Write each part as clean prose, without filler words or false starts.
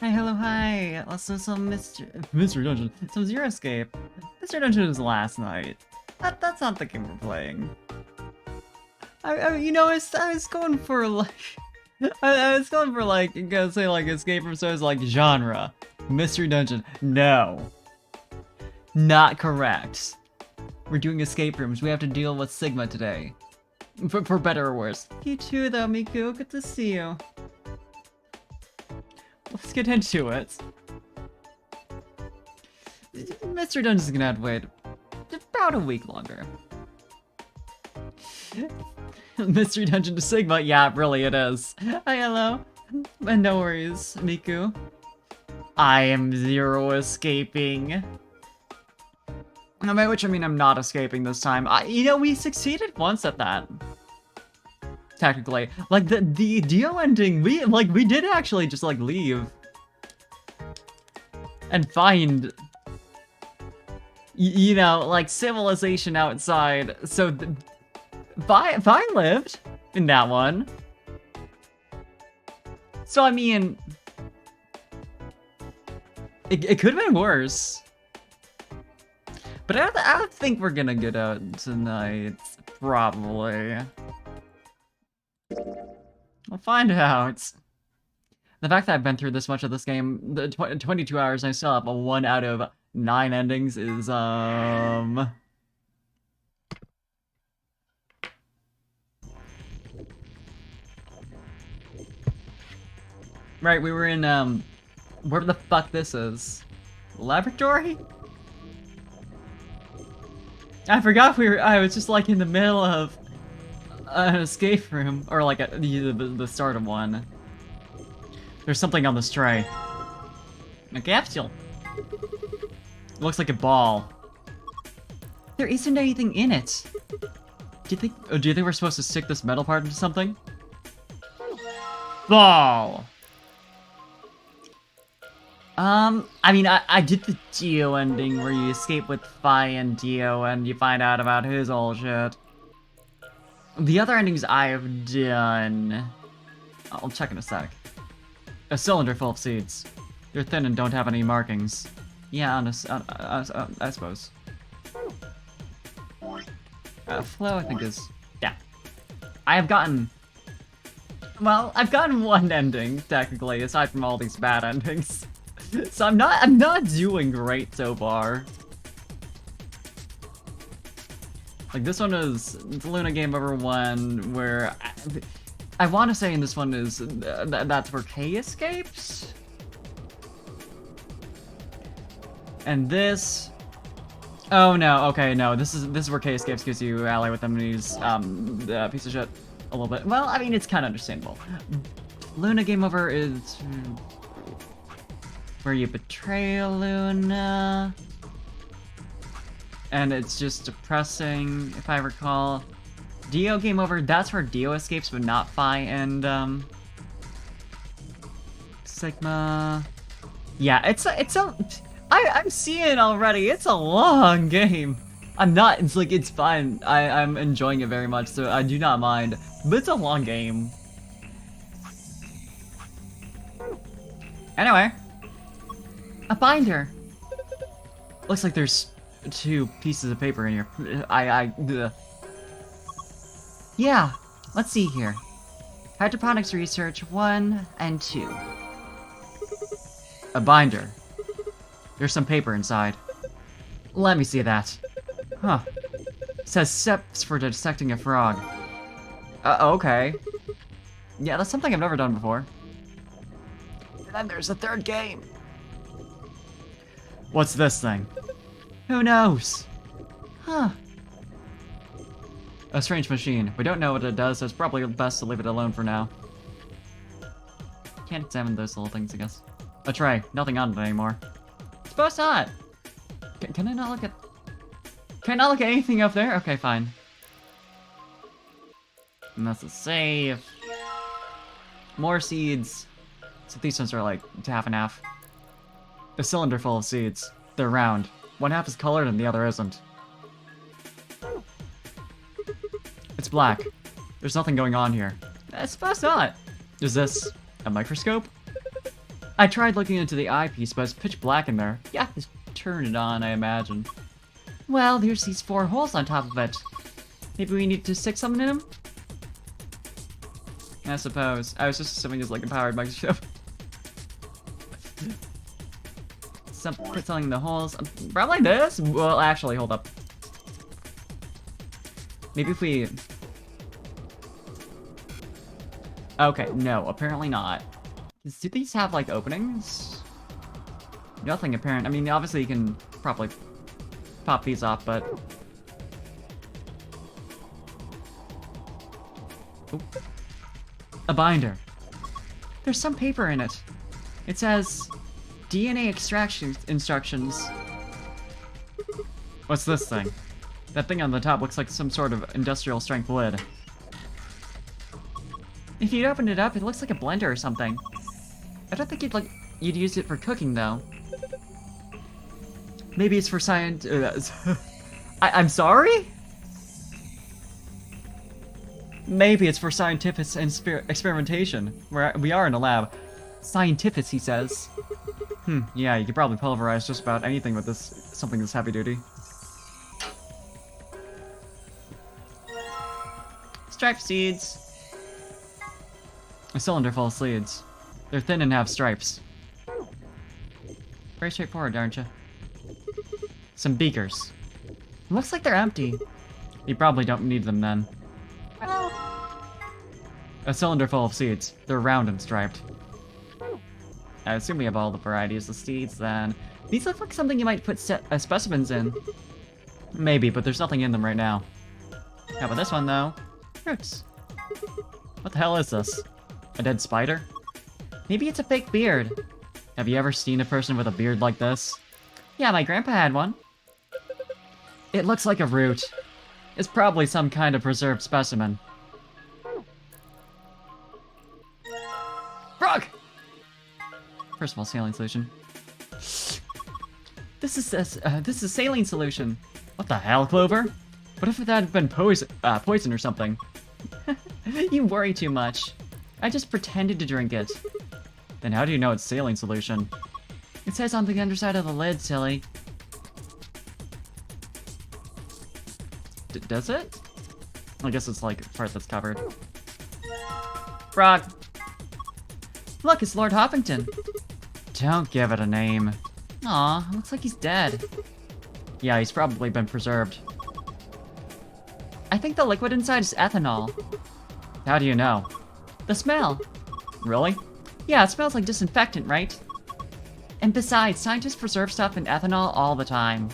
Hi, hello, hi. Also, some Mr. Dungeon, some Zero Escape. Mr. Dungeon was last night. That's not the game we're playing. I was going for like, I was going for like, you gotta say like escape from stores like genre, Mystery Dungeon. No, not correct. We're doing escape rooms. We have to deal with Sigma today, for better or worse. You too, though, Miku. Good to see you. Let's get into it. Mr. Dungeon's gonna have to wait about a week longer. Mystery Dungeon to Sigma? Yeah, really it is. Hi, hello. And no worries, Miku. I am zero escaping. By which I mean I'm not escaping this time. We succeeded once at that. Technically. Like, the Dio ending, we did actually just, like, leave. And find... like, civilization outside. So, Vine lived in that one. So, I mean... It could have been worse. But I don't think we're gonna get out tonight. Probably. We'll find out. The fact that I've been through this much of this game, the 22 hours, I still have a 1 out of 9 endings is, Right, we were in, where the fuck this is? Laboratory? I forgot I was just like in the middle of an escape room, or like the start of one. There's something on this tray. A capsule. It looks like a ball. There isn't anything in it. Do you think we're supposed to stick this metal part into something? Ball. I mean, I did the Dio ending where you escape with Fi and Dio and you find out about his old shit. The other endings I have done... I'll check in a sec. A cylinder full of seeds. They're thin and don't have any markings. Yeah, I suppose. Flow, I think, is... Yeah. I have gotten... Well, I've gotten one ending, technically, aside from all these bad endings. So I'm not doing great so far. Like, this one is Luna Game Over 1, where I want to say in this one is that's where Kay escapes. And this, oh no, okay, no, this is where Kay escapes because you ally with them and he's the piece of shit a little bit. Well, I mean, it's kind of understandable. Luna Game Over is where you betray Luna. And it's just depressing, if I recall. Dio Game Over, that's where Dio escapes, but not Fi and, Sigma. Yeah, I'm seeing already, it's a long game. It's fine. I'm enjoying it very much, so I do not mind. But it's a long game. Anyway. A binder. Looks like there's 2 pieces of paper in here. Yeah, let's see here. Hydroponics research 1 and 2. A binder. There's some paper inside. Let me see that. Huh. It says steps for dissecting a frog. Okay. Yeah, that's something I've never done before. And then there's a 3rd game. What's this thing? Who knows? Huh. A strange machine. We don't know what it does, so it's probably best to leave it alone for now. Can't examine those little things, I guess. A tray. Nothing on it anymore. Suppose not. Can I not look at... Can I not look at anything up there? Okay, fine. And that's a save. More seeds. So these ones are like half and half. A cylinder full of seeds. They're round. One half is colored and the other isn't. It's black. There's nothing going on here. I suppose not. Is this a microscope? I tried looking into the eyepiece, but it's pitch black in there. Yeah, just turn it on, I imagine. Well, there's these 4 holes on top of it. Maybe we need to stick something in them? I suppose. I was just assuming it's like a powered microchip. Put something in the holes. Probably this? Well, actually, hold up. Maybe if we... Okay, no, apparently not. Do these have, like, openings? Nothing apparent. I mean, obviously you can probably pop these off, but... Oop. A binder. There's some paper in it. It says... DNA extraction instructions. What's this thing? That thing on the top looks like some sort of industrial strength lid. If you'd opened it up, it looks like a blender or something. I don't think you'd use it for cooking though. Maybe it's for science. I'm sorry? Maybe it's for scientific experimentation. We are in a lab. Scientific, he says. Yeah, you could probably pulverize just about anything with something this heavy duty. Striped seeds. A cylinder full of seeds. They're thin and have stripes. Very straightforward, aren't you? Some beakers. Looks like they're empty. You probably don't need them then. A cylinder full of seeds. They're round and striped. I assume we have all the varieties of seeds then. These look like something you might put specimens in. Maybe, but there's nothing in them right now. How about this one though? Fruits. What the hell is this? A dead spider? Maybe it's a fake beard. Have you ever seen a person with a beard like this? Yeah, my grandpa had one. It looks like a root. It's probably some kind of preserved specimen. Frog! First of all, saline solution. This is saline solution. What the hell, Clover? What if that had been poison or something? You worry too much. I just pretended to drink it. Then how do you know it's saline solution? It says on the underside of the lid, silly. Does it? I guess it's like a part that's covered. Frog! Look, it's Lord Hoppington. Don't give it a name. Aw, looks like he's dead. Yeah, he's probably been preserved. I think the liquid inside is ethanol. How do you know? The smell. Really? Yeah, it smells like disinfectant, right? And besides, scientists preserve stuff in ethanol all the time.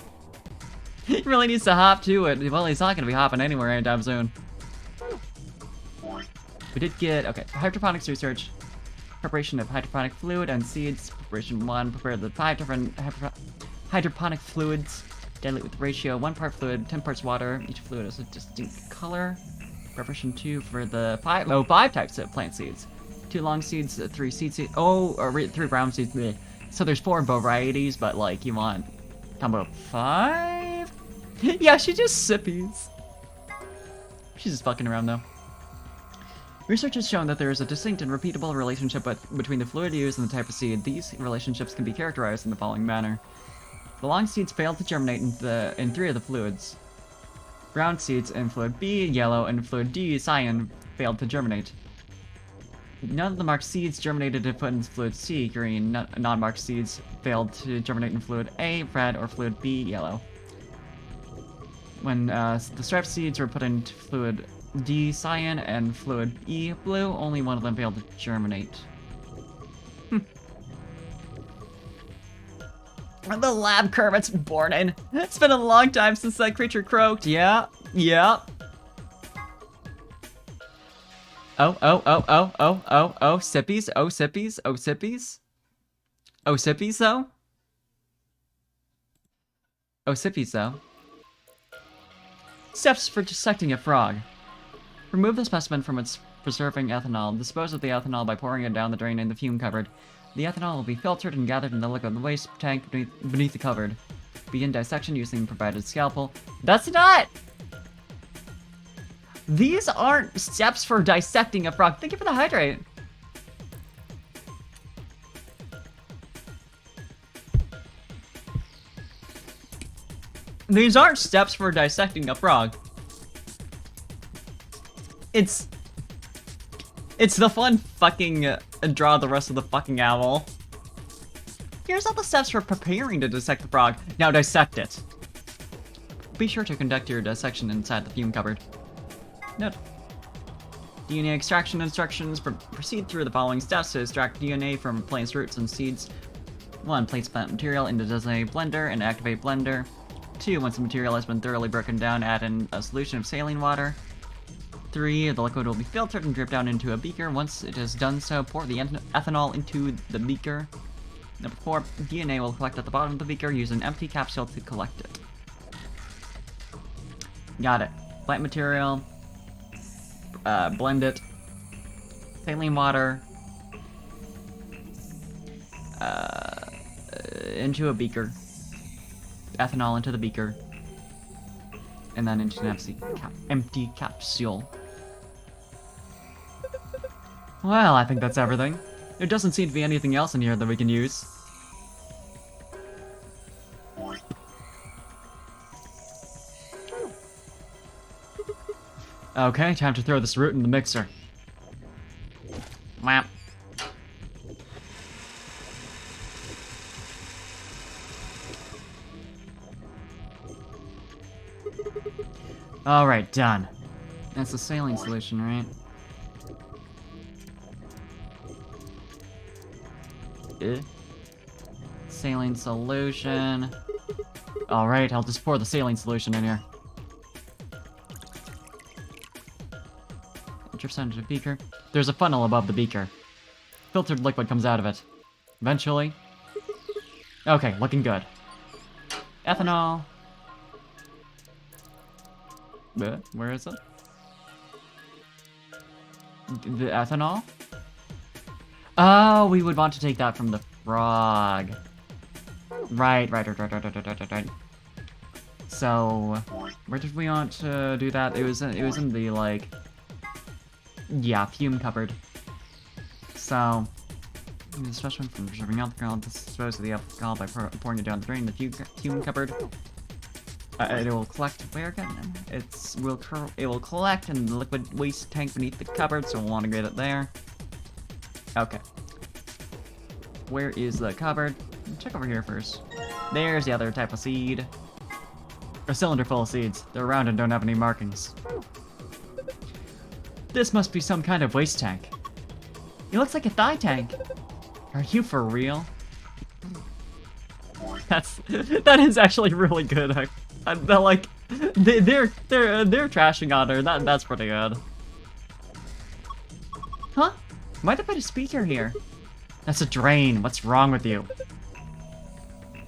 He really needs to hop to it. Well, he's not going to be hopping anywhere anytime soon. We did get, okay, hydroponics research. Preparation of hydroponic fluid and seeds. Preparation 1, prepare the 5 different hydroponic fluids. Dilute with ratio 1 part fluid, 10 parts water. Each fluid has a distinct color. Preparation 2 for the 5 types of plant seeds. 2 long seeds, 3 seed seeds. Oh, or 3 brown seeds. Bleh. So there's 4 varieties, but like you want combo 5? Yeah, she just sippies. She's just fucking around though. Research has shown that there is a distinct and repeatable relationship between the fluid used and the type of seed. These relationships can be characterized in the following manner. The long seeds failed to germinate in 3 of the fluids. Brown seeds in fluid B, yellow, and fluid D, cyan, failed to germinate. None of the marked seeds germinated if put in fluid C, green. Non-marked seeds failed to germinate in fluid A, red, or fluid B, yellow. When the striped seeds were put into fluid D, cyan, and fluid E, blue, only one of them failed to germinate. The lab Kermit's born in. It's been a long time since that creature croaked. Yeah, yeah. Oh, sippies, oh, sippies, oh, sippies. Oh, sippies, though? Oh, sippies, though. Steps for dissecting a frog. Remove the specimen from its preserving ethanol. Dispose of the ethanol by pouring it down the drain in the fume cupboard. The ethanol will be filtered and gathered in the liquid waste tank beneath the cupboard. Begin dissection using provided scalpel. That's not... These aren't steps for dissecting a frog. Thank you for the hydrate. These aren't steps for dissecting a frog. It's the fun fucking draw the rest of the fucking owl. Here's all the steps for preparing to dissect the frog. Now dissect it. Be sure to conduct your dissection inside the fume cupboard. Note. DNA extraction instructions. Proceed through the following steps to extract DNA from plants, roots, and seeds. 1. Place plant material into designated blender and activate blender. 2. Once the material has been thoroughly broken down, add in a solution of saline water. 3. The liquid will be filtered and dripped down into a beaker. Once it has done so, pour the ethanol into the beaker. Number 4. DNA will collect at the bottom of the beaker. Use an empty capsule to collect it. Got it. Plant material. Blend it. Saline water. Into a beaker. Ethanol into the beaker. And then into an empty capsule. Well, I think that's everything. There doesn't seem to be anything else in here that we can use. Okay, time to throw this root in the mixer. Whap. Alright, done. That's the saline solution, right? Saline solution. Alright, I'll just pour the saline solution in here. It drips down into the beaker. There's a funnel above the beaker. Filtered liquid comes out of it. Eventually. Okay, looking good. Ethanol. Where is it? The ethanol? Oh, we would want to take that from the frog. Right. So, where did we want to do that? It was in the, like, yeah, fume cupboard. So, destruction from preserving alcohol, dispose of the alcohol by pouring it down the drain in the fume cupboard. It will collect where again? It will collect in the liquid waste tank beneath the cupboard, so we'll want to get it there. Okay. Where is the cupboard? Check over here first. There's the other type of seed. A cylinder full of seeds. They're round and don't have any markings. This must be some kind of waste tank. It looks like a dye tank. Are you for real? That is actually really good. They're like, they're trashing on her. That's pretty good. Huh? Why'd they put a speaker here? That's a drain. What's wrong with you?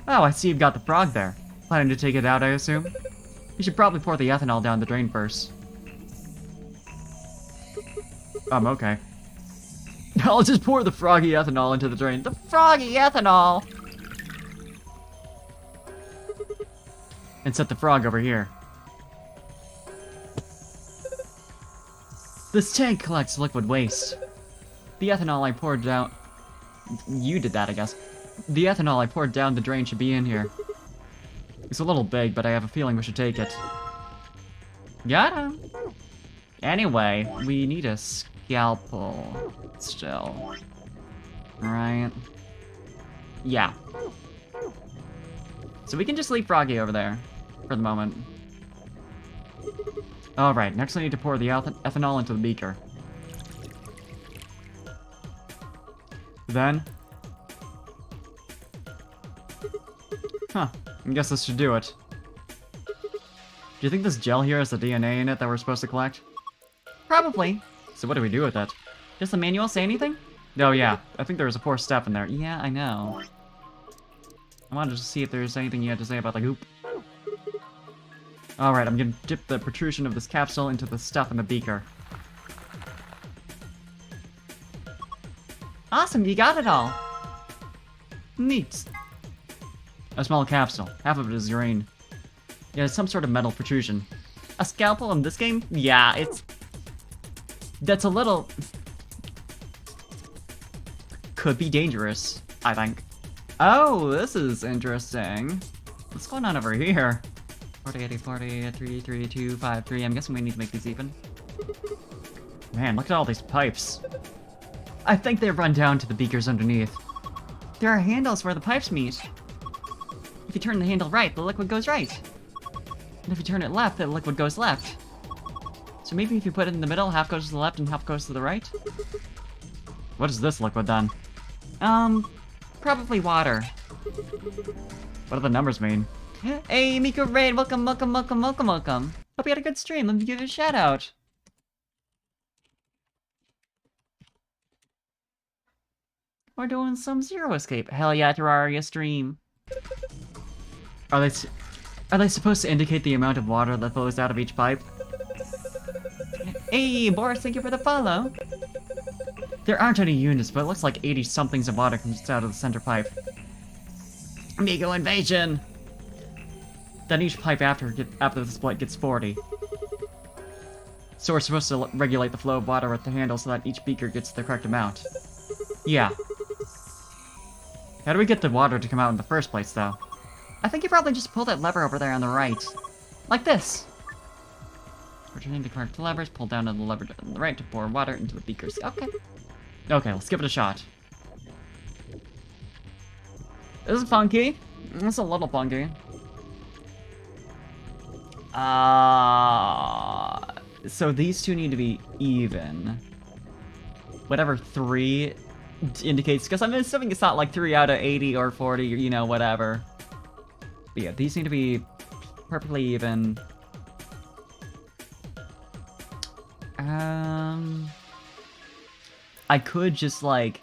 Oh, I see you've got the frog there. Planning to take it out, I assume? You should probably pour the ethanol down the drain first. Okay. I'll just pour the froggy ethanol into the drain. The froggy ethanol! And set the frog over here. This tank collects liquid waste. The ethanol I poured down... You did that, I guess. The ethanol I poured down the drain should be in here. It's a little big, but I have a feeling we should take it. Got him! Anyway, we need a scalpel still. Right? Yeah. So we can just leave Froggy over there for the moment. Alright, next I need to pour the ethanol into the beaker. Then... Huh, I guess this should do it. Do you think this gel here has the DNA in it that we're supposed to collect? Probably. So what do we do with it? Does the manual say anything? Oh yeah, I think there was a fourth step in there. Yeah, I know. I wanted to see if there's anything you had to say about the goop. Alright, I'm gonna dip the protrusion of this capsule into the stuff in the beaker. Awesome, you got it all! Neat. A small capsule. Half of it is urine. Yeah, it's some sort of metal protrusion. A scalpel in this game? Yeah, it's... That's a little... Could be dangerous, I think. Oh, this is interesting. What's going on over here? 40, 80, 40, 3, 3, 2, 5, 3. I'm guessing we need to make these even. Man, look at all these pipes. I think they run down to the beakers underneath. There are handles where the pipes meet. If you turn the handle right, the liquid goes right. And if you turn it left, the liquid goes left. So maybe if you put it in the middle, half goes to the left and half goes to the right? What is this liquid then? Probably water. What do the numbers mean? Hey, Miko Raid, welcome, welcome, welcome, welcome, welcome. Hope you had a good stream. Let me give you a shout out. We're doing some Zero Escape. Hell yeah, Terraria stream. Are they supposed to indicate the amount of water that flows out of each pipe? Hey, Boris, thank you for the follow. There aren't any units, but it looks like 80-somethings of water comes out of the center pipe. Miko invasion! Then each pipe after the split gets 40. So we're supposed to regulate the flow of water with the handle so that each beaker gets the correct amount. Yeah. How do we get the water to come out in the first place, though? I think you probably just pull that lever over there on the right. Like this! Returning the correct levers, pull down on the lever on the right to pour water into the beakers. Okay. Okay, let's give it a shot. This is funky. It's a little funky. So these two need to be even. Whatever 3 indicates, because I'm assuming it's not like 3 out of 80 or 40 or, you know, whatever. But yeah, these need to be perfectly even. I could just, like...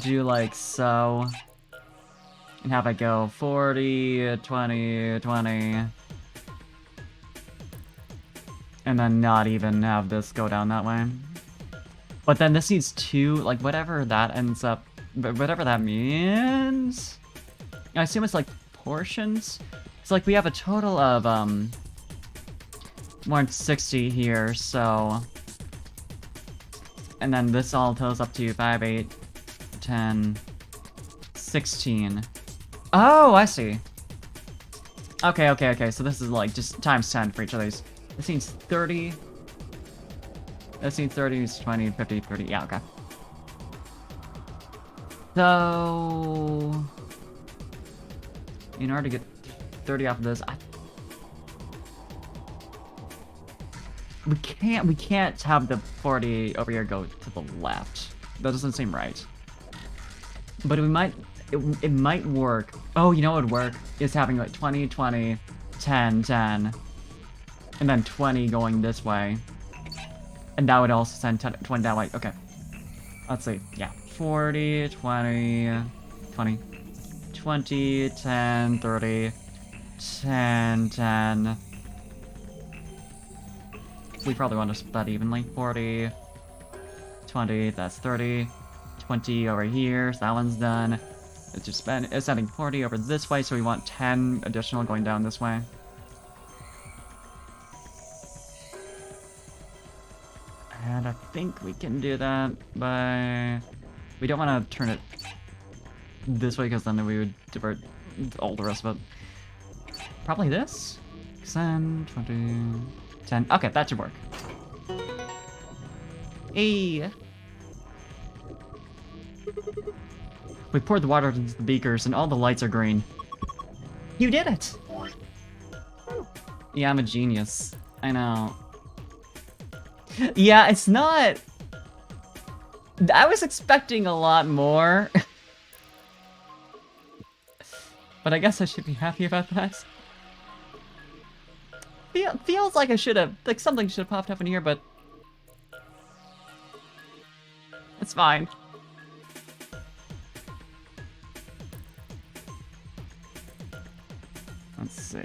do like so. And have it go 40, 20, 20. And then not even have this go down that way. But then this needs 2, like whatever that ends up, whatever that means. I assume it's like portions. It's like we have a total of 160 here, so. And then this all totals up to 5, 8, 10, 16. Oh, I see. Okay, okay, okay. So this is like just times 10 for each of these. This needs 30. This needs 30, 20, 50, 30. Yeah, okay. So, in order to get 30 off of this, we can't have the 40 over here go to the left. That doesn't seem right. But we might, it might work. Oh, you know what would work? Is having like 20, 20, 10, 10, and then 20 going this way. And that would also send 20 that way. Okay. Let's see. Yeah. 40, 20, 20, 20, 10, 30, 10, 10. We probably want to split that evenly. 40, 20, that's 30. 20 over here, so that one's done. It's just it's sending 40 over this way, so we want 10 additional going down this way. And I think we can do that by... We don't want to turn it this way, because then we would divert all the rest of it. Probably this? 10, 20, 10. Okay, that should work. Hey! We poured the water into the beakers, and all the lights are green. You did it! Yeah, I'm a genius. I know. Yeah, it's not... I was expecting a lot more. But I guess I should be happy about that. Feels like I should have... Like, something should have popped up in here, but... It's fine. Let's see.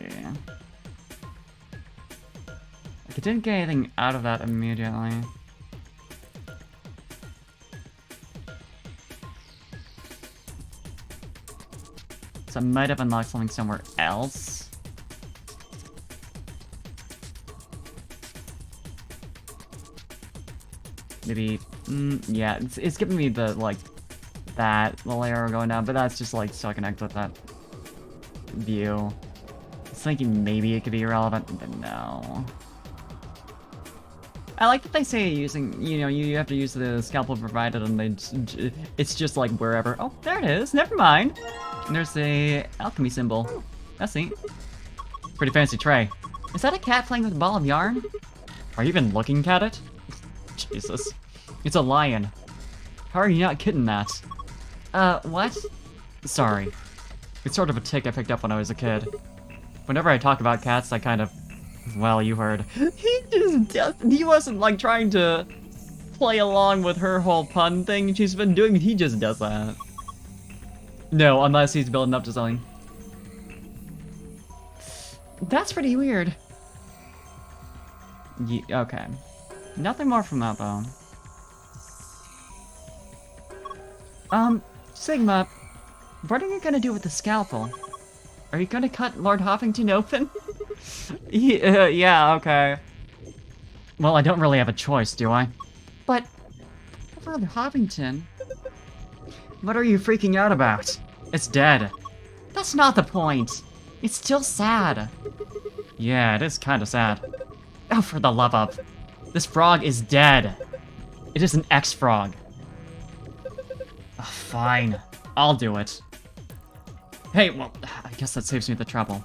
Like, I didn't get anything out of that immediately. So I might have unlocked something somewhere else. Maybe, yeah, it's giving me the, like, that little arrow going down, but that's just like so I connect with that view. I was thinking maybe it could be irrelevant, but no. I like that they say using, you know, you have to use the scalpel provided, and it's just like wherever. Oh, there it is. Never mind. And there's the alchemy symbol. That's neat. Pretty fancy tray. Is that a cat playing with a ball of yarn? Are you even looking at it? Jesus. It's a lion. How are you not kidding that? What? Sorry. It's sort of a tick I picked up when I was a kid. Whenever I talk about cats, I kind of... Well, you heard. He wasn't, like, trying to play along with her whole pun thing she's been doing. He just does that. No, unless he's building up to something. That's pretty weird. Yeah, okay. Nothing more from that, though. Sigma, what are you gonna do with the scalpel? Are you gonna cut Lord Hoffington open? Yeah, okay. Well, I don't really have a choice, do I? But, Lord Hoffington... What are you freaking out about? It's dead. That's not the point. It's still sad. Yeah, it is kinda sad. Oh, for the love of... This frog is dead. It is an X-frog. Oh, fine. I'll do it. Hey, well, I guess that saves me the trouble.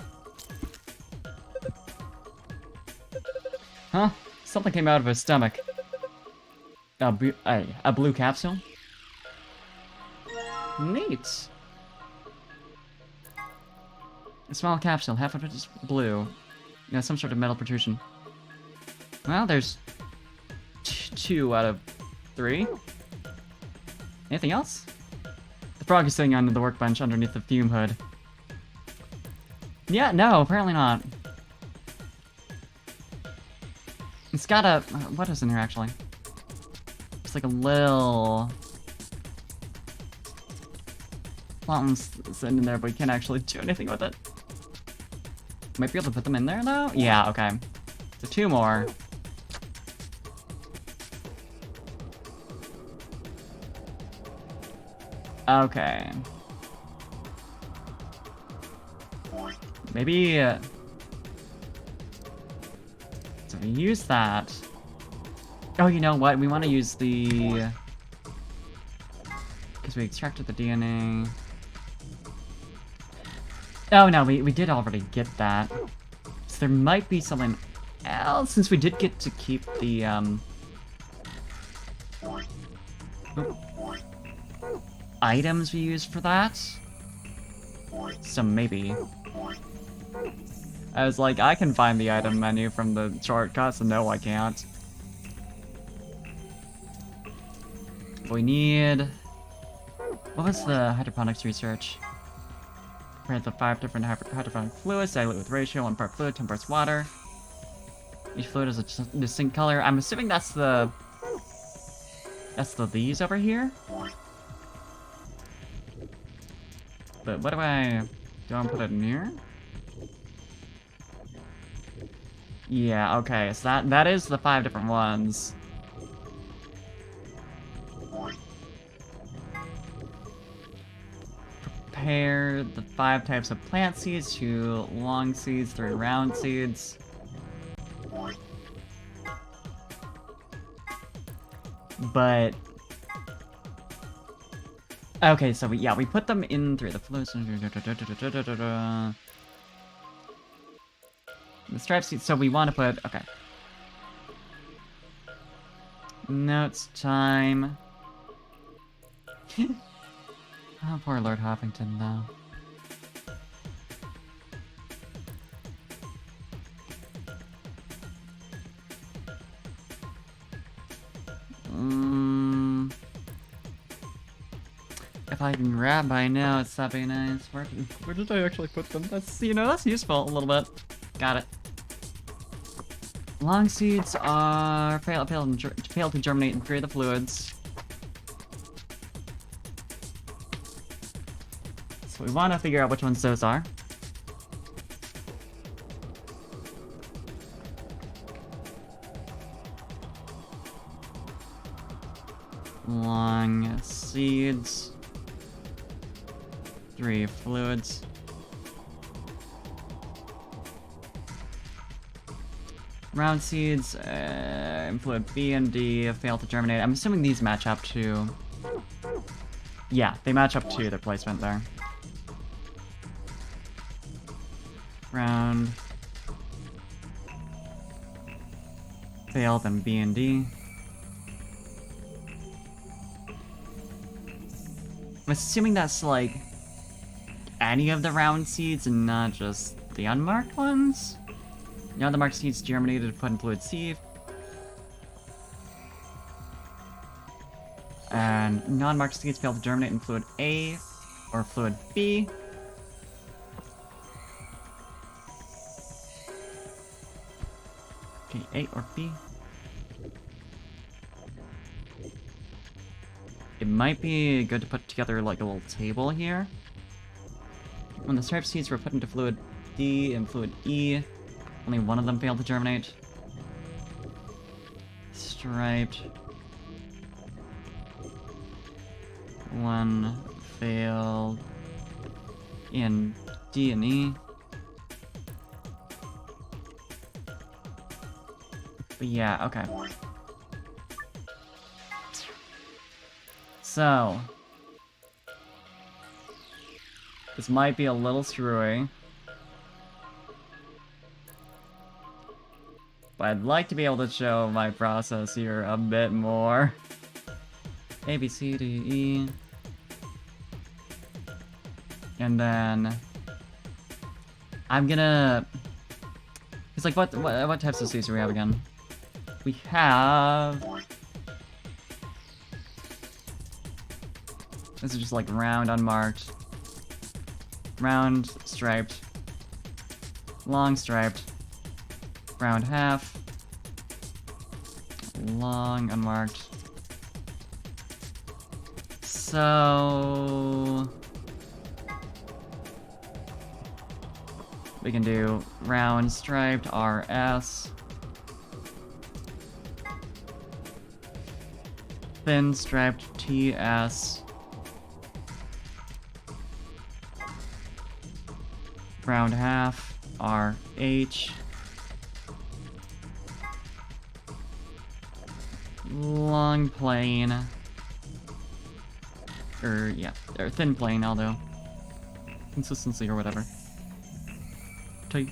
Huh? Something came out of his stomach. A blue capsule? Neat. A small capsule, half of it is blue. You know, some sort of metal protrusion. Well, there's 2 out of 3. Anything else? The frog is sitting on the workbench underneath the fume hood. Yeah, no, apparently not. It's got a... What is in here, actually? It's like a little... Fountain's sitting in there, but we can't actually do anything with it. Might be able to put them in there, though? Yeah, okay. So 2 more. Okay. Maybe... So we use that. Oh, you know what? We want to use the... Because we extracted the DNA. Oh, no, we did already get that. So there might be something else, since we did get to keep the, items we used for that. So maybe. I was like, I can find the item menu from the shortcuts, and no, I can't. We need... What was the hydroponics research? We had the 5 different hydroponic fluids, dilute with ratio, 1 part fluid, 10 parts water. Each fluid is a distinct color. I'm assuming that's the... these over here? But what do I want to put it in here? Yeah, okay, so that is the 5 different ones. Prepare the 5 types of plant seeds, 2 long seeds, 3 round seeds. But... Okay, so we put them in through the fluids. The striped seeds, so we want to put... Okay. Now it's time. Oh, poor Lord Hoffington, though. If I can grab by now, it's that'd be nice. Where did I actually put them? That's, you know, that's useful a little bit. Got it. Long seeds are fail to germinate and create the fluids. So we want to figure out which ones those are. Long seeds. 3 fluids. Round seeds, in fluid B and D fail to germinate. I'm assuming these match up to... Yeah, they match up to their placement there. Round. Failed in B and D. I'm assuming that's like any of the round seeds and not just the unmarked ones? The unmarked seeds germinated to put in fluid C. And non-marked seeds failed to germinate in fluid A or fluid B. Okay, A or B. It might be good to put together like a little table here. When the striped seeds were put into fluid D and fluid E, only one of them failed to germinate. Striped. One failed in D and E. But yeah, okay. So, this might be a little screwy, but I'd like to be able to show my process here a bit more. A, B, C, D, E. And then I'm gonna... It's like, what types of seeds do we have again? We have... This is just like round, unmarked. Round, striped. Long, striped. Round, half. Long, unmarked. So... we can do round, striped, RS. Thin, striped, TS. Round half, RH. Long plane. Yeah, or thin plane, although. Consistency or whatever. T.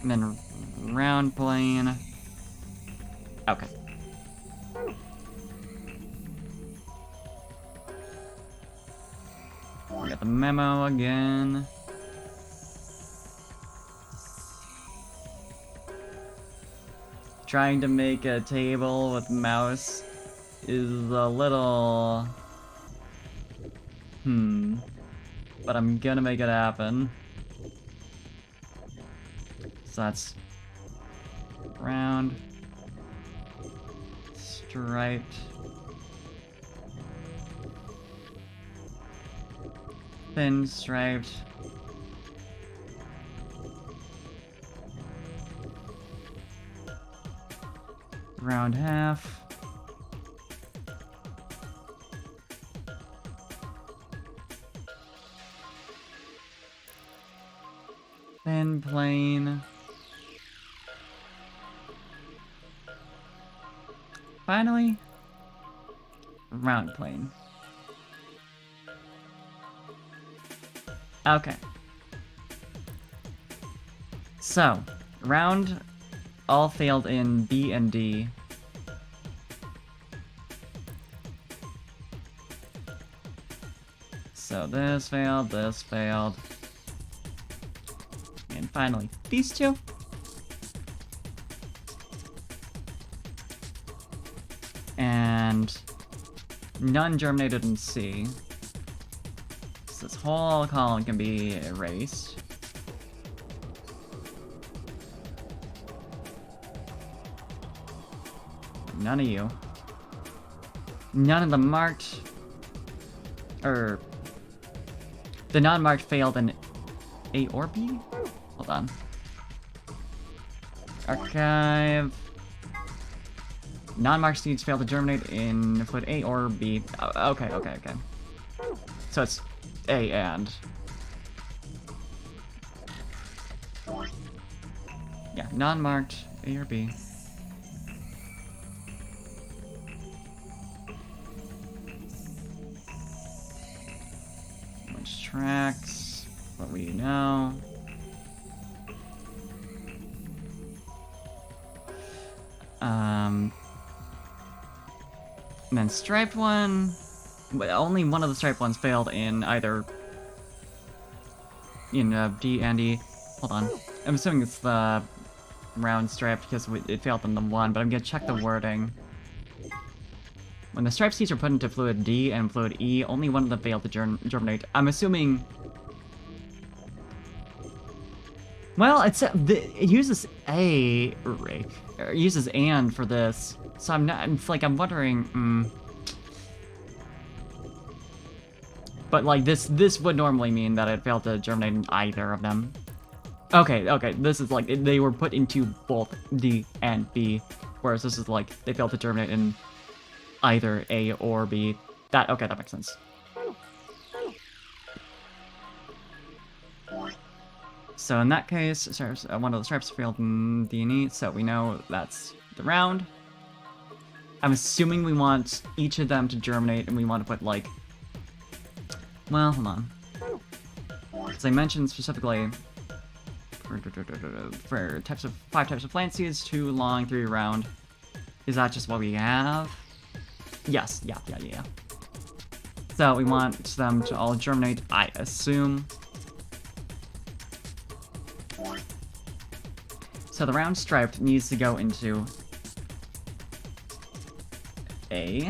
And then round plane. Okay. We got the memo again. Trying to make a table with mouse is a little... But I'm gonna make it happen. So that's... round... striped... thin striped. Round half. Thin plane. Finally, round plane. Okay. So, round all failed in B and D. So this failed, and finally these two. And none germinated in C. So this whole column can be erased. None of you. None of the marked... the non-marked failed in A or B? Hold on. Archive. Non-marked seeds fail to germinate in fluid A or B. Oh, okay. So it's A and... Yeah, non-marked A or B. Which tracks? What we know. And then striped one, but only one of the striped ones failed in either D and E. Hold on, I'm assuming it's the round striped because it failed in the one, but I'm gonna check the wording. When the striped seeds are put into fluid D and fluid E, only one of them failed to germinate. I'm assuming. Well, it uses it uses and for this, so I'm not. It's like I'm wondering. But like this would normally mean that it failed to germinate in either of them. Okay. This is like they were put into both D and B, whereas this is like they failed to germinate in either A or B. That makes sense. So in that case, one of the stripes failed in D and E, so we know that's the round. I'm assuming we want each of them to germinate, and we want to put, like... Well, hold on. As I mentioned specifically, for 5 types of plant seeds, 2 long, 3 round. Is that just what we have? Yes, yeah. So we want them to all germinate, I assume. So the round striped needs to go into A.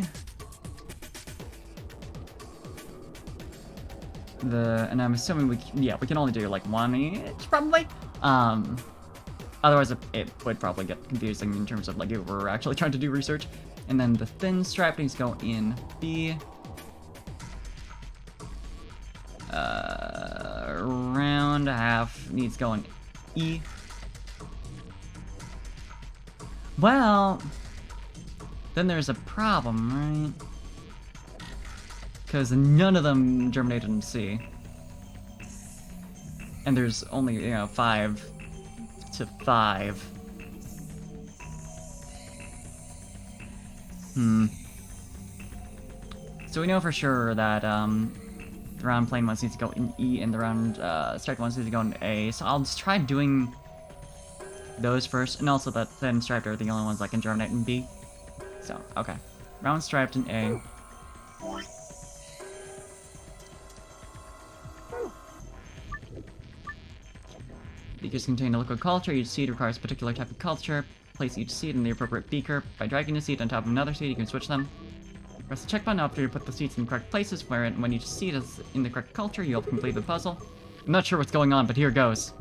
And I'm assuming we can only do like 1 each, probably. Otherwise it would probably get confusing in terms of like if we're actually trying to do research. And then the thin stripe needs to go in B. Round half needs to go in E. Well, then there's a problem, right? Because none of them germinated in C. And there's only, 5 to 5. So we know for sure that, the round plain ones need to go in E and the round, striped ones need to go in A. So I'll just try doing those first, and also that thin striped are the only ones that can germinate in B. So, okay. Round striped in A. Beakers contain a liquid culture. Each seed requires a particular type of culture. Place each seed in the appropriate beaker. By dragging a seed on top of another seed, you can switch them. Press the check button after you put the seeds in the correct places, when each seed is in the correct culture, you'll complete the puzzle. I'm not sure what's going on, but here goes.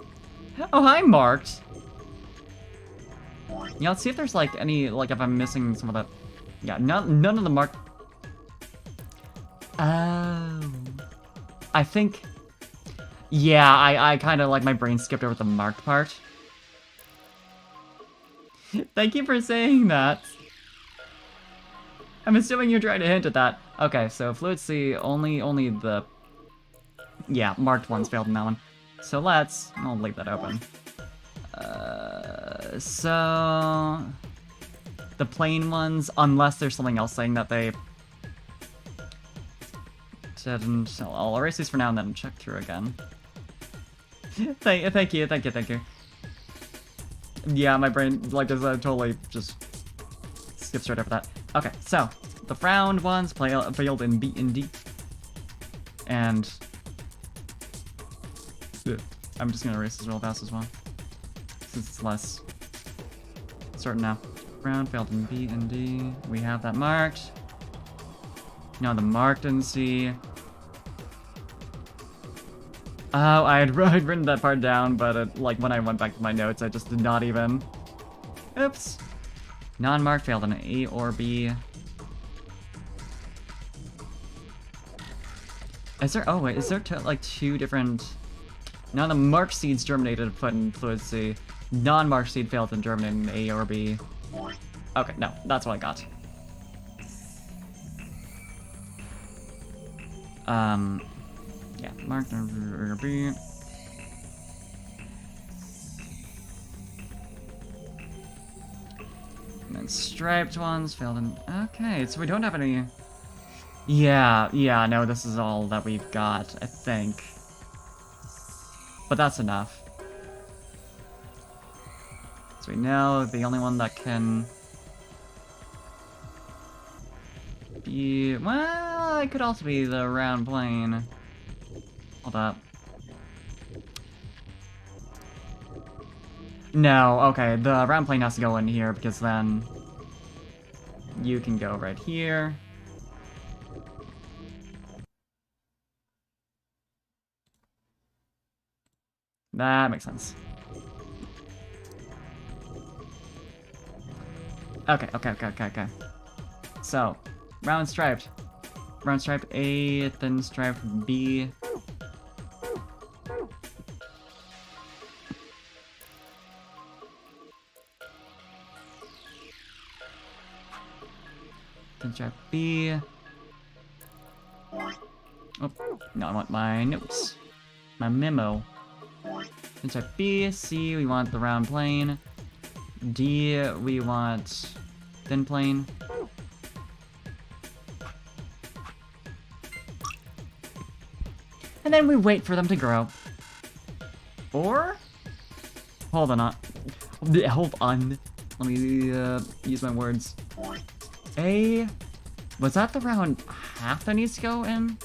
Oh, hi, Marked! Yeah, let's see if there's, like, any, like, if I'm missing some of the... Yeah, none of the marked... Oh... I think... Yeah, I kind of, like, my brain skipped over the marked part. Thank you for saying that. I'm assuming you're trying to hint at that. Okay, so Fluid C, only the... Yeah, marked ones failed in that one. So I'll leave that open. So... The plain ones, unless there's something else saying that they... didn't... So I'll erase these for now and then check through again. Thank you. Yeah, my brain, like, does totally just skip straight over that. Okay, so, the round ones failed in B and D. And... I'm just gonna erase this real fast as well, since it's less certain now. Round failed in B and D. We have that marked. Now the marked in C. Oh, I had written that part down, but like when I went back to my notes, I just did not even. Oops. Non-marked failed in A or B. Is there? Oh wait, is there like 2 different? Now the marked seeds germinated put in fluid C. Non-marked seed failed in germinate in A or B. Okay, no, that's what I got. Yeah, mark B. And then striped ones failed in. Okay, so we don't have any. Yeah, no, this is all that we've got, I think. But that's enough. So we know the only one that can be... Well, it could also be the round plane. Hold up. No, okay, the round plane has to go in here because then you can go right here. That makes sense. Okay. So, round striped. Round stripe A, thin stripe B. Thin stripe B. Oh, no, I want my notes. My memo. Thin stripe B, C, we want the round plane. D, we want thin plane. And then we wait for them to grow. Or? Hold on. Hold on. Let me use my words. A... Was that the round half that needs to go in?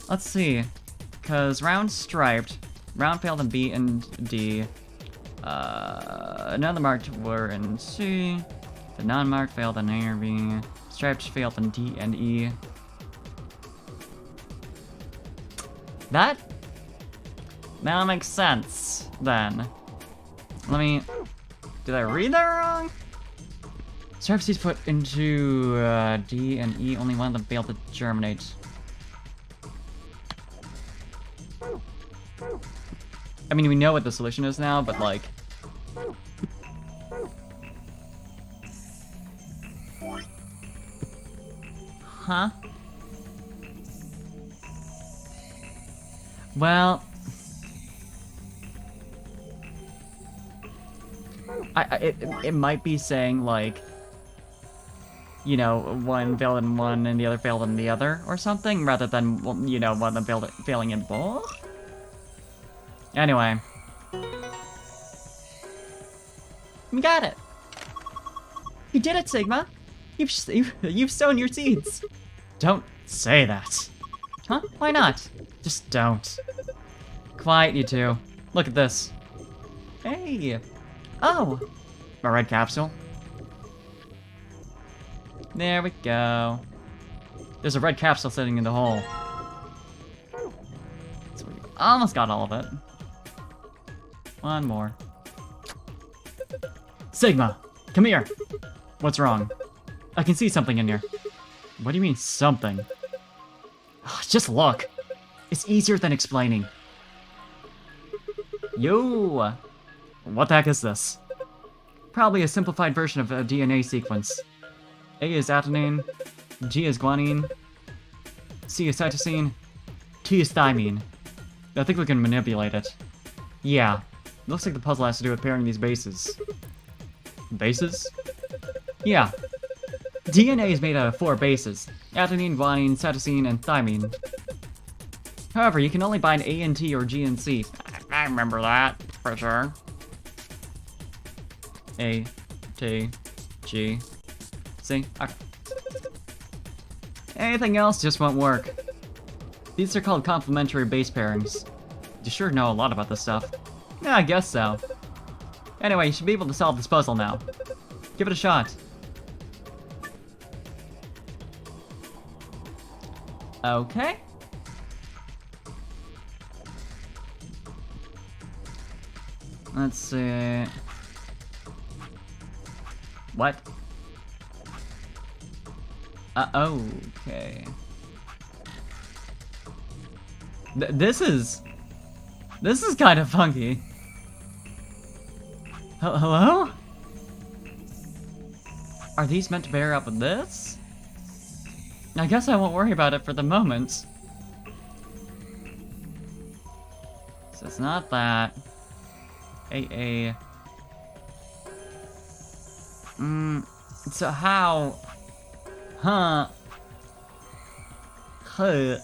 Let's see. Because round striped, round failed in B and D. None of the marked were in C. The non-marked failed in A or B. Striped failed in D and E. That makes sense, then. Let me... Did I read that wrong? Striped seeds put into D and E, only one of them failed to germinate. I mean, we know what the solution is now, but like... Huh? Well... It might be saying, like... You know, one failed in one and the other failed in the other, or something, rather than, well, you know, one of them failing in both? Anyway. We got it! You did it, Sigma! You've sown your seeds! Don't say that. Huh? Why not? Just don't. Quiet, you two. Look at this. Hey! Oh! A red capsule. There we go. There's a red capsule sitting in the hole. So we almost got all of it. One more. Sigma! Come here! What's wrong? I can see something in here. What do you mean, something? Just look! It's easier than explaining. Yo! What the heck is this? Probably a simplified version of a DNA sequence. A is adenine, G is guanine, C is cytosine, T is thymine. I think we can manipulate it. Yeah, looks like the puzzle has to do with pairing these bases. Bases? Yeah. DNA is made out of 4 bases: adenine, guanine, cytosine, and thymine. However, you can only bind A and T or G and C. I remember that, for sure. A, T, G, C. Okay. Anything else just won't work. These are called complementary base pairings. You sure know a lot about this stuff. Yeah, I guess so. Anyway, you should be able to solve this puzzle now. Give it a shot. Okay. Let's see. What? Okay. This is kind of funky. Hello? Are these meant to bear up with this? I guess I won't worry about it for the moment. So it's not that. AA. So how? Huh. Huh.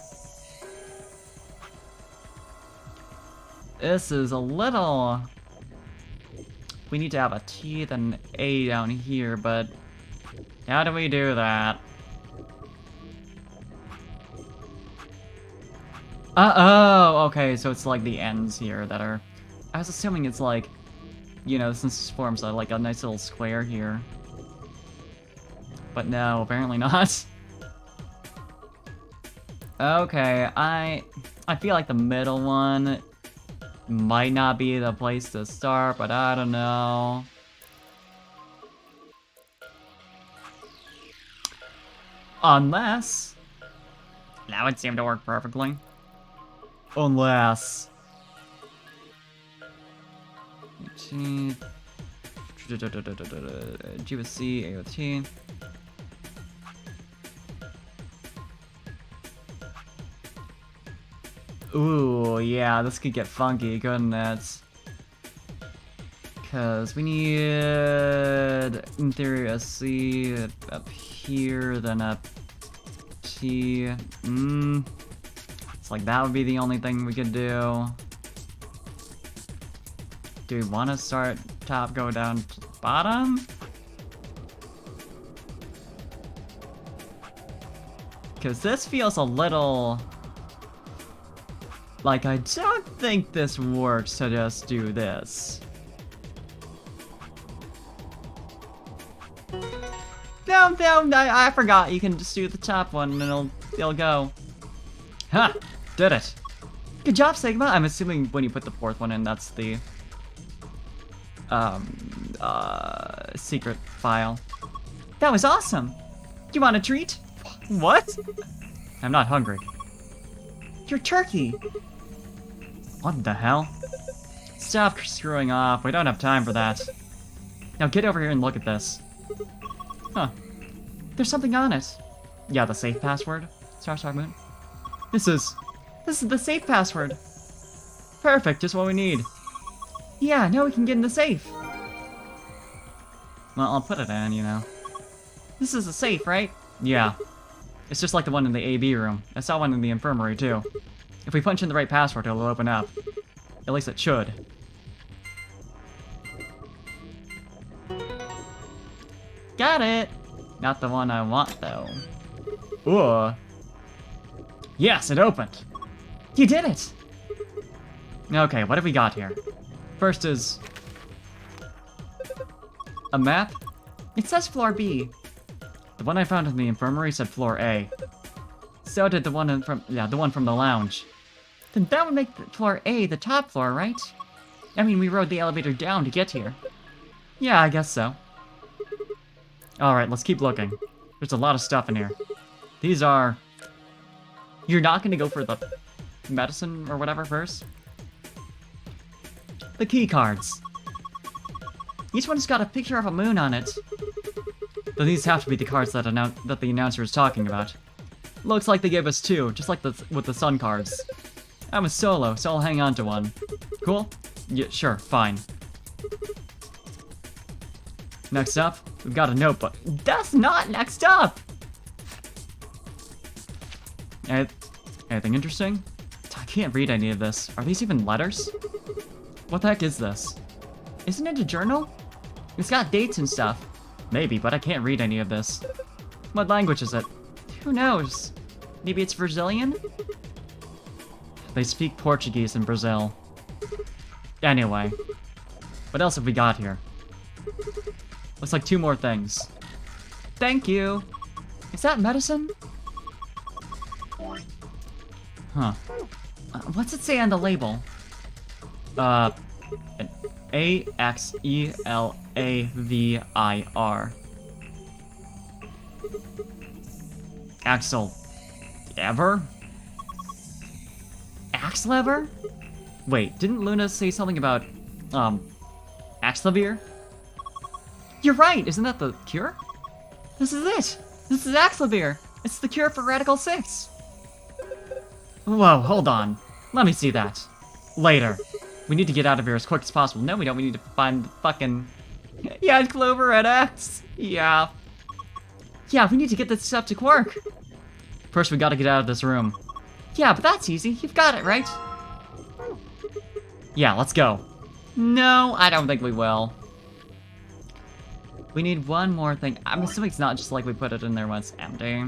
This is a little... We need to have a T then an A down here, but... How do we do that? Oh, okay, so it's like the ends here that are... I was assuming it's like, you know, since this forms like a nice little square here. But no, apparently not. Okay, I feel like the middle one might not be the place to start, but I don't know. Unless... That would seem to work perfectly. Unless... GBC, AOT... Ooh, yeah, this could get funky, couldn't it? Because we need, in theory, a C up here, then a T. It's like that would be the only thing we could do. Do we want to start top, go down to bottom? Because this feels a little... Like, I don't think this works to just do this. No, I forgot. You can just do the top one and it'll go. Ha! Did it. Good job, Sigma. I'm assuming when you put the fourth one in, that's the secret file. That was awesome. Do you want a treat? What? I'm not hungry. You're turkey. What the hell? Stop screwing off. We don't have time for that. Now get over here and look at this. Huh. There's something on it. Yeah, the safe password. Star Moon. This is the safe password. Perfect, just what we need. Yeah, now we can get in the safe. Well, I'll put it in, you know. This is a safe, right? Yeah. It's just like the one in the AB room. I saw one in the infirmary, too. If we punch in the right password, it'll open up. At least it should. Got it! Not the one I want, though. Ooh. Yes, it opened! You did it! Okay, what have we got here? First is... a map? It says floor B. The one I found in the infirmary said floor A. So did the one from the lounge. Then that would make floor A the top floor, right? I mean, we rode the elevator down to get here. Yeah, I guess so. Alright, let's keep looking. There's a lot of stuff in here. These are... You're not gonna go for the medicine or whatever first? The key cards. Each one's got a picture of a moon on it. Though these have to be the cards that the announcer is talking about. Looks like they gave us two, just like with the sun cards. I'm a solo, so I'll hang on to one. Cool? Yeah, sure, fine. Next up, we've got a notebook. That's not next up! Anything interesting? I can't read any of this. Are these even letters? What the heck is this? Isn't it a journal? It's got dates and stuff. Maybe, but I can't read any of this. What language is it? Who knows? Maybe it's Brazilian? They speak Portuguese in Brazil. Anyway. What else have we got here? Looks like two more things. Thank you! Is that medicine? Huh. What's it say on the label? An A-X-E-L-A-V-I-R. Axel... Ever? Axe lever? Wait, didn't Luna say something about, Axlevier? You're right, isn't that the cure? This is it! This is Axelbeer! It's the cure for Radical 6! Whoa, hold on. Let me see that. Later. We need to get out of here as quick as possible. No, we don't. We need to find the fucking... Yeah, Clover and X. Yeah. Yeah, we need to get this stuff to work. First, we gotta get out of this room. Yeah, but that's easy. You've got it, right? Yeah, let's go. No, I don't think we will. We need one more thing. I'm assuming it's not just like we put it in there when it's empty.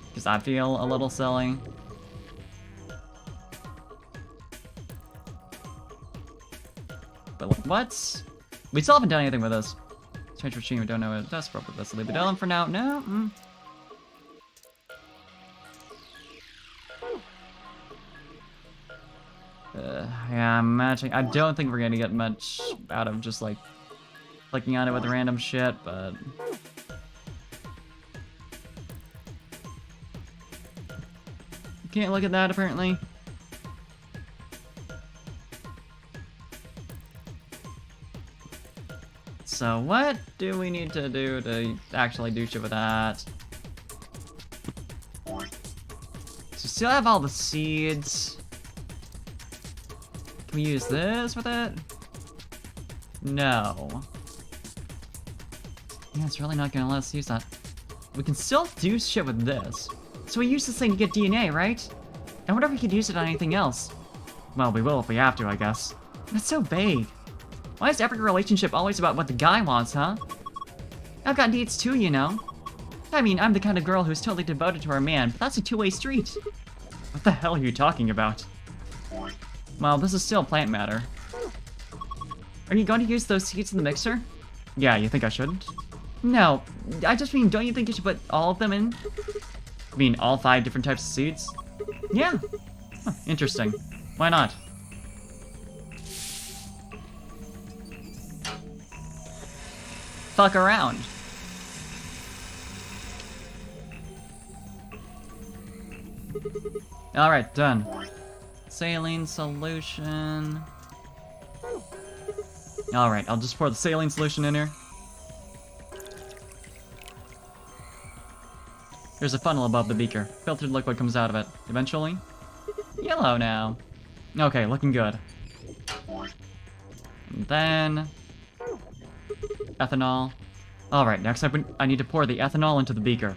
Because I feel a little silly. But like, what? We still haven't done anything with this. Strange machine, we don't know what it does. Probably let's leave it alone for now. No? Yeah, I'm imagining. I don't think we're gonna get much out of just like clicking on it with random shit, but you can't look at that apparently. So what do we need to do to actually do shit with that? So still have all the seeds. Can we use this with it? No. Yeah, it's really not gonna let us use that. We can still do shit with this. So we use this thing to get DNA, right? I wonder if we could use it on anything else. Well, we will if we have to, I guess. That's so vague. Why is every relationship always about what the guy wants, huh? I've got needs too, you know. I mean, I'm the kind of girl who's totally devoted to her man, but that's a two-way street. What the hell are you talking about? Well, this is still plant matter. Are you going to use those seeds in the mixer? Yeah, you think I shouldn't? No, I just mean, don't you think you should put all of them in? I mean, all 5 different types of seeds? Yeah. Huh, interesting. Why not? Fuck around. Alright, done. Saline solution. Alright, I'll just pour the saline solution in here. There's a funnel above the beaker. Filtered liquid comes out of it. Eventually. Yellow now. Okay, looking good. And then... ethanol. Alright, next up I need to pour the ethanol into the beaker.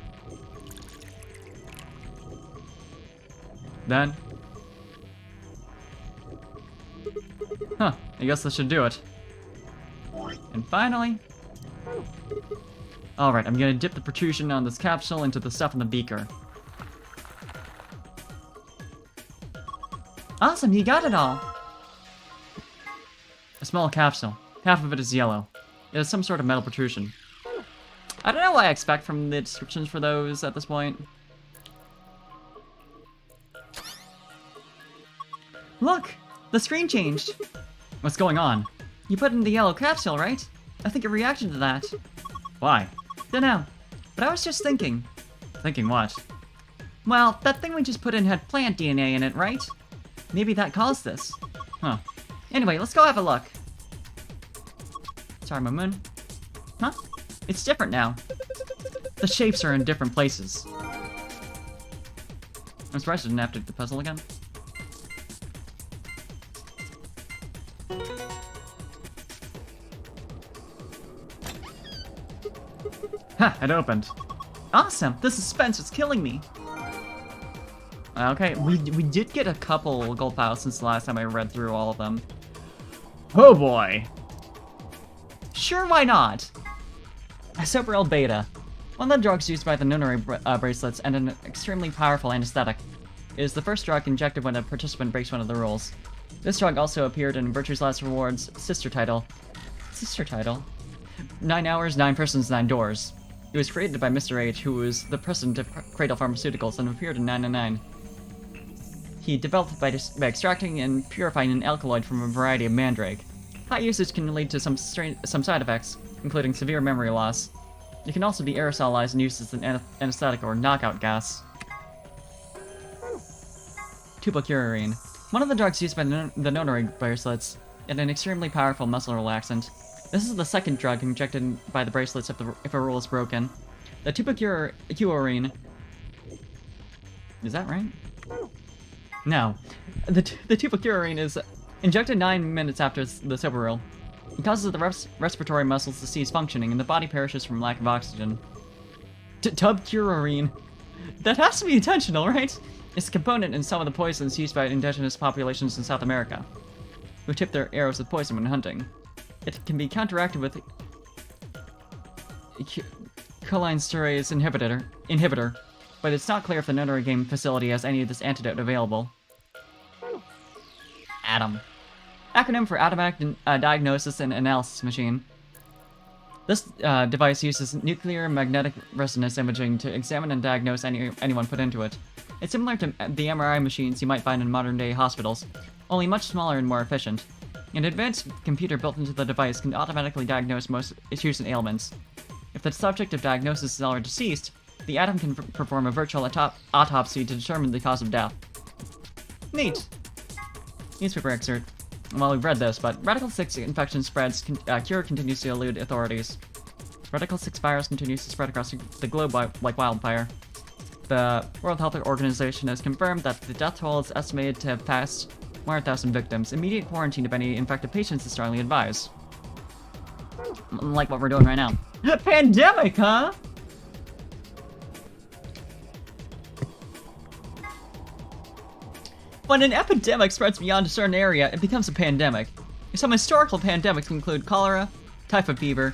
Then... huh, I guess this should do it. And finally... alright, I'm gonna dip the protrusion on this capsule into the stuff in the beaker. Awesome, you got it all! A small capsule. Half of it is yellow. It has some sort of metal protrusion. I don't know what I expect from the descriptions for those at this point. Look! The screen changed! What's going on? You put in the yellow capsule, right? I think it reacted to that. Why? Dunno. But I was just thinking. Thinking what? Well, that thing we just put in had plant DNA in it, right? Maybe that caused this. Huh. Anyway, let's go have a look. Sorry, my moon. Huh? It's different now. The shapes are in different places. I'm surprised I didn't have to do the puzzle again. Ha! It opened. Awesome! The suspense is killing me! Okay, we did get a couple gold files since the last time I read through all of them. Oh boy! Sure, why not? Sopril Beta. One of the drugs used by the nunnery bracelets and an extremely powerful anesthetic. It is the first drug injected when a participant breaks one of the rules. This drug also appeared in Virtue's Last Reward's sister title. Sister title? 9 Hours, 9 Persons, 9 Doors. It was created by Mr. H, who was the president of Cradle Pharmaceuticals and appeared in 999. He developed it by extracting and purifying an alkaloid from a variety of mandrake. High usage can lead to some side effects, including severe memory loss. It can also be aerosolized and used as an anesthetic or knockout gas. Tubocurarine. One of the drugs used by the notary bracelets, and an extremely powerful muscle relaxant. This is the second drug injected by the bracelets if a rule is broken. The tupacurine... Is that right? No. The tupacurine is injected 9 minutes after the sober. It causes the respiratory muscles to cease functioning, and the body perishes from lack of oxygen. Tubcurine. That has to be intentional, right? It's a component in some of the poisons used by indigenous populations in South America, who tip their arrows with poison when hunting. It can be counteracted with cholinesterase inhibitor, but it's not clear if the Notre Dame facility has any of this antidote available. ATOM. Acronym for Atomic Diagnosis and Analysis Machine. This device uses nuclear magnetic resonance imaging to examine and diagnose anyone put into it. It's similar to the MRI machines you might find in modern-day hospitals, only much smaller and more efficient. An advanced computer built into the device can automatically diagnose most issues and ailments. If the subject of diagnosis is already deceased, the ATOM can perform a virtual autopsy to determine the cause of death. Neat! Newspaper excerpt. Well, we've read this, but Radical 6 infection spreads, cure continues to elude authorities. Radical 6 virus continues to spread across the globe like wildfire. The World Health Organization has confirmed that the death toll is estimated to have passed 100,000 victims. Immediate quarantine of any infected patients is strongly advised. Like what we're doing right now. Pandemic, huh? When an epidemic spreads beyond a certain area, it becomes a pandemic. Some historical pandemics include cholera, typhoid fever,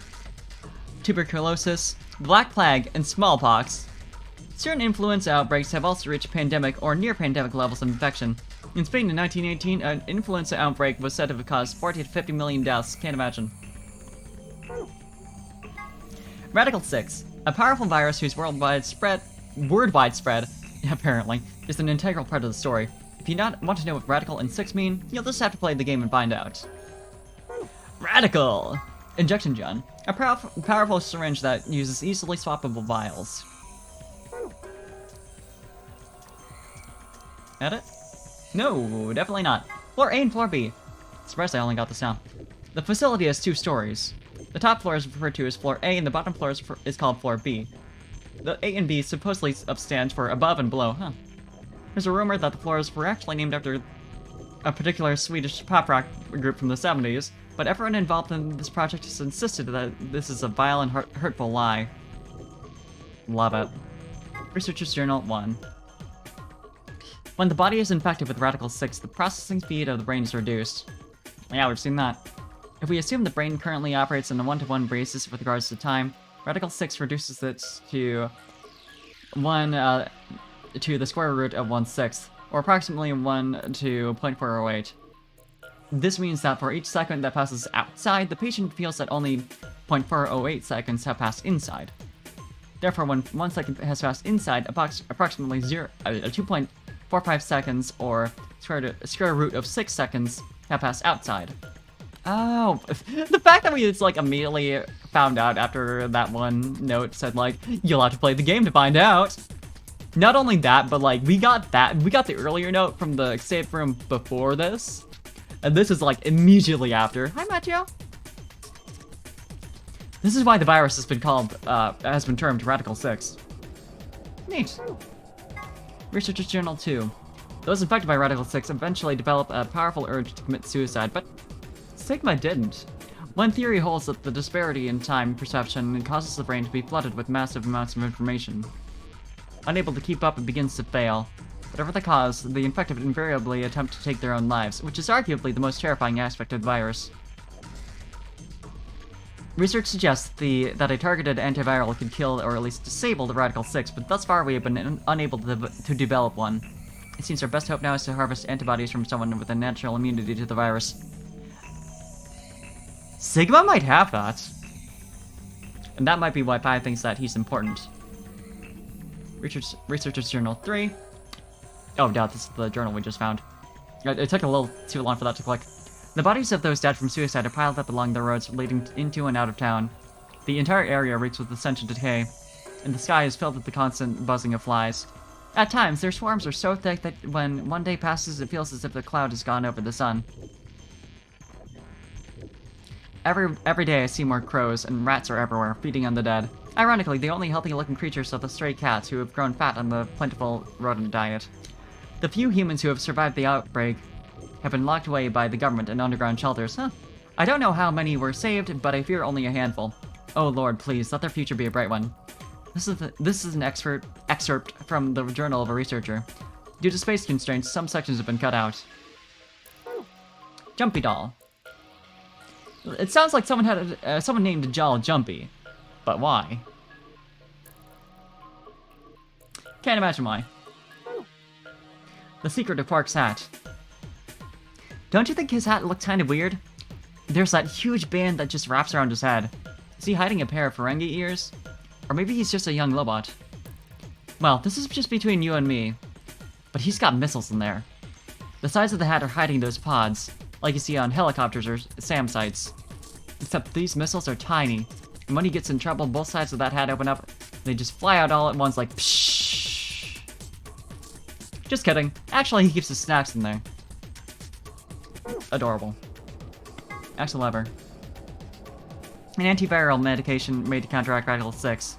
tuberculosis, black plague, and smallpox. Certain influenza outbreaks have also reached pandemic or near-pandemic levels of infection. In Spain in 1918, an influenza outbreak was said to have caused 40 to 50 million deaths. Can't imagine. Radical 6, a powerful virus whose worldwide spread, apparently, is an integral part of the story. If you want to know what Radical and 6 mean, you'll just have to play the game and find out. Radical! Injection gun. A powerful syringe that uses easily swappable vials. Edit? No, definitely not. Floor A and Floor B. Surprised I only got this down. The facility has 2 stories. The top floor is referred to as Floor A, and the bottom floor is called Floor B. The A and B supposedly stands for above and below, huh? There's a rumor that the floors were actually named after a particular Swedish pop rock group from the 70s, but everyone involved in this project has insisted that this is a vile and hurtful lie. Love it. Researcher's Journal 1. When the body is infected with Radical 6, the processing speed of the brain is reduced. Yeah, we've seen that. If we assume the brain currently operates on a 1-to-1 basis with regards to time, Radical 6 reduces it to to the square root of 1/6, or approximately 1 to 0.408. This means that for each second that passes outside, the patient feels that only 0.408 seconds have passed inside. Therefore, when 1 second has passed inside, approximately 2.45 seconds, or square root of 6 seconds, have passed outside. Oh, the fact that we just, like, immediately found out after that one note said, like, you'll have to play the game to find out. Not only that, but, like, we got the earlier note from the escape room before this, and this is, like, immediately after. Hi, Matthew. This is why the virus has been termed Radical 6. Neat. Researcher's Journal 2. Those infected by Radical 6 eventually develop a powerful urge to commit suicide, but Sigma didn't. One theory holds that the disparity in time perception causes the brain to be flooded with massive amounts of information. Unable to keep up, it begins to fail. Whatever the cause, the infected invariably attempt to take their own lives, which is arguably the most terrifying aspect of the virus. Research suggests that a targeted antiviral could kill or at least disable the Radical 6, but thus far we have been unable to develop one. It seems our best hope now is to harvest antibodies from someone with a natural immunity to the virus. Sigma might have that. And that might be why Pi thinks that he's important. Researcher's Journal 3. Oh, God, this is the journal we just found. It took a little too long for that to click. The bodies of those dead from suicide are piled up along the roads leading into and out of town. The entire area reeks with the stench of decay, and the sky is filled with the constant buzzing of flies. At times, their swarms are so thick that when one day passes, it feels as if the cloud has gone over the sun. Every day I see more crows, and rats are everywhere, feeding on the dead. Ironically, the only healthy-looking creatures are the stray cats who have grown fat on the plentiful rodent diet. The few humans who have survived the outbreak have been locked away by the government in underground shelters. Huh. I don't know how many were saved, but I fear only a handful. Oh lord, please, let their future be a bright one. This is an excerpt from the journal of a researcher. Due to space constraints, some sections have been cut out. Jumpy doll. It sounds like someone had someone named a doll Jumpy, but why? Can't imagine why. The secret of Quark's hat. Don't you think his hat looked kind of weird? There's that huge band that just wraps around his head. Is he hiding a pair of Ferengi ears? Or maybe he's just a young Lobot. Well, this is just between you and me. But he's got missiles in there. The sides of the hat are hiding those pods, like you see on helicopters or SAM sites. Except these missiles are tiny, and when he gets in trouble, both sides of that hat open up, and they just fly out all at once like pshhh. Just kidding. Actually, he keeps his snacks in there. Adorable. Axle lever. An antiviral medication made to counteract Radical 6.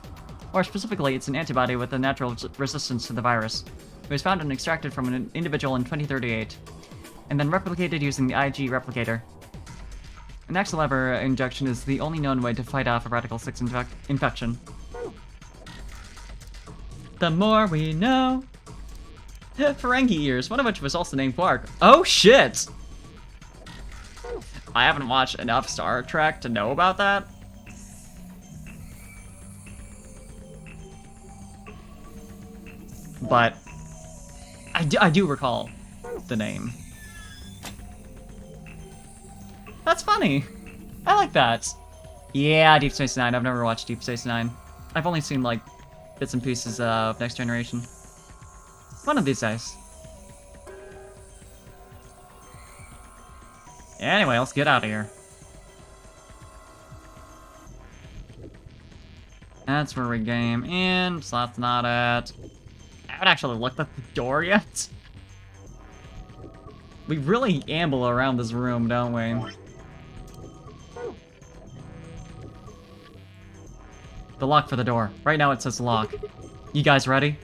Or specifically, it's an antibody with a natural resistance to the virus. It was found and extracted from an individual in 2038, and then replicated using the IG replicator. An axle lever injection is the only known way to fight off a Radical 6 infection. The more we know. Ferengi ears, one of which was also named Quark. Oh shit! I haven't watched enough Star Trek to know about that. But I do recall the name. That's funny. I like that. Yeah, Deep Space Nine. I've never watched Deep Space Nine. I've only seen like bits and pieces of Next Generation. One of these days. Anyway, let's get out of here. That's where we game in, so that's not it. I haven't actually looked at the door yet. We really amble around this room, don't we? The lock for the door. Right now it says lock. You guys ready?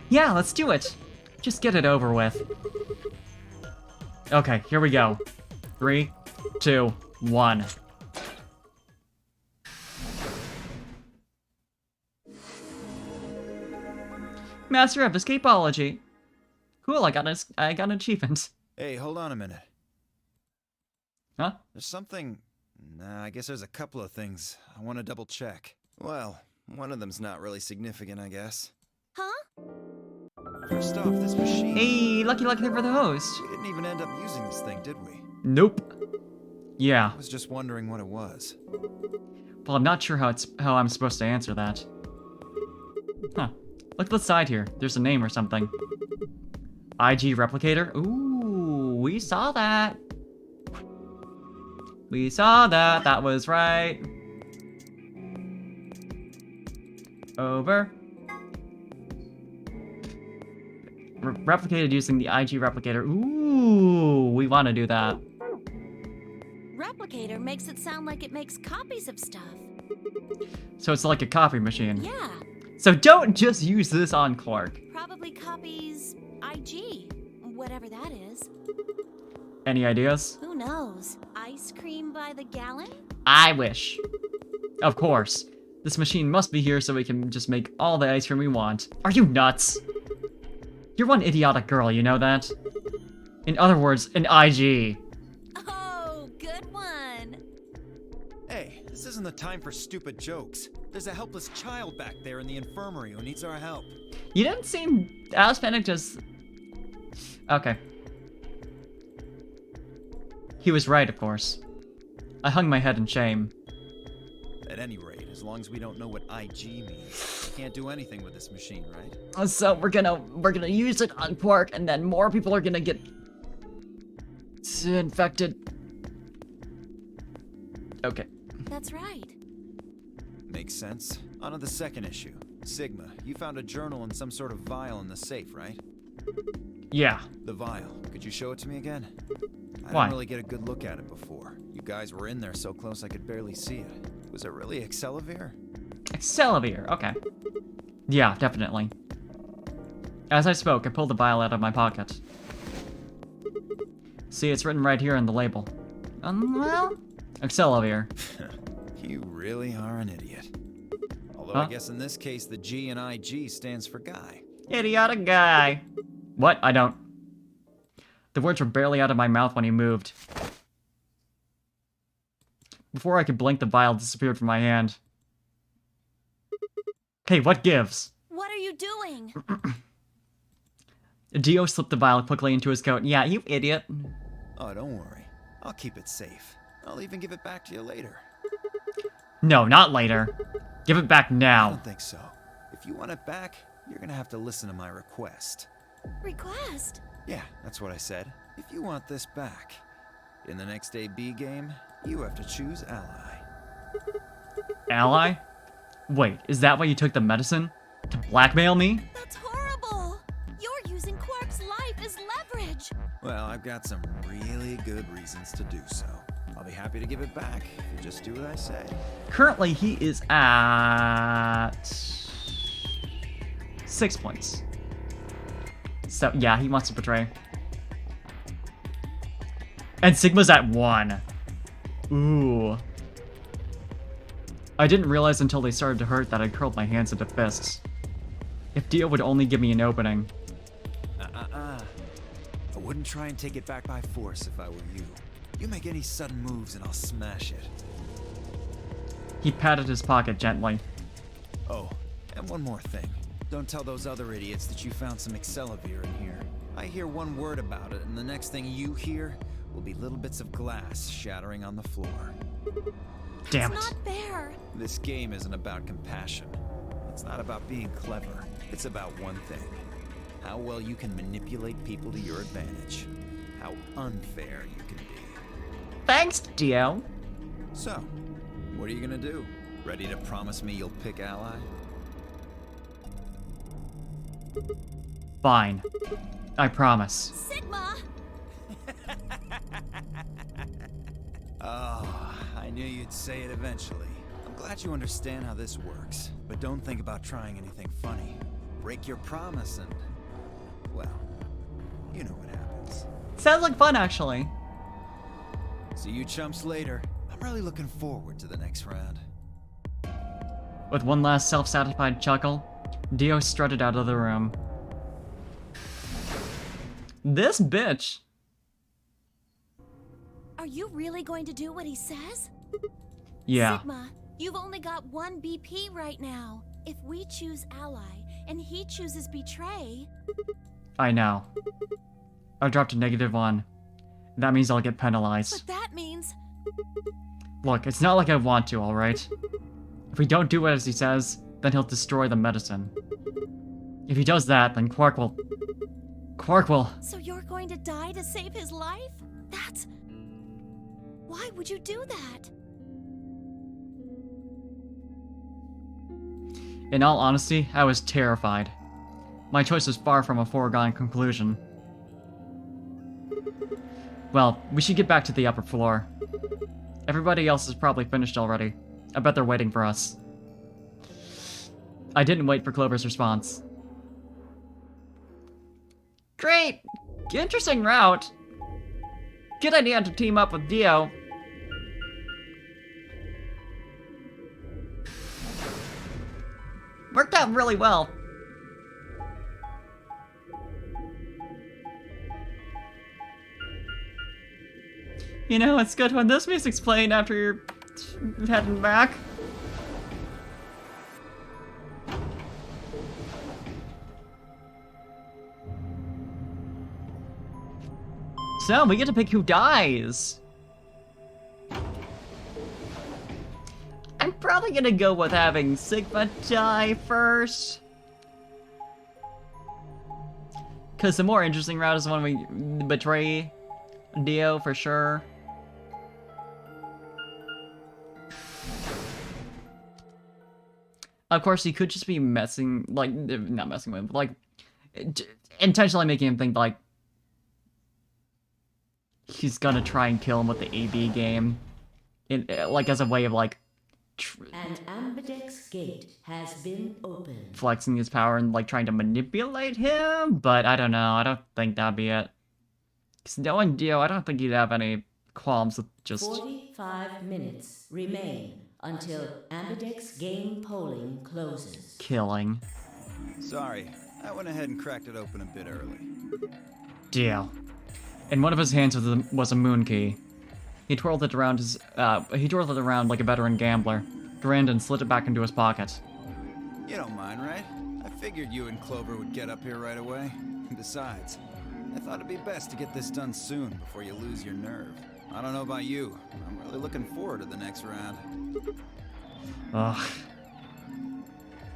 Yeah, let's do it. Just get it over with. Okay, here we go. 3, 2, 1. Master of Escapology. Cool, I got an achievement. Hey, hold on a minute. Huh? There's something... Nah, I guess there's a couple of things I want to double check. Well, one of them's not really significant, I guess. Huh? First off, this machine... Hey, lucky for the host. We didn't even end up using this thing, did we? Nope. Yeah. I was just wondering what it was. Well, I'm not sure how I'm supposed to answer that. Huh. Look to the side here. There's a name or something. IG replicator? Ooh, we saw that. We saw that. That was right. Over. Replicated using the IG replicator. Ooh, we want to do that. Replicator makes it sound like it makes copies of stuff. So it's like a copy machine. Yeah. So don't just use this on Quark. Probably copies IG, whatever that is. Any ideas? Who knows? Ice cream by the gallon? I wish. Of course. This machine must be here so we can just make all the ice cream we want. Are you nuts? You're one idiotic girl, you know that? In other words, an IG. Oh, good one. Hey, this isn't the time for stupid jokes. There's a helpless child back there in the infirmary who needs our help. You didn't seem as panicked as... Okay. He was right, of course. I hung my head in shame. At any rate, as long as we don't know what IG means, we can't do anything with this machine, right? So we're gonna use it on Quark, and then more people are gonna get infected. Okay. That's right. Makes sense. On to the second issue. Sigma, you found a journal and some sort of vial in the safe, right? Yeah. The vial. Could you show it to me again? I Why? didn't really get a good look at it before. You guys were in there so close I could barely see it. Was it really Accelavir? Accelerator, okay. Yeah, definitely. As I spoke, I pulled the vial out of my pocket. See, it's written right here on the label. Well, Accelerator. You really are an idiot. Although Huh? I guess in this case, the G in IG stands for guy. Idiotic guy. What? I don't. The words were barely out of my mouth when he moved. Before I could blink, the vial disappeared from my hand. Hey, what gives? What are you doing? Dio slipped the vial quickly into his coat. Yeah, you idiot. Oh, don't worry. I'll keep it safe. I'll even give it back to you later. No, not later. Give it back I now. don't think so. If you want it back, you're gonna have to listen to my request. Request? Yeah, that's what I said. If you want this back, in the next AB game, you have to choose ally. Ally? Wait, is that why you took the medicine? To blackmail me? That's horrible! You're using Quark's life as leverage! Well, I've got some really good reasons to do so. I'll be happy to give it back if you just do what I say. Currently, he is at 6 points. So, yeah, he wants to betray. And Sigma's at 1. Ooh. I didn't realize until they started to hurt that I curled my hands into fists. If Dio would only give me an opening. I wouldn't try and take it back by force if I were you. You make any sudden moves and I'll smash it. He patted his pocket gently. Oh, and one more thing. Don't tell those other idiots that you found some Accelerator in here. I hear one word about it, and the next thing you hear will be little bits of glass shattering on the floor. Damn It's it. not fair! This game isn't about compassion. It's not about being clever. It's about one thing. How well you can manipulate people to your advantage. How unfair you can be. Thanks, Dio. So, what are you gonna do? Ready to promise me you'll pick ally? Fine. I promise. Sigma! Oh, I knew you'd say it eventually. I'm glad you understand how this works, but don't think about trying anything funny. Break your promise and, well, you know what happens. Sounds like fun, actually. See you chumps later. I'm really looking forward to the next round. With one last self-satisfied chuckle, Dio strutted out of the room. This bitch. Are you really going to do what he says? Yeah. Sigma, you've only got one BP right now. If we choose ally, and he chooses betray... I know. I dropped a -1. That means I'll get penalized. But that means... Look, it's not like I want to, alright? If we don't do it as he says, then he'll destroy the medicine. If he does that, then Quark will... So you're going to die to save his life? That's... Why would you do that? In all honesty, I was terrified. My choice was far from a foregone conclusion. Well, we should get back to the upper floor. Everybody else is probably finished already. I bet they're waiting for us. I didn't wait for Clover's response. Great! Interesting route. Good idea to team up with Dio. Worked out really well. You know, it's good when this music's playing after you're heading back. So, we get to pick who dies. I'm probably gonna go with having Sigma die first. Because the more interesting route is the one we betray Dio for sure. Of course, he could just be messing, like, not messing with, like, intentionally making him think, like, he's gonna try and kill him with the AB game. Like, as a way of, like, An ambidex gate has been opened. flexing his power and like trying to manipulate him, but I don't know. I don't think that'd be it. Because knowing Dio, I don't think he'd have any qualms with just 45 minutes remain until ambidex game polling closes. killing Sorry, I went ahead and cracked it open a bit early. Dio. In one of his hands was a moon key. He twirled it around like a veteran gambler, grinned and slid it back into his pocket. You don't mind, right? I figured you and Clover would get up here right away. Besides, I thought it'd be best to get this done soon before you lose your nerve. I don't know about you, I'm really looking forward to the next round. Ugh.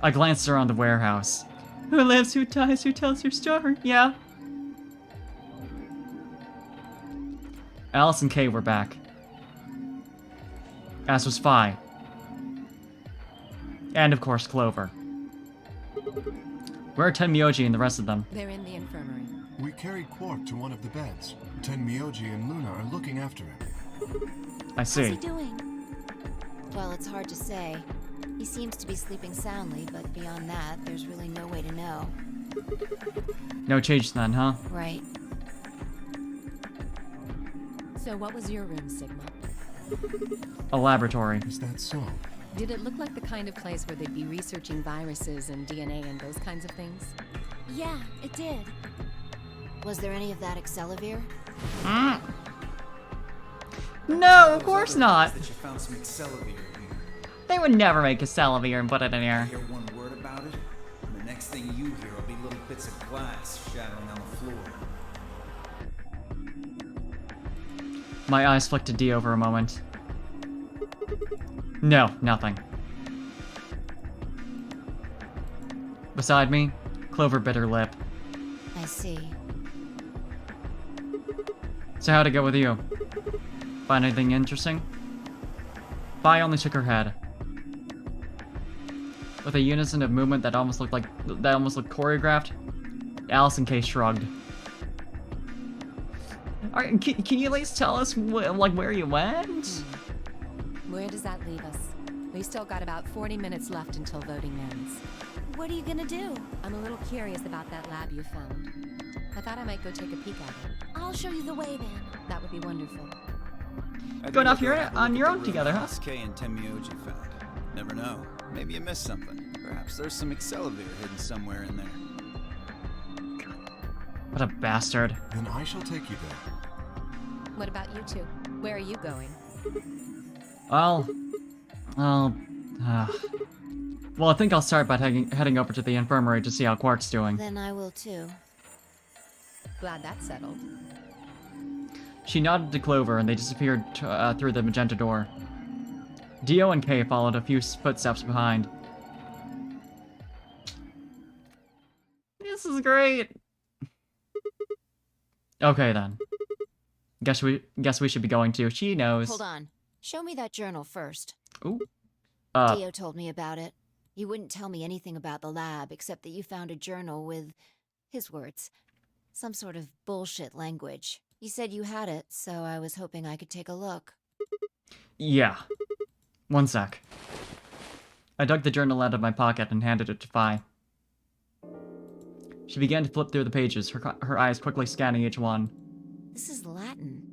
I glanced around the warehouse. Who lives, who dies, who tells your story? Yeah. Alice and Kay were back. As was Phi. And of course, Clover. Where are Tenmyoji and the rest of them? They're in the infirmary. We carried Quark to one of the beds. Tenmyoji and Luna are looking after him. I How's see. he doing? Well, it's hard to say. He seems to be sleeping soundly, but beyond that, there's really no way to know. No change then, huh? Right. So what was your room, Sigma? A laboratory. Is that so? Did it look like the kind of place where they'd be researching viruses and DNA and those kinds of things? Yeah, it did. Was there any of that Excelavir? No, of course not. That you found some Excelavir in here. They would never make a salivir and put it in I here. hear one word about it, and the next thing you hear will be little bits of glass shattering on the floor. My eyes flicked to Dio for a moment. No, nothing. Beside me, Clover bit her lip. I see. So how'd it go with you? Find anything interesting? Phi only shook her head. With a unison of movement that almost looked choreographed, Alice and Kay shrugged. Alright, can you at least tell us where you went? Where does that leave us? We've still got about 40 minutes left until voting ends. What are you gonna do? I'm a little curious about that lab you found. I thought I might go take a peek at it. I'll show you the way then. That would be wonderful. Going off on your own together, huh? Kay and Tenmyoji found. Never know. Maybe you missed something. Perhaps there's some Excelavir hidden somewhere in there. What a bastard. Then I shall take you there. What about you two? Where are you going? Well, I think I'll start by heading over to the infirmary to see how Quark's doing. Then I will too. Glad that's settled. She nodded to Clover and they disappeared through the magenta door. Dio and Kay followed a few footsteps behind. This is great. Okay then. Guess we should be going too. She knows. Hold on. Show me that journal first. Ooh. Dio told me about it. He wouldn't tell me anything about the lab, except that you found a journal with, his words, some sort of bullshit language. He said you had it, so I was hoping I could take a look. Yeah. One sec. I dug the journal out of my pocket and handed it to Phi. She began to flip through the pages, her eyes quickly scanning each one. This is Latin.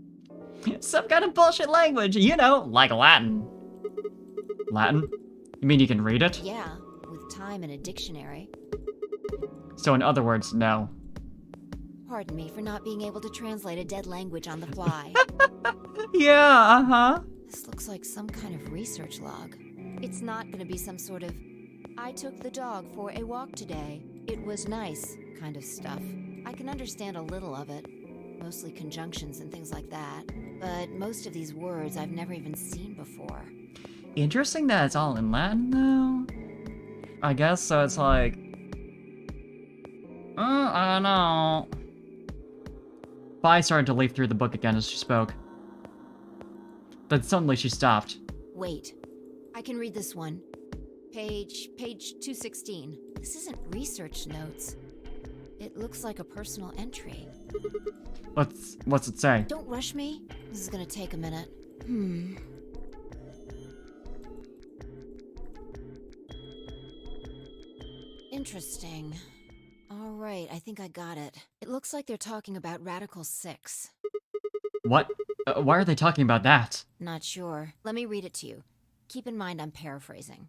Some kind of bullshit language, you know, like Latin. Latin? You mean you can read it? Yeah, with time and a dictionary. So in other words, no. Pardon me for not being able to translate a dead language on the fly. Yeah, uh-huh. This looks like some kind of research log. It's not gonna be some sort of, I took the dog for a walk today. It was nice kind of stuff. I can understand a little of it. Mostly conjunctions and things like that. But most of these words I've never even seen before. Interesting that it's all in Latin, though. I guess, so it's like... I don't know. Phi started to leaf through the book again as she spoke. Then suddenly she stopped. Wait. I can read this one. Page 216. This isn't research notes. It looks like a personal entry. What's it say? Don't rush me. This is gonna take a minute. Interesting. All right, I think I got it. It looks like they're talking about Radical 6. What? Why are they talking about that? Not sure. Let me read it to you. Keep in mind I'm paraphrasing.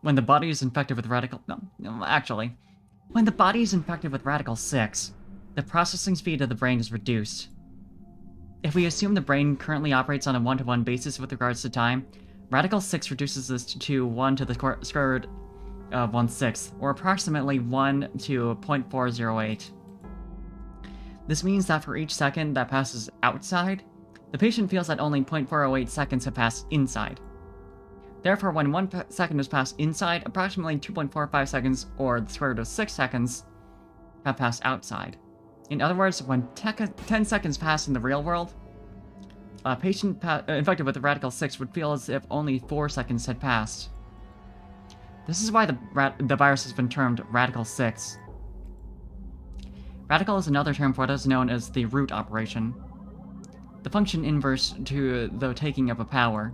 When the body is infected with Radical... No, actually. When the body is infected with Radical 6, the processing speed of the brain is reduced. If we assume the brain currently operates on a one-to-one basis with regards to time, Radical 6 reduces this to 1 to the square root of 1/6, or approximately 1 to 0.408. This means that for each second that passes outside, the patient feels that only 0.408 seconds have passed inside. Therefore, when 1 second has passed inside, approximately 2.45 seconds, or the square root of 6 seconds, have passed outside. In other words, when 10 seconds pass in the real world, a patient infected with the Radical 6 would feel as if only 4 seconds had passed. This is why the virus has been termed Radical 6. Radical is another term for what is known as the root operation, the function inverse to the taking of a power.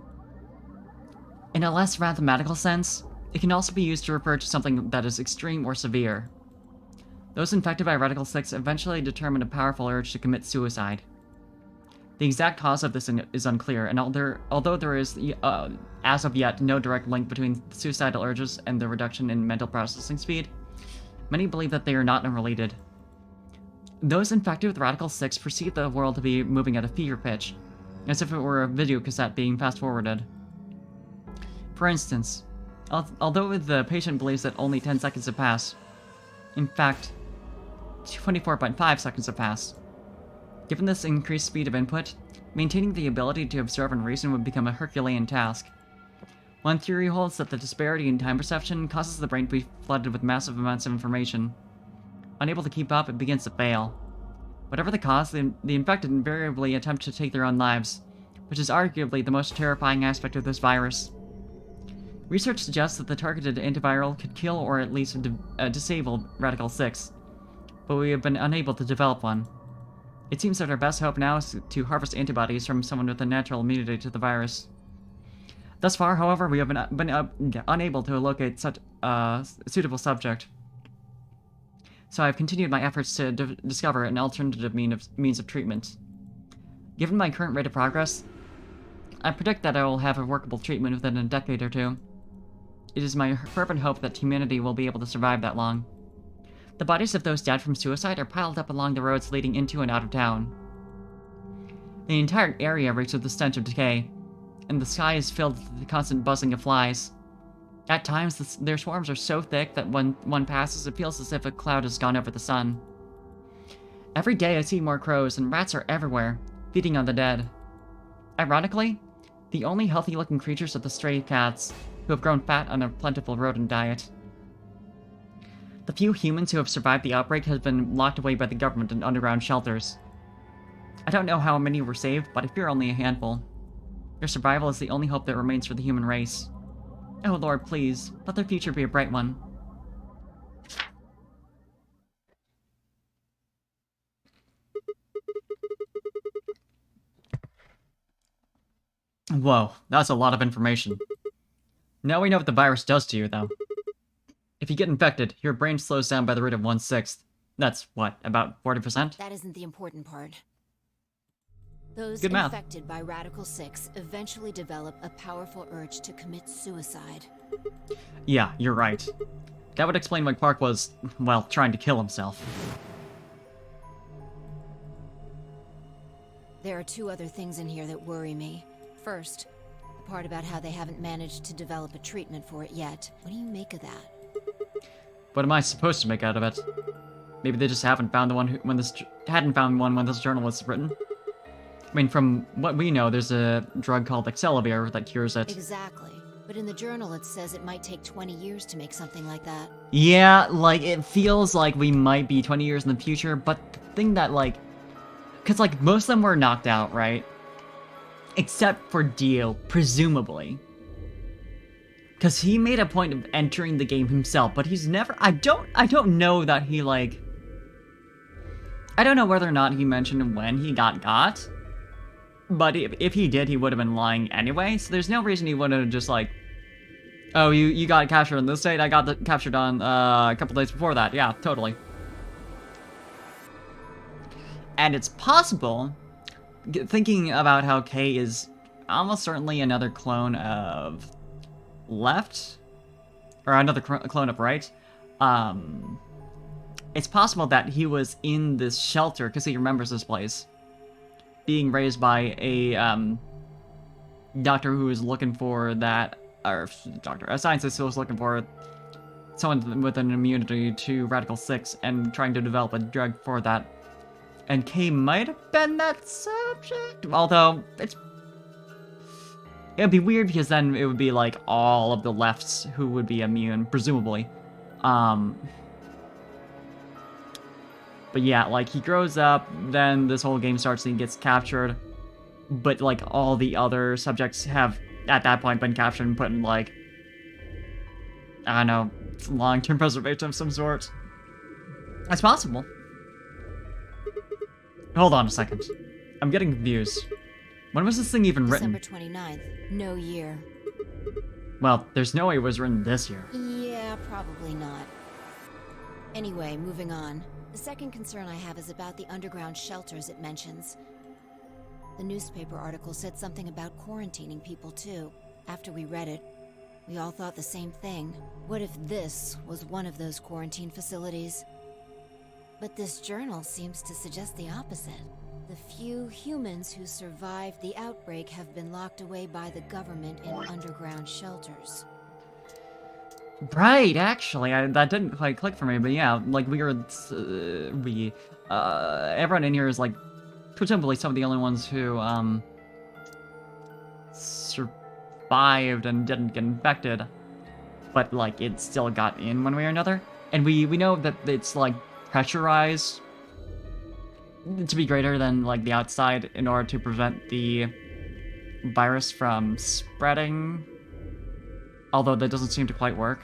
In a less mathematical sense, it can also be used to refer to something that is extreme or severe. Those infected by Radical 6 eventually determine a powerful urge to commit suicide. The exact cause of this is unclear, and although there is, as of yet, no direct link between suicidal urges and the reduction in mental processing speed, many believe that they are not unrelated. Those infected with Radical 6 perceive the world to be moving at a fever pitch, as if it were a video cassette being fast-forwarded. For instance, although the patient believes that only 10 seconds have passed, in fact, 24.5 seconds have passed. Given this increased speed of input, maintaining the ability to observe and reason would become a Herculean task. One theory holds that the disparity in time perception causes the brain to be flooded with massive amounts of information. Unable to keep up, it begins to fail. Whatever the cause, the infected invariably attempt to take their own lives, which is arguably the most terrifying aspect of this virus. Research suggests that the targeted antiviral could kill or at least disable Radical 6, but we have been unable to develop one. It seems that our best hope now is to harvest antibodies from someone with a natural immunity to the virus. Thus far, however, we have been unable to locate such a suitable subject. So I have continued my efforts to discover an alternative means of treatment. Given my current rate of progress, I predict that I will have a workable treatment within a decade or two. It is my fervent hope that humanity will be able to survive that long. The bodies of those dead from suicide are piled up along the roads leading into and out of town. The entire area reeks with the stench of decay, and the sky is filled with the constant buzzing of flies. At times, their swarms are so thick that when one passes, it feels as if a cloud has gone over the sun. Every day I see more crows, and rats are everywhere, feeding on the dead. Ironically, the only healthy-looking creatures are the stray cats, who have grown fat on a plentiful rodent diet. The few humans who have survived the outbreak have been locked away by the government in underground shelters. I don't know how many were saved, but I fear only a handful. Their survival is the only hope that remains for the human race. Oh Lord, please, let their future be a bright one. Whoa, that's a lot of information. Now we know what the virus does to you, though. If you get infected, your brain slows down by the rate of 1/6. That's, what, about 40%? That isn't the important part. Those Good math. infected by Radical 6 eventually develop a powerful urge to commit suicide. Yeah, you're right. That would explain why Clark was, well, trying to kill himself. There are two other things in here that worry me. First, the part about how they haven't managed to develop a treatment for it yet. What do you make of that? What am I supposed to make out of it? Maybe they just haven't found the one hadn't found one when this journal was written? I mean, from what we know, there's a drug called Accelavir that cures it. Exactly. But in the journal it says it might take 20 years to make something like that. Yeah, like, it feels like we might be 20 years in the future, but the thing that, like... Because, like, most of them were knocked out, right? Except for Dio, presumably. Because he made a point of entering the game himself, but he's never... I don't know that he, like... I don't know whether or not he mentioned when he got. But if he did, he would have been lying anyway, so there's no reason he wouldn't have just, like, Oh, you got captured in this state? I got captured on a couple days before that. Yeah, totally. And it's possible, thinking about how K is almost certainly another clone of left, or another clone of right. It's possible that he was in this shelter because he remembers this place, being raised by a doctor who was looking for that, or a scientist who was looking for someone with an immunity to Radical 6 and trying to develop a drug for that. And K might have been that subject, although it'd be weird because then it would be like all of the lefts who would be immune, presumably. But yeah, like, he grows up, then this whole game starts and he gets captured. But, like, all the other subjects have, at that point, been captured and put in, like, I don't know, long-term preservation of some sort. It's possible. Hold on a second. I'm getting confused. When was this thing even written? December 29th. No year. Well, there's no way it was written this year. Yeah, probably not. Anyway, moving on. The second concern I have is about the underground shelters it mentions. The newspaper article said something about quarantining people too. After we read it, we all thought the same thing. What if this was one of those quarantine facilities? But this journal seems to suggest the opposite. The few humans who survived the outbreak have been locked away by the government in underground shelters. Right, actually, that didn't quite click for me, but yeah, like, everyone in here is, like, presumably some of the only ones who, survived and didn't get infected, but, like, it still got in one way or another. And we know that it's, like, pressurized to be greater than, like, the outside in order to prevent the virus from spreading, although that doesn't seem to quite work.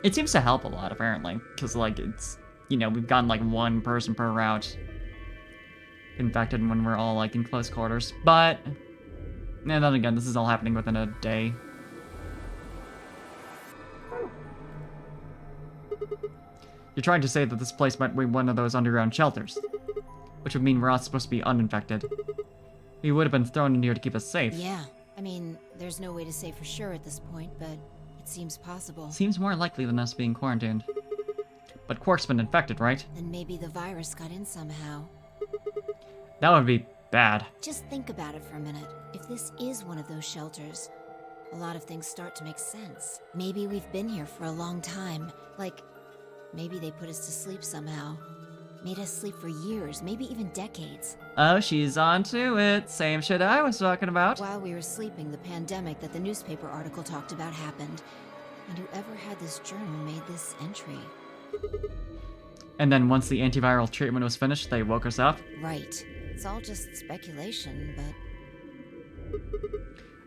It seems to help a lot, apparently, because, like, it's, you know, we've gotten, like, one person per route infected when we're all, like, in close quarters, but, and then again, this is all happening within a day. You're trying to say that this place might be one of those underground shelters, which would mean we're all supposed to be uninfected. We would have been thrown in here to keep us safe. Yeah, I mean, there's no way to say for sure at this point, but it seems possible. Seems more likely than us being quarantined. But Quark's been infected, right? Then maybe the virus got in somehow. That would be bad. Just think about it for a minute. If this is one of those shelters, a lot of things start to make sense. Maybe we've been here for a long time. Like, maybe they put us to sleep somehow. Made us sleep for years, maybe even decades. Oh, she's on to it. Same shit I was talking about. While we were sleeping, the pandemic that the newspaper article talked about happened. And whoever had this journal made this entry. And then once the antiviral treatment was finished, they woke us up? Right. It's all just speculation, but...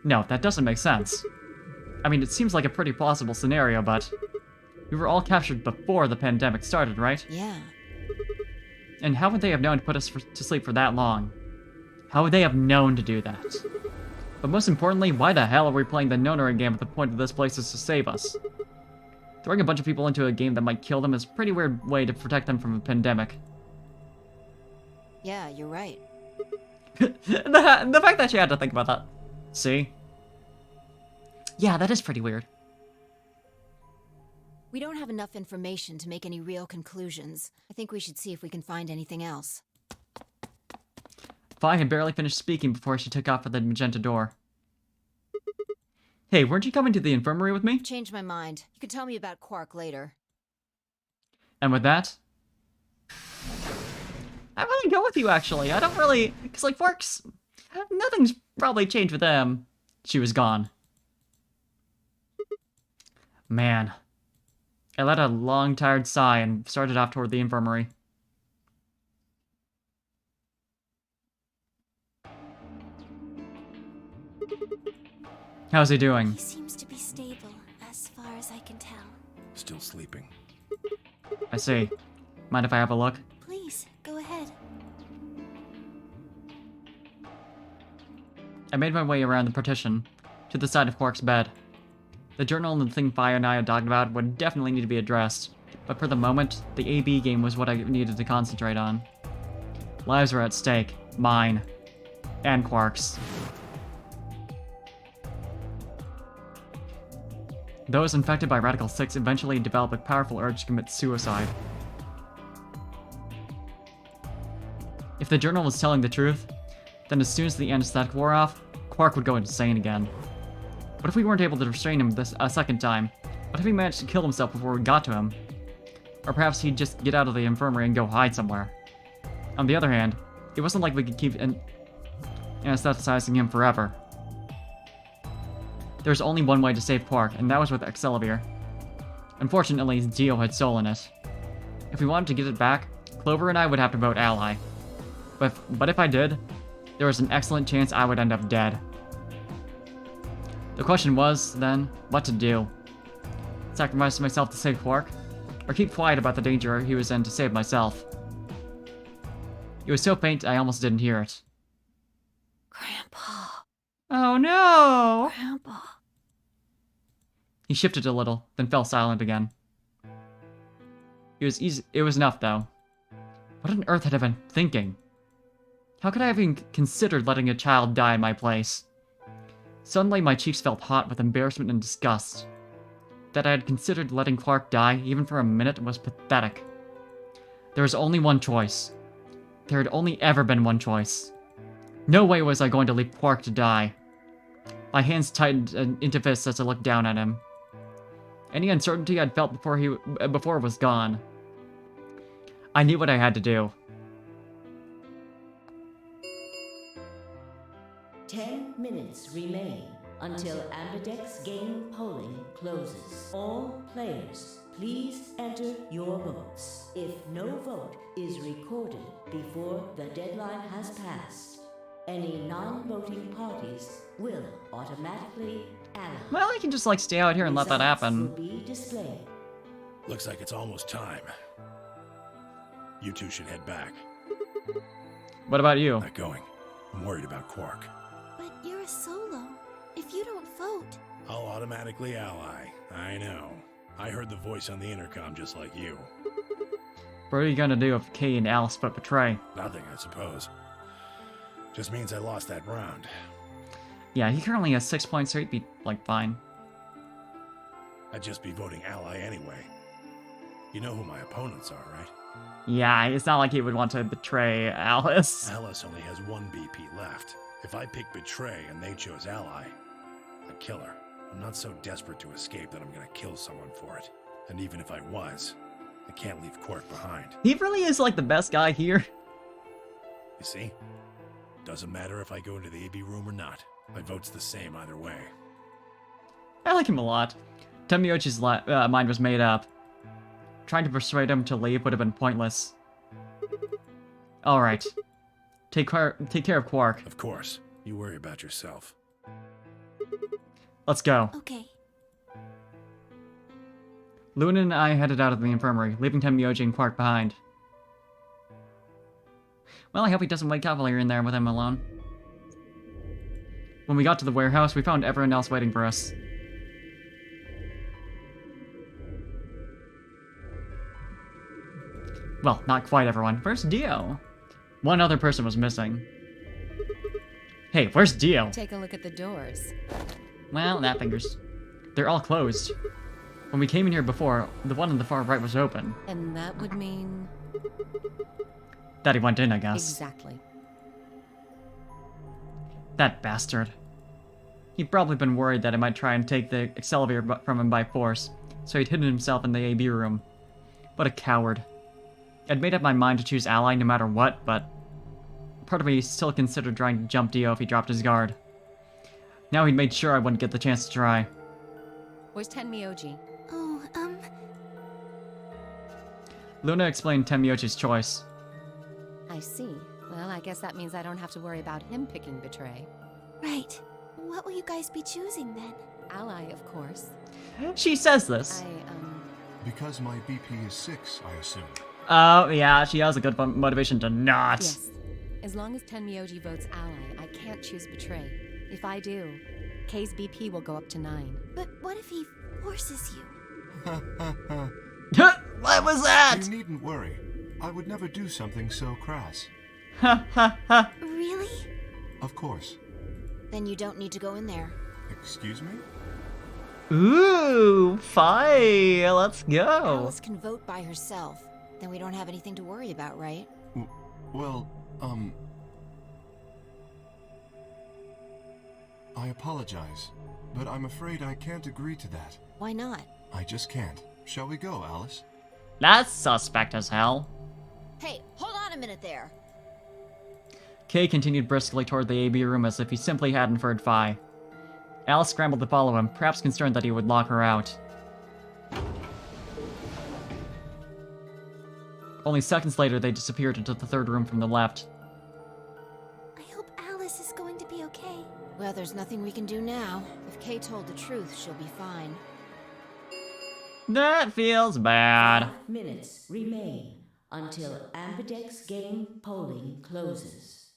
No, that doesn't make sense. I mean, it seems like a pretty plausible scenario, but... we were all captured before the pandemic started, right? Yeah. And how would they have known to put us to sleep for that long? How would they have known to do that? But most importantly, why the hell are we playing the no-no game if the point of this place is to save us? Throwing a bunch of people into a game that might kill them is a pretty weird way to protect them from a pandemic. Yeah, you're right. the fact that she had to think about that. See? Yeah, that is pretty weird. We don't have enough information to make any real conclusions. I think we should see if we can find anything else. Vi had barely finished speaking before she took off for the magenta door. Hey, weren't you coming to the infirmary with me? Changed my mind. You can tell me about Quark later. And with that, I really go with you, actually. I don't really... because, like, Quark's... nothing's probably changed with them. She was gone. Man. I let a long, tired sigh and started off toward the infirmary. How's he doing? He seems to be stable, as far as I can tell. Still sleeping. I see. Mind if I have a look? Please, go ahead. I made my way around the partition, to the side of Quark's bed. The journal and the thing Fire and I had talked about would definitely need to be addressed, but for the moment, the AB game was what I needed to concentrate on. Lives were at stake. Mine. And Quark's. Those infected by Radical 6 eventually develop a powerful urge to commit suicide. If the journal was telling the truth, then as soon as the anesthetic wore off, Quark would go insane again. What if we weren't able to restrain him a second time? What if he managed to kill himself before we got to him? Or perhaps he'd just get out of the infirmary and go hide somewhere. On the other hand, it wasn't like we could keep anesthetizing him forever. There was only one way to save Quark, and that was with Excelivir. Unfortunately, Dio had stolen it. If we wanted to get it back, Clover and I would have to vote ally. But if I did, there was an excellent chance I would end up dead. The question was, then, what to do? Sacrifice myself to save Quark? Or keep quiet about the danger he was in to save myself? It was so faint I almost didn't hear it. Grandpa. Oh no! Grandpa. He shifted a little, then fell silent again. It was enough, though. What on earth had I been thinking? How could I have even considered letting a child die in my place? Suddenly my cheeks felt hot with embarrassment and disgust. That I had considered letting Quark die, even for a minute, was pathetic. There was only one choice. There had only ever been one choice. No way was I going to leave Quark to die. My hands tightened into fists as I looked down at him. Any uncertainty I'd felt before was gone. I knew what I had to do. 10 minutes remain until Ambidex game polling closes. All players, please enter your votes. If no vote is recorded before the deadline has passed, any non-voting parties will automatically ally. Well, I can just stay out here and let that happen. Will be displayed. Looks like it's almost time. You two should head back. What about you? Not going. I'm worried about Quark. But you're a solo. If you don't vote... I'll automatically ally. I know. I heard the voice on the intercom just like you. What are you gonna do if Kay and Alice but betray? Nothing, I suppose. Just means I lost that round. Yeah, he currently has 6 points, so he'd be, fine. I'd just be voting ally anyway. You know who my opponents are, right? Yeah, it's not like he would want to betray Alice. Alice only has one BP left. If I pick betray and they chose ally, I'd kill her. I'm not so desperate to escape that I'm gonna kill someone for it. And even if I was, I can't leave Quark behind. He really is the best guy here. You see? Doesn't matter if I go into the AB room or not. My vote's the same either way. I like him a lot. Temiochi's mind was made up. Trying to persuade him to leave would have been pointless. Alright. Take care of Quark. Of course. You worry about yourself. Let's go. Okay. Luna and I headed out of the infirmary, leaving Temioji and Quark behind. Well, I hope he doesn't wake up while you're in there with him alone. When we got to the warehouse, we found everyone else waiting for us. Well, not quite everyone. Where's Dio? One other person was missing. Hey, where's Dio? Take a look at the doors. Well, that fingers. They're all closed. When we came in here before, the one on the far right was open. And that would mean... That he went in, I guess. Exactly. That bastard. He'd probably been worried that I might try and take the Excelivir from him by force, so he'd hidden himself in the AB room. What a coward. I'd made up my mind to choose ally no matter what, but part of me still considered trying to jump Dio if he dropped his guard. Now he'd made sure I wouldn't get the chance to try. Where's Tenmyoji? Oh, Luna explained Temiochi's choice. I see. Well, I guess that means I don't have to worry about him picking betray. right. What will you guys be choosing then? Ally, of course. She says this. Because my BP is 6, I assume. Oh, yeah, she has a good motivation to not. Yes. As long as Tenmyoji votes ally, I can't choose betray. If I do, Kay's BP will go up to 9. But what if he forces you? Ha ha ha. What was that? You needn't worry. I would never do something so crass. Ha ha ha. Really? Of course. Then you don't need to go in there. Excuse me? Ooh, fine. Let's go. Alice can vote by herself. Then we don't have anything to worry about, right? Well, I apologize, but I'm afraid I can't agree to that. Why not? I just can't. Shall we go, Alice? That's suspect as hell. Hey, hold on a minute there. Kay continued briskly toward the AB room as if he simply hadn't heard Phi. Alice scrambled to follow him, perhaps concerned that he would lock her out. Only seconds later, they disappeared into the third room from the left. I hope Alice is going to be okay. Well, there's nothing we can do now. If Kay told the truth, she'll be fine. That feels bad. 5 minutes remain until Ambidex game polling closes.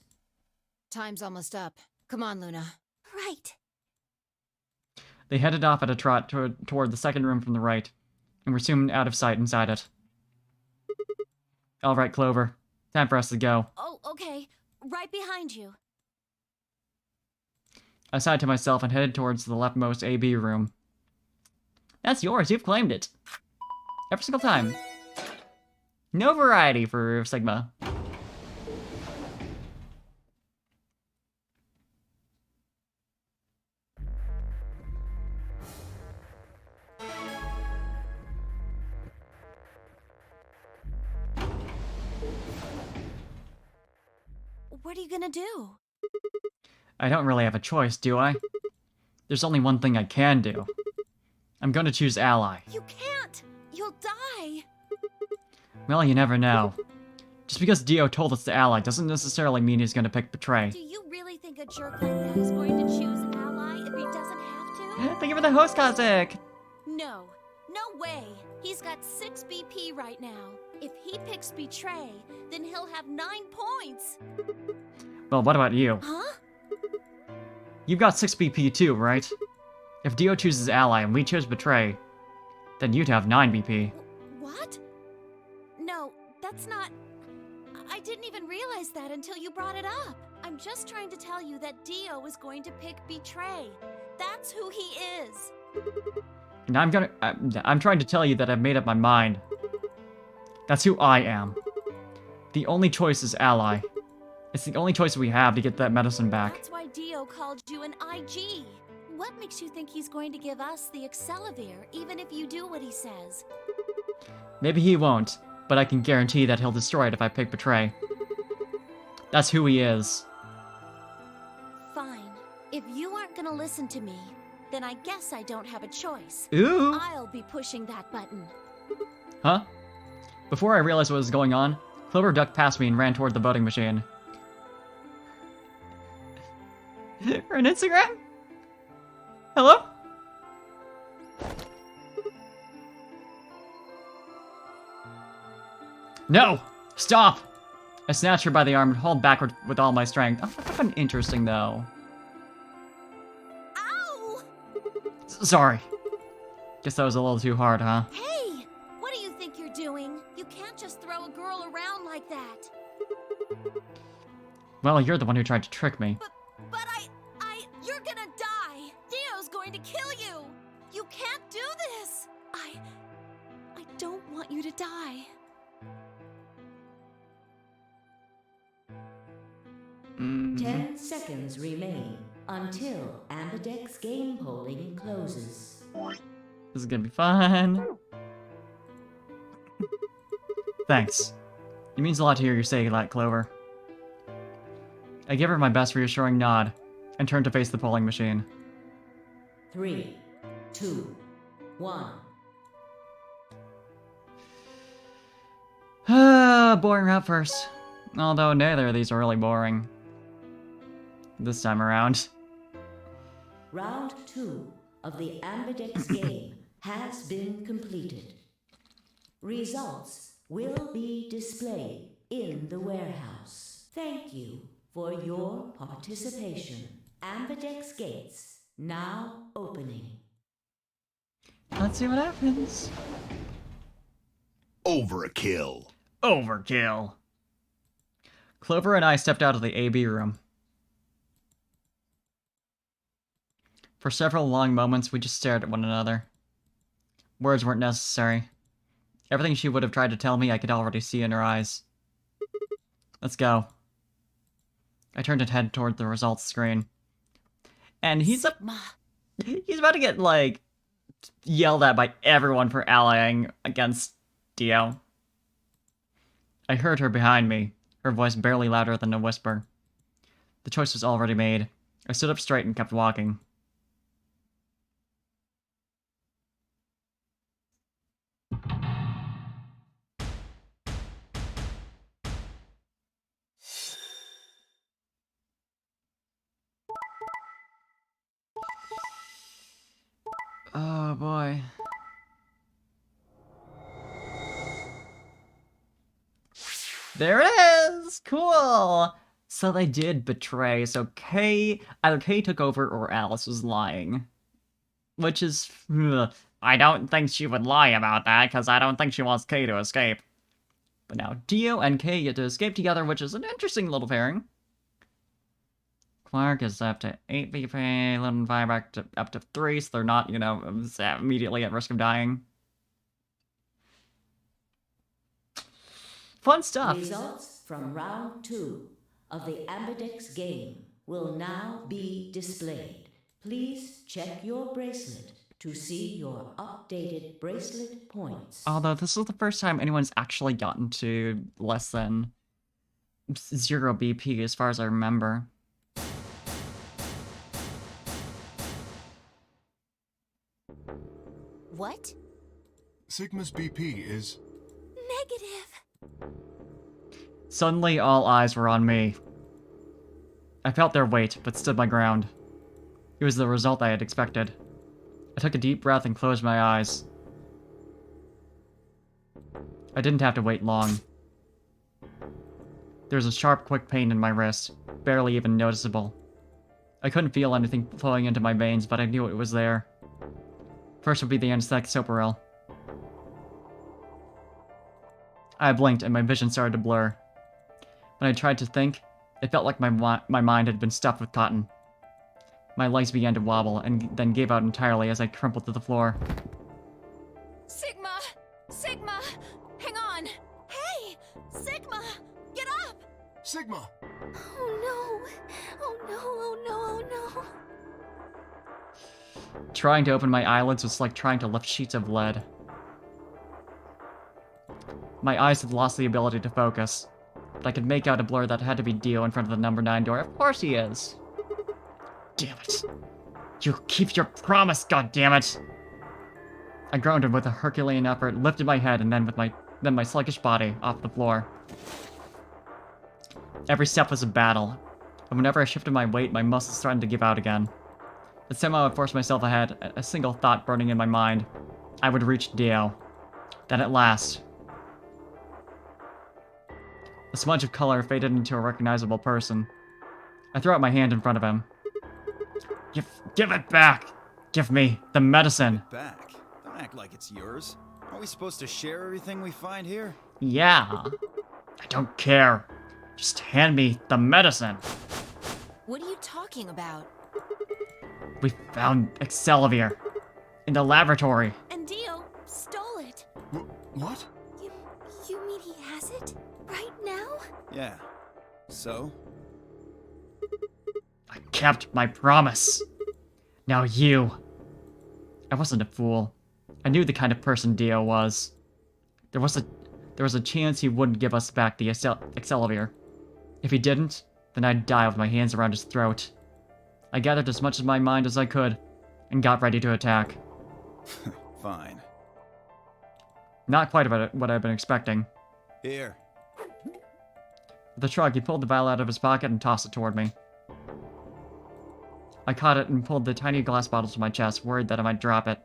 Time's almost up. Come on, Luna. Right. They headed off at a trot toward the second room from the right, and were soon out of sight inside it. All right, Clover. Time for us to go. Oh, okay. Right behind you. I sighed to myself and headed towards the leftmost AB room. That's yours. You've claimed it. Every single time. No variety for Sigma. What are you gonna do? I don't really have a choice, do I? There's only one thing I can do. I'm going to choose Ally. You can't! You'll die! Well, you never know. Just because Dio told us to Ally doesn't necessarily mean he's going to pick Betray. Do you really think a jerk like that is going to choose Ally if he doesn't have to? Thank you for the host, Cossack! No. No way! He's got 6 BP right now. If he picks Betray, then he'll have 9 points! Well, what about you? Huh? You've got 6 BP too, right? If Dio chooses Ally and we choose Betray, then you'd have 9 BP. What? No, that's not... I didn't even realize that until you brought it up. I'm just trying to tell you that Dio is going to pick Betray. That's who he is. And I'm trying to tell you that I've made up my mind. That's who I am. The only choice is Ally. It's the only choice we have to get that medicine back. That's why Dio called you an IG. What makes you think he's going to give us the Excelivir, even if you do what he says? Maybe he won't, but I can guarantee that he'll destroy it if I pick Betray. That's who he is. Fine. If you aren't gonna listen to me, then I guess I don't have a choice. Ooh! I'll be pushing that button. Huh? Before I realized what was going on, Clover ducked past me and ran toward the voting machine. For an Instagram? Hello? No! Stop! I snatched her by the arm and hauled backward with all my strength. Oh, that's fucking interesting, though. Ow! Sorry. Guess that was a little too hard, huh? Hey! What do you think you're doing? You can't just throw a girl around like that. Well, you're the one who tried to trick me. But you're gonna die! Dio's going to kill you! You can't do this! I don't want you to die. Mm. 10 seconds remain until Ambidex game polling closes. This is gonna be fun. Thanks. It means a lot to hear you say that, Clover. I give her my best reassuring nod, and turned to face the polling machine. 3, 2, 1. Boring route first. Although neither of these are really boring. This time around. Round 2 of the Ambidex game has been completed. Results will be displayed in the warehouse. Thank you for your participation. Ambidex gates now opening. Let's see what happens. Overkill. Overkill. Clover and I stepped out of the AB room. For several long moments, we just stared at one another. Words weren't necessary. Everything she would have tried to tell me, I could already see in her eyes. Let's go. I turned and headed toward the results screen. And he's about to get, like, yelled at by everyone for allying against Dio. I heard her behind me, her voice barely louder than a whisper. The choice was already made. I stood up straight and kept walking. Oh boy. There it is! Cool! So they did betray, so either Kay took over or Alice was lying. Which is... I don't think she would lie about that, because I don't think she wants Kay to escape. But now Dio and Kay get to escape together, which is an interesting little pairing. Clark is up to 8 BP, Lynn and Fire up to 3, so they're not, you know, immediately at risk of dying. Fun stuff. Results from round 2 of the Ambidex game will now be displayed. Please check your bracelet to see your updated bracelet points. Although this is the first time anyone's actually gotten to less than 0 BP as far as I remember. What? Sigma's BP is... Negative. Suddenly, all eyes were on me. I felt their weight, but stood my ground. It was the result I had expected. I took a deep breath and closed my eyes. I didn't have to wait long. There was a sharp, quick pain in my wrist, barely even noticeable. I couldn't feel anything flowing into my veins, but I knew it was there. First would be the anesthetic Soparil. I blinked and my vision started to blur. When I tried to think, it felt like my mind had been stuffed with cotton. My legs began to wobble and then gave out entirely as I crumpled to the floor. Sigma! Sigma! Hang on! Hey! Sigma! Get up! Sigma! Oh no! Oh no! Oh no! Oh no! Trying to open my eyelids was like trying to lift sheets of lead. My eyes had lost the ability to focus, but I could make out a blur that had to be Dio in front of the number 9 door. Of course he is! Damn it! You keep your promise, goddammit! I groaned and with a Herculean effort lifted my head and then my sluggish body off the floor. Every step was a battle, and whenever I shifted my weight, my muscles threatened to give out again. But somehow I forced myself ahead, a single thought burning in my mind. I would reach Dio. Then at last... A smudge of color faded into a recognizable person. I threw out my hand in front of him. Give it back! Give me the medicine! Back? Don't act like it's yours. Are we supposed to share everything we find here? Yeah. I don't care. Just hand me the medicine. What are you talking about? We found Excelivir. In the laboratory. And Dio stole it. What? You mean he has it? Right now? Yeah. So? I kept my promise. Now you. I wasn't a fool. I knew the kind of person Dio was. There was a chance he wouldn't give us back the Excelivir. If he didn't, then I'd die with my hands around his throat. I gathered as much of my mind as I could, and got ready to attack. Fine. Not quite what I'd been expecting. Here. With a shrug, he pulled the vial out of his pocket and tossed it toward me. I caught it and pulled the tiny glass bottle to my chest, worried that I might drop it.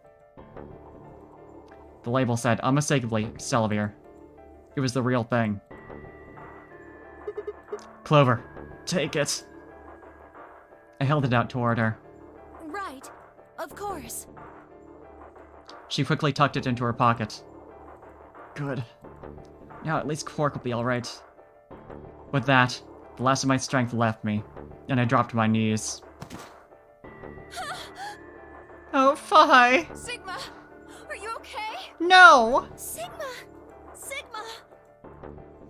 The label said, unmistakably, Excelivir. It was the real thing. Clover, take it. I held it out toward her. Right. She quickly tucked it into her pocket. Good. Now at least Quark will be alright. With that, the last of my strength left me, and I dropped to my knees. Oh, Fi! Sigma, are you okay? No! Sigma! Sigma!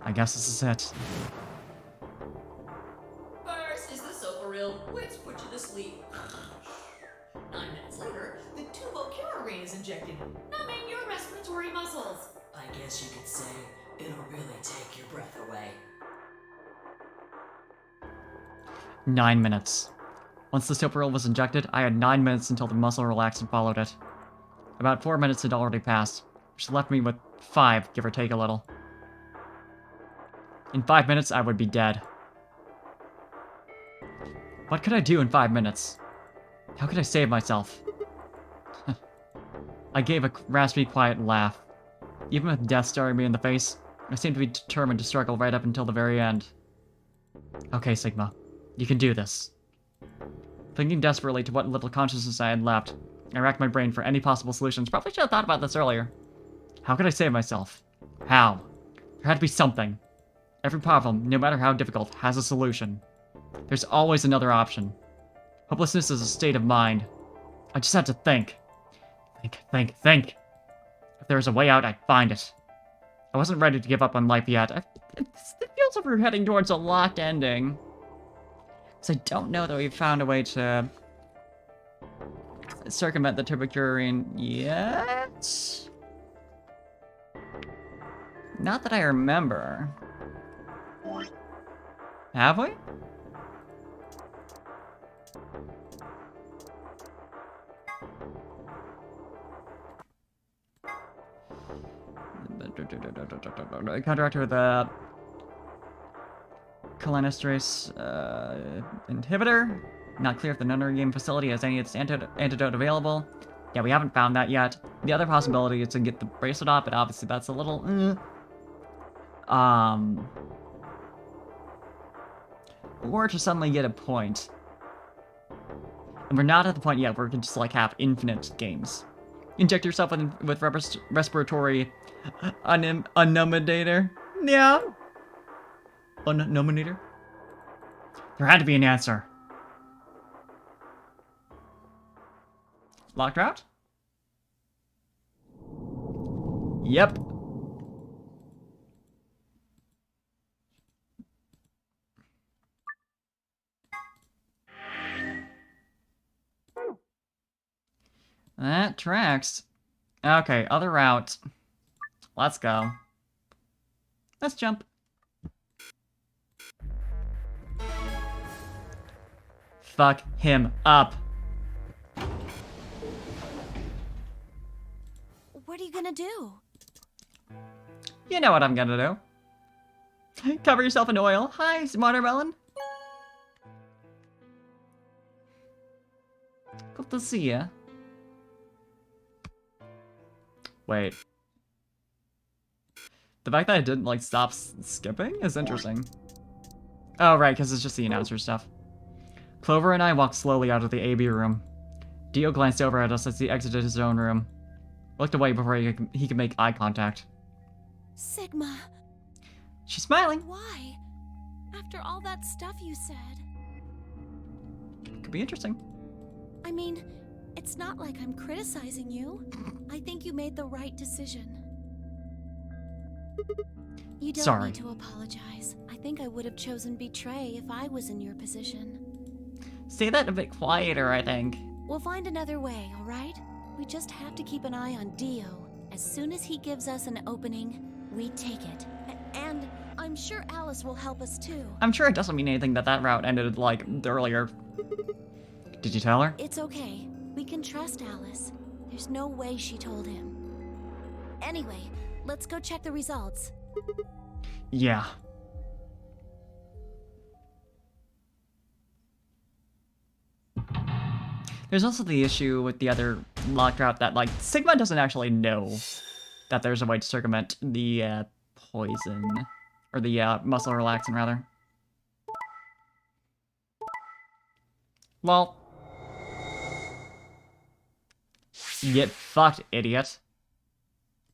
I guess this is it. First is the sofa reel, which put you to sleep. 9 minutes later, the tubocularine is injected, numbing your respiratory muscles. I guess you could say it'll really take your breath away. 9 minutes. Once the sofa reel was injected, I had 9 minutes until the muscle relaxed and followed it. About 4 minutes had already passed, which left me with 5, give or take a little. In 5 minutes, I would be dead. What could I do in 5 minutes? How could I save myself? I gave a raspy, quiet laugh. Even with death staring me in the face, I seemed to be determined to struggle right up until the very end. Okay, Sigma. You can do this. Clinging desperately to what little consciousness I had left, I racked my brain for any possible solutions. Probably should have thought about this earlier. How could I save myself? How? There had to be something. Every problem, no matter how difficult, has a solution. There's always another option. Hopelessness is a state of mind. I just had to think. Think. If there was a way out, I'd find it. I wasn't ready to give up on life yet. It feels like we're heading towards a locked ending. So I don't know that we've found a way to circumvent the tubocularine yet. Not that I remember. Have we? Counteract with a cholinesterase inhibitor. Not clear if the Nunnery Game facility has any of its antidote available. Yeah, we haven't found that yet. The other possibility is to get the bracelet off, but obviously that's a little... Or to suddenly get a point. And we're not at the point yet where we can just, like, have infinite games. Inject yourself with respiratory unnominator. Yeah. Unnominator? There had to be an answer. Locked route? Yep. That tracks. Okay, other route. Let's go. Let's jump. Fuck him up. What are you gonna do? You know what I'm gonna do. Cover yourself in oil. Hi, Watermelon. Good to see ya. Wait. The fact that I didn't, like, stop skipping is interesting. Oh, right, because it's just the announcer stuff. Clover and I walked slowly out of the AB room. Dio glanced over at us as he exited his own room. Looked away before he could make eye contact. Sigma. She's smiling. Why? After all that stuff you said. Could be interesting. I mean, it's not like I'm criticizing you. I think you made the right decision. You don't need to apologize. I think I would have chosen betray if I was in your position. Say that a bit quieter, I think. We'll find another way, alright? We just have to keep an eye on Dio. As soon as he gives us an opening, we take it. And I'm sure Alice will help us too. I'm sure it doesn't mean anything that route ended, like, earlier. Did you tell her? It's okay. We can trust Alice. There's no way she told him. Anyway, let's go check the results. Yeah. There's also the issue with the other locked route that, like, Sigma doesn't actually know that there's a way to circumvent the, poison. Or the, muscle relaxant, rather. Get fucked, idiot.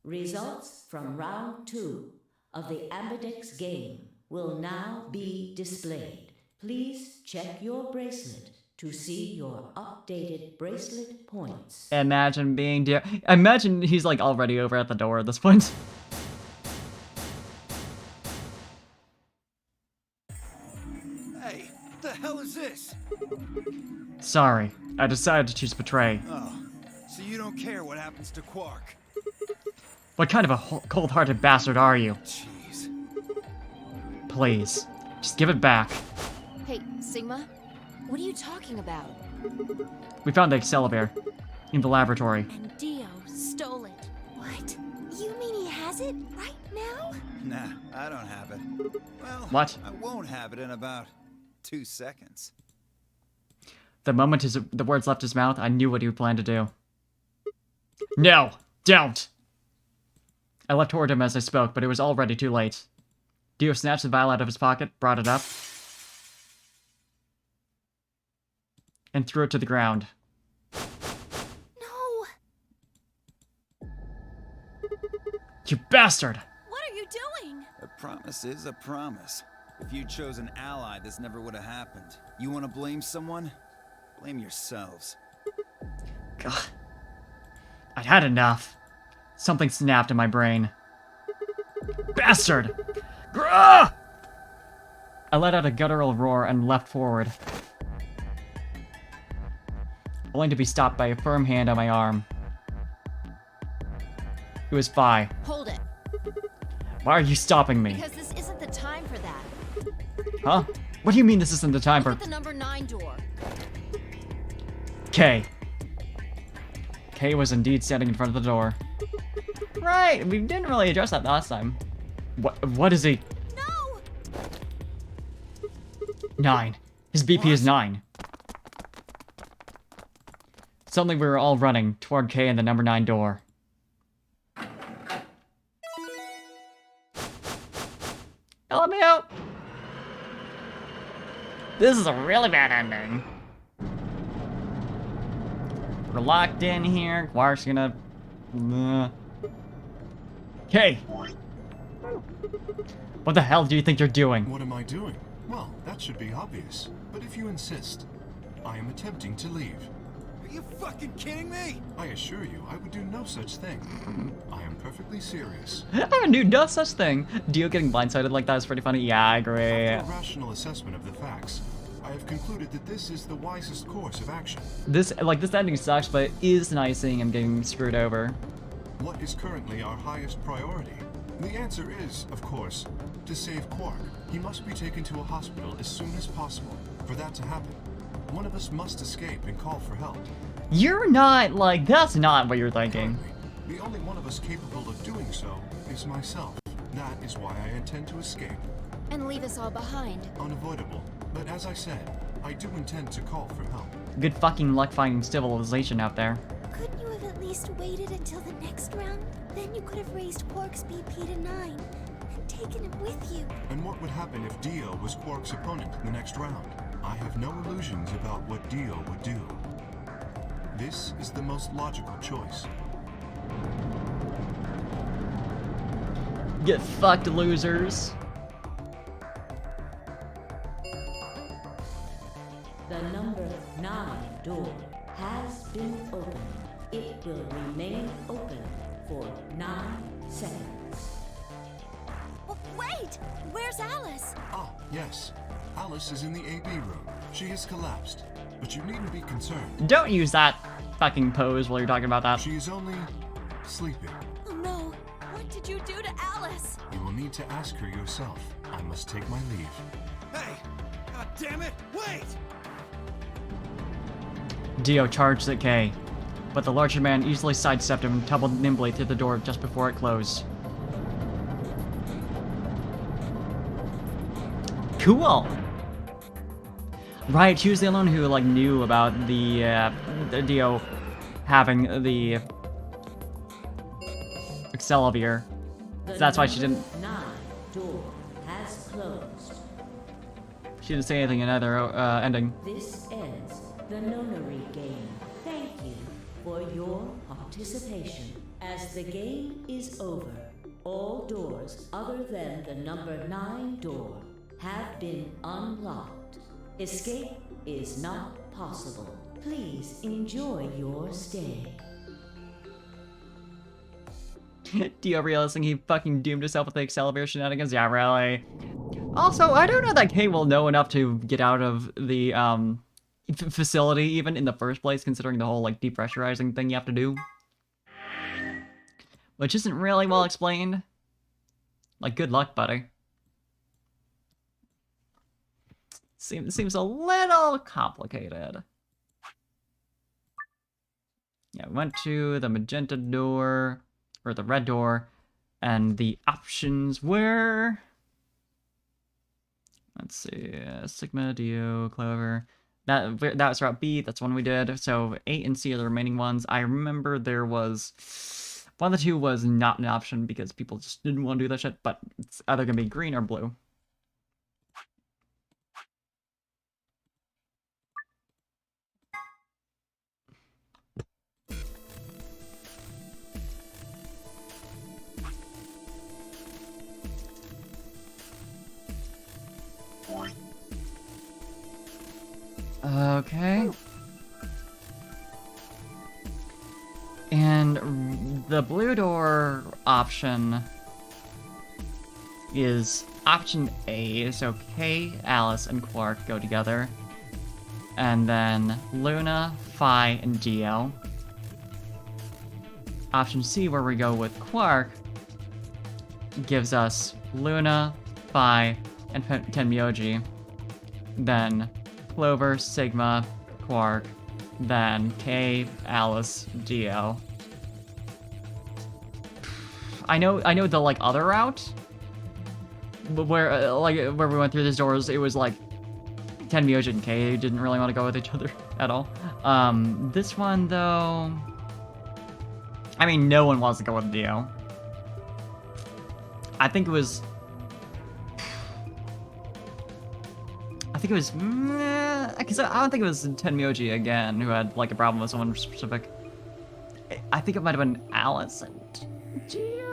Results from round 2 of the Ambidex game will now be displayed. Please check your bracelet to see your updated bracelet points. Imagine being Imagine he's like already over at the door at this point. Hey, what the hell is this? Sorry, I decided to choose Betray. Oh, so you don't care what happens to Quark? What kind of a cold-hearted bastard are you? Jeez. Please, just give it back. Hey, Sigma? What are you talking about? We found the Accelavir in the laboratory. And Dio stole it. What? You mean he has it right now? Nah, I don't have it. Well, What? I won't have it in about 2 seconds. The moment the words left his mouth, I knew what he would plan to do. No! Don't! I leapt toward him as I spoke, but it was already too late. Dio snatched the vial out of his pocket, brought it up, and threw it to the ground. No! You bastard! What are you doing? A promise is a promise. If you'd chosen ally, this never would have happened. You want to blame someone? Blame yourselves. God. I'd had enough. Something snapped in my brain. Bastard! Grah! I let out a guttural roar and leapt forward, only to be stopped by a firm hand on my arm. It was Phi. Hold it. Why are you stopping me? Because this isn't the time for that. Huh? What do you mean this isn't the time Look for... at the number 9 door. K. K was indeed standing in front of the door. Right, we didn't really address that last time. What is he? No! 9. His BP is 9. Suddenly we were all running toward K and the number 9 door. Let me out! This is a really bad ending. We're locked in here. Quark's gonna... K! What the hell do you think you're doing? What am I doing? Well, that should be obvious. But if you insist, I am attempting to leave. Are you fucking kidding me? I assure you, I would do no such thing. I am perfectly serious. Oh, dude, no such thing. Dio getting blindsided like that is pretty funny. Yeah, I agree. After a rational assessment of the facts, I have concluded that this is the wisest course of action. This ending sucks, but it is nice seeing him getting screwed over. What is currently our highest priority? The answer is, of course, to save Quark. He must be taken to a hospital as soon as possible. For that to happen, one of us must escape and call for help. You're not, like, that's not what you're thinking. Currently, the only one of us capable of doing so is myself. That is why I intend to escape. And leave us all behind. Unavoidable. But as I said, I do intend to call for help. Good fucking luck finding civilization out there. Couldn't you have at least waited until the next round? Then you could have raised Quark's BP to 9 and taken him with you. And what would happen if Dio was Quark's opponent in the next round? I have no illusions about what Dio would do. This is the most logical choice. Get fucked, losers. The number 9 door has been opened. It will remain open for 9 seconds. Oh, wait! Where's Alice? Ah, yes. Alice is in the AB room. She has collapsed. But you needn't be concerned. Don't use that fucking pose while you're talking about that. She is only sleeping. Oh no! What did you do to Alice? You will need to ask her yourself. I must take my leave. Hey! God damn it! Wait! Dio charged at K, but the larger man easily sidestepped him and tumbled nimbly through the door just before it closed. Cool! Right, she was the only one who, like, knew about the Dio having the Accelavir. So that's why she didn't... 9 door has closed. She didn't say anything in either ending. This ends the nonary game. Thank you for your participation. As the game is over, all doors other than the number 9 door have been unlocked. Escape is not possible. Please enjoy your stay. Dio realizing he fucking doomed himself with the Excalibur shenanigans? Yeah, really. Also, I don't know that Kay will know enough to get out of the facility even in the first place, considering the whole like depressurizing thing you have to do. Which isn't really well explained. Like, good luck, buddy. Seems a little complicated. Yeah, we went to the magenta door, or the red door, and the options were... Let's see, Sigma, Dio, Clover. That was route B, that's one we did. So A and C are the remaining ones. I remember there was... One of the two was not an option because people just didn't want to do that shit, but it's either going to be green or blue. Okay. And the blue door option is option A, so Kay, Alice, and Quark go together. And then Luna, Phi, and Dio. Option C, where we go with Quark, gives us Luna, Phi, and Tenmyoji. Then Clover, Sigma, Quark, then Kay, Alice, Dio. I know the like other route, but where where we went through these doors, it was like Tenmyoji and Kay didn't really want to go with each other at all. This one though, I mean, no one wants to go with Dio. I think it was because I don't think it was Tenmyoji again who had like a problem with someone specific. I think it might have been Alice and Dio.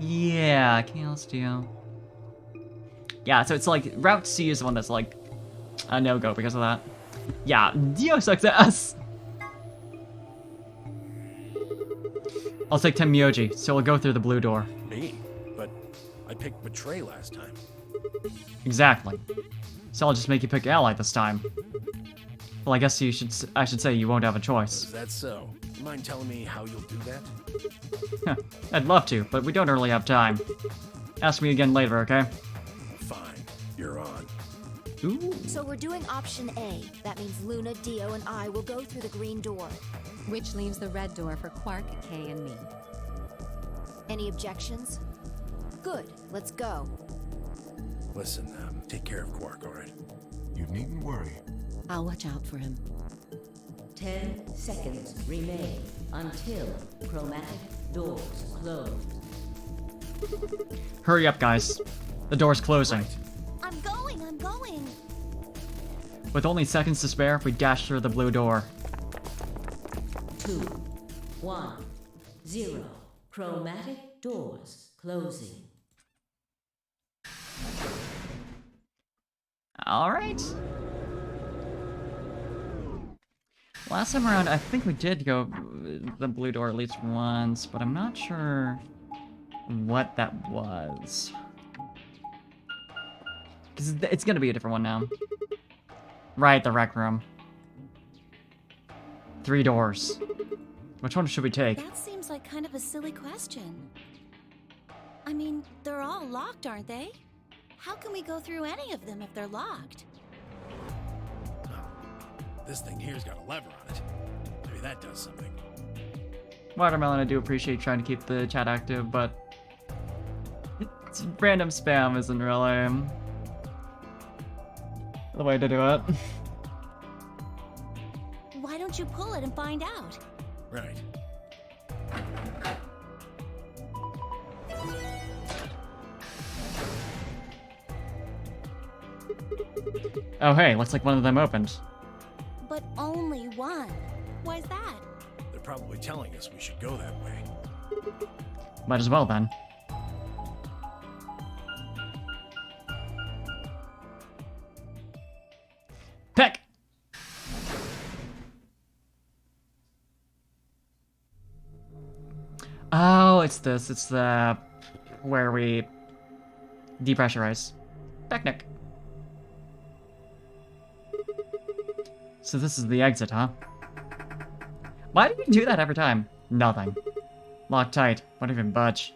Yeah, Chaos Dio. Yeah, so it's like Route C is the one that's like a no-go because of that. Yeah, Dio sucks ass. I'll take Tenmyoji, so we'll go through the blue door. Me? But I picked Betray last time. Exactly. So I'll just make you pick Ally this time. Well, I guess I should say you won't have a choice. Is that so? You mind telling me how you'll do that? I'd love to, but we don't really have time. Ask me again later, okay? Fine. You're on. Ooh. So we're doing option A. That means Luna, Dio, and I will go through the green door. Which leaves the red door for Quark, Kay, and me. Any objections? Good, let's go. Listen, take care of Quark, alright? You needn't worry. I'll watch out for him. 10 seconds remain until chromatic doors close. Hurry up, guys. The door's closing. I'm going. With only seconds to spare, we dash through the blue door. 2, 1, 0. Chromatic doors closing. Alright. Last time around, I think we did go the blue door at least once, but I'm not sure what that was. Because it's gonna be a different one now. Right, the rec room. 3 doors. Which one should we take? That seems like kind of a silly question. I mean, they're all locked, aren't they? How can we go through any of them if they're locked? This thing here's got a lever on it. Maybe that does something. Watermelon, I do appreciate trying to keep the chat active, but random spam isn't really the way to do it. Why don't you pull it and find out? Right. Oh hey, looks like one of them opened. But only telling us we should go that way. Might as well then. Peck! Oh, it's this. It's the... where we depressurize. Picnic. So this is the exit, huh? Why do you do that every time? Nothing. Locked tight. Won't even budge.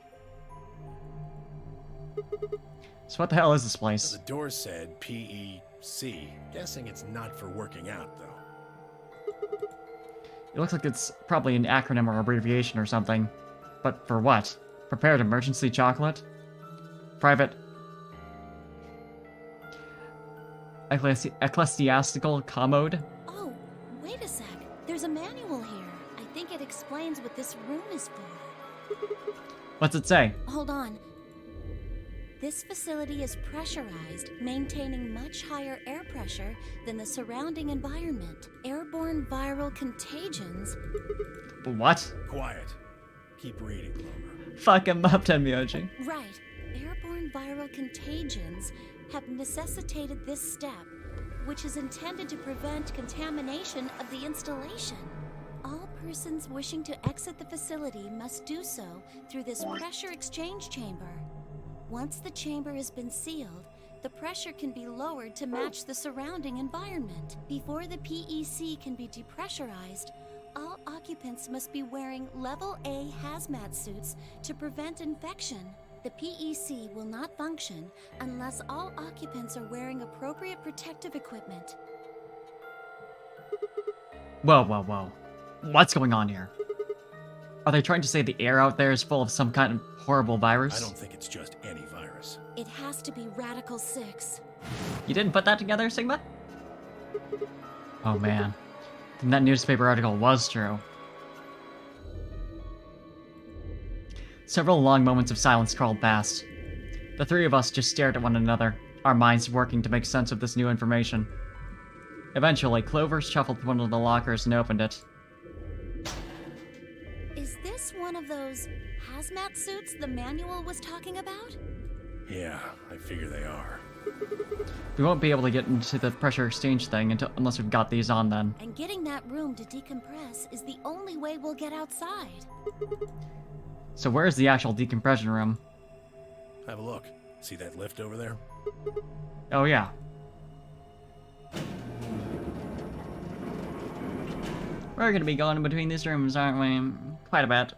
So what the hell is this place? The door said PEC. Guessing it's not for working out, though. It looks like it's probably an acronym or abbreviation or something. But for what? Prepared emergency chocolate? Private... ecclesiastical commode? Oh, wait a sec. There's a manual here. I think it explains what this room is for. What's it say? Hold on. This facility is pressurized, maintaining much higher air pressure than the surrounding environment. Airborne viral contagions. What? Quiet. Keep reading, Clover. Fuck him up, Tenmyoji. Right. Airborne viral contagions have necessitated this step, which is intended to prevent contamination of the installation. All persons wishing to exit the facility must do so through this pressure exchange chamber. Once the chamber has been sealed, the pressure can be lowered to match the surrounding environment. Before the PEC can be depressurized, all occupants must be wearing Level A hazmat suits to prevent infection. The PEC will not function unless all occupants are wearing appropriate protective equipment. Whoa, whoa, whoa. What's going on here? Are they trying to say the air out there is full of some kind of horrible virus? I don't think it's just any virus. It has to be Radical 6. You didn't put that together, Sigma? Oh man. Then that newspaper article was true. Several long moments of silence crawled past. The three of us just stared at one another, our minds working to make sense of this new information. Eventually, Clover shuffled to one of the lockers and opened it. Is this one of those hazmat suits the manual was talking about? Yeah, I figure they are. We won't be able to get into the pressure exchange thing unless we've got these on then. And getting that room to decompress is the only way we'll get outside. So where's the actual decompression room? Have a look. See that lift over there? Oh yeah. We're gonna be going in between these rooms, aren't we? Quite a bit.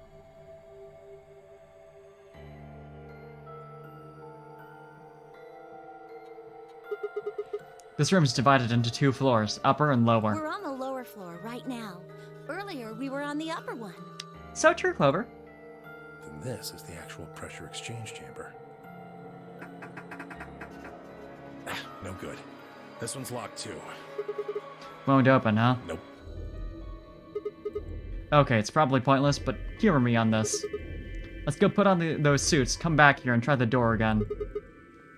This room is divided into two floors, upper and lower. We're on the lower floor right now. Earlier, we were on the upper one. So true, Clover. And this is the actual pressure exchange chamber. Ah, no good. This one's locked too. Won't open, huh? Nope. Okay, it's probably pointless, but humor me on this. Let's go put on those suits, come back here, and try the door again.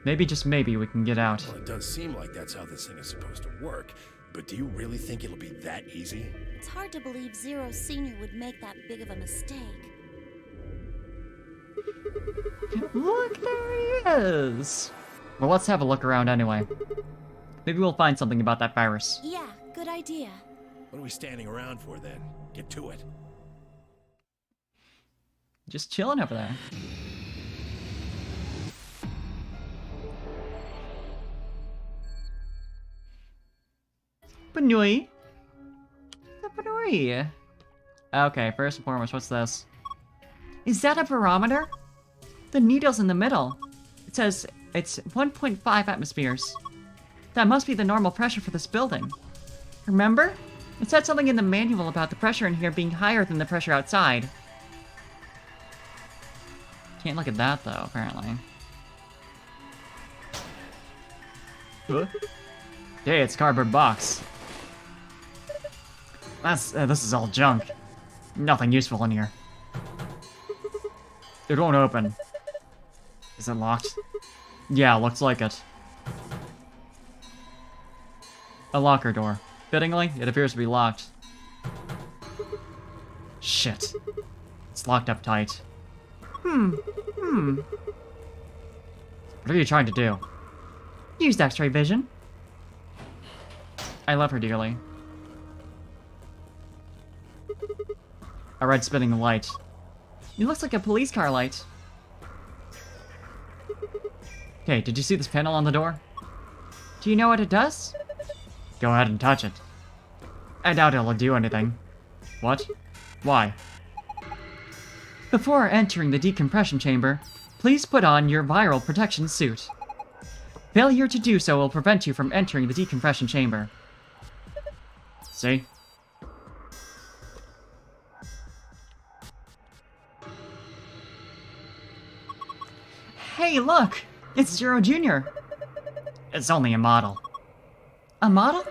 Maybe, just maybe, we can get out. Well, it does seem like that's how this thing is supposed to work, but do you really think it'll be that easy? It's hard to believe Zero Senior would make that big of a mistake. Look, there he is! Well, let's have a look around anyway. Maybe we'll find something about that virus. Yeah, good idea. What are we standing around for then? Get to it. Just chilling over there. Panui. Panui. Okay, first and foremost, what's this? Is that a barometer? The needle's in the middle. It says it's 1.5 atmospheres. That must be the normal pressure for this building. Remember? It said something in the manual about the pressure in here being higher than the pressure outside. Can't look at that, though, apparently. Huh? Hey, it's a cardboard box. This is all junk. Nothing useful in here. It won't open. Is it locked? Yeah, looks like it. A locker door. Fittingly, it appears to be locked. Shit. It's locked up tight. What are you trying to do? Use X-ray vision. I love her dearly. A red spinning light. It looks like a police car light. Okay, did you see this panel on the door? Do you know what it does? Go ahead and touch it. I doubt it'll do anything. What? Why? Before entering the decompression chamber, please put on your viral protection suit. Failure to do so will prevent you from entering the decompression chamber. See? Hey, look! It's Zero Jr. It's only a model. A model?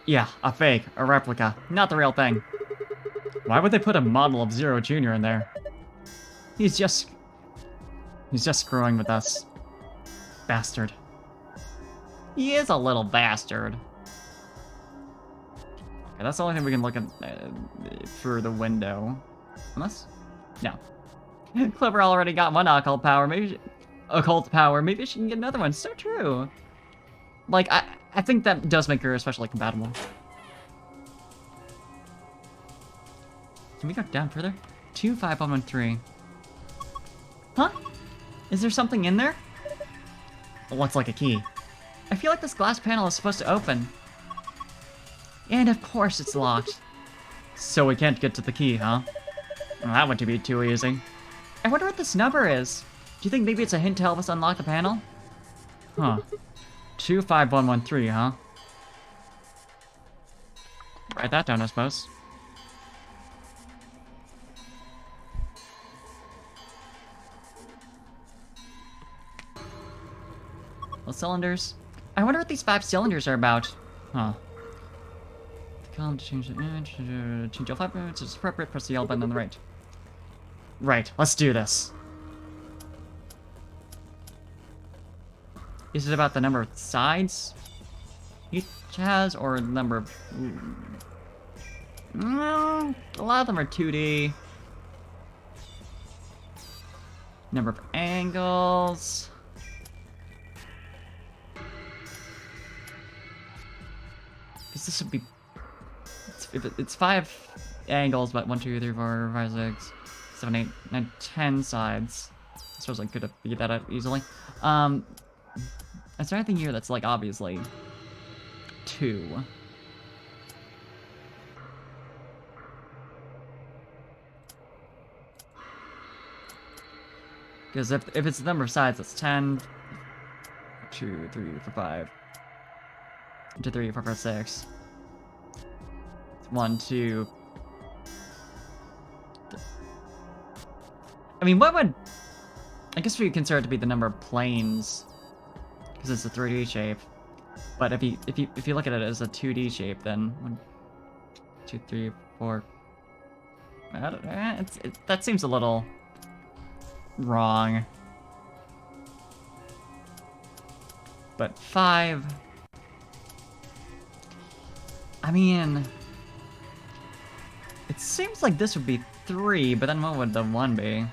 Yeah, a fake, a replica, not the real thing. Why would they put a model of Zero Jr. in there? He's just screwing with us. Bastard. He is a little bastard. Okay, that's the only thing we can look at through the window. Unless? No. Clover already got one occult power. Maybe she can get another one. So true. Like, I think that does make her especially compatible. Can we go down further? 25113. Huh? Is there something in there? It looks like a key. I feel like this glass panel is supposed to open. And of course it's locked. So we can't get to the key, huh? Well, that wouldn't be too easy. I wonder what this number is. Do you think maybe it's a hint to help us unlock the panel? Huh. 25113, huh? Write that down, I suppose. Well, cylinders. I wonder what these 5 cylinders are about. Huh. Come to change all 5 minutes. It's appropriate. Press the L button on the right. Right. Let's do this. Is it about the number of sides each has, or the number of... No, a lot of them are 2D. Number of angles. Because this would be... It's 5 angles, but 1, 2, 3, 4, 5, 6, 7, 8, 9, 10 sides. I suppose I could have figured that out easily. Is there anything here that's, like, obviously 2? Because if it's the number of sides, that's 10, 2, 3, 4, 5, 2, 3, 4, 5, 6. 1, 2. I mean, what would... I guess we would consider it to be the number of planes, because it's a 3D shape. But if you look at it as a 2D shape, then 1, 2, 3, 4. That seems a little wrong. But 5. I mean, it seems like this would be 3, but then what would the 1 be?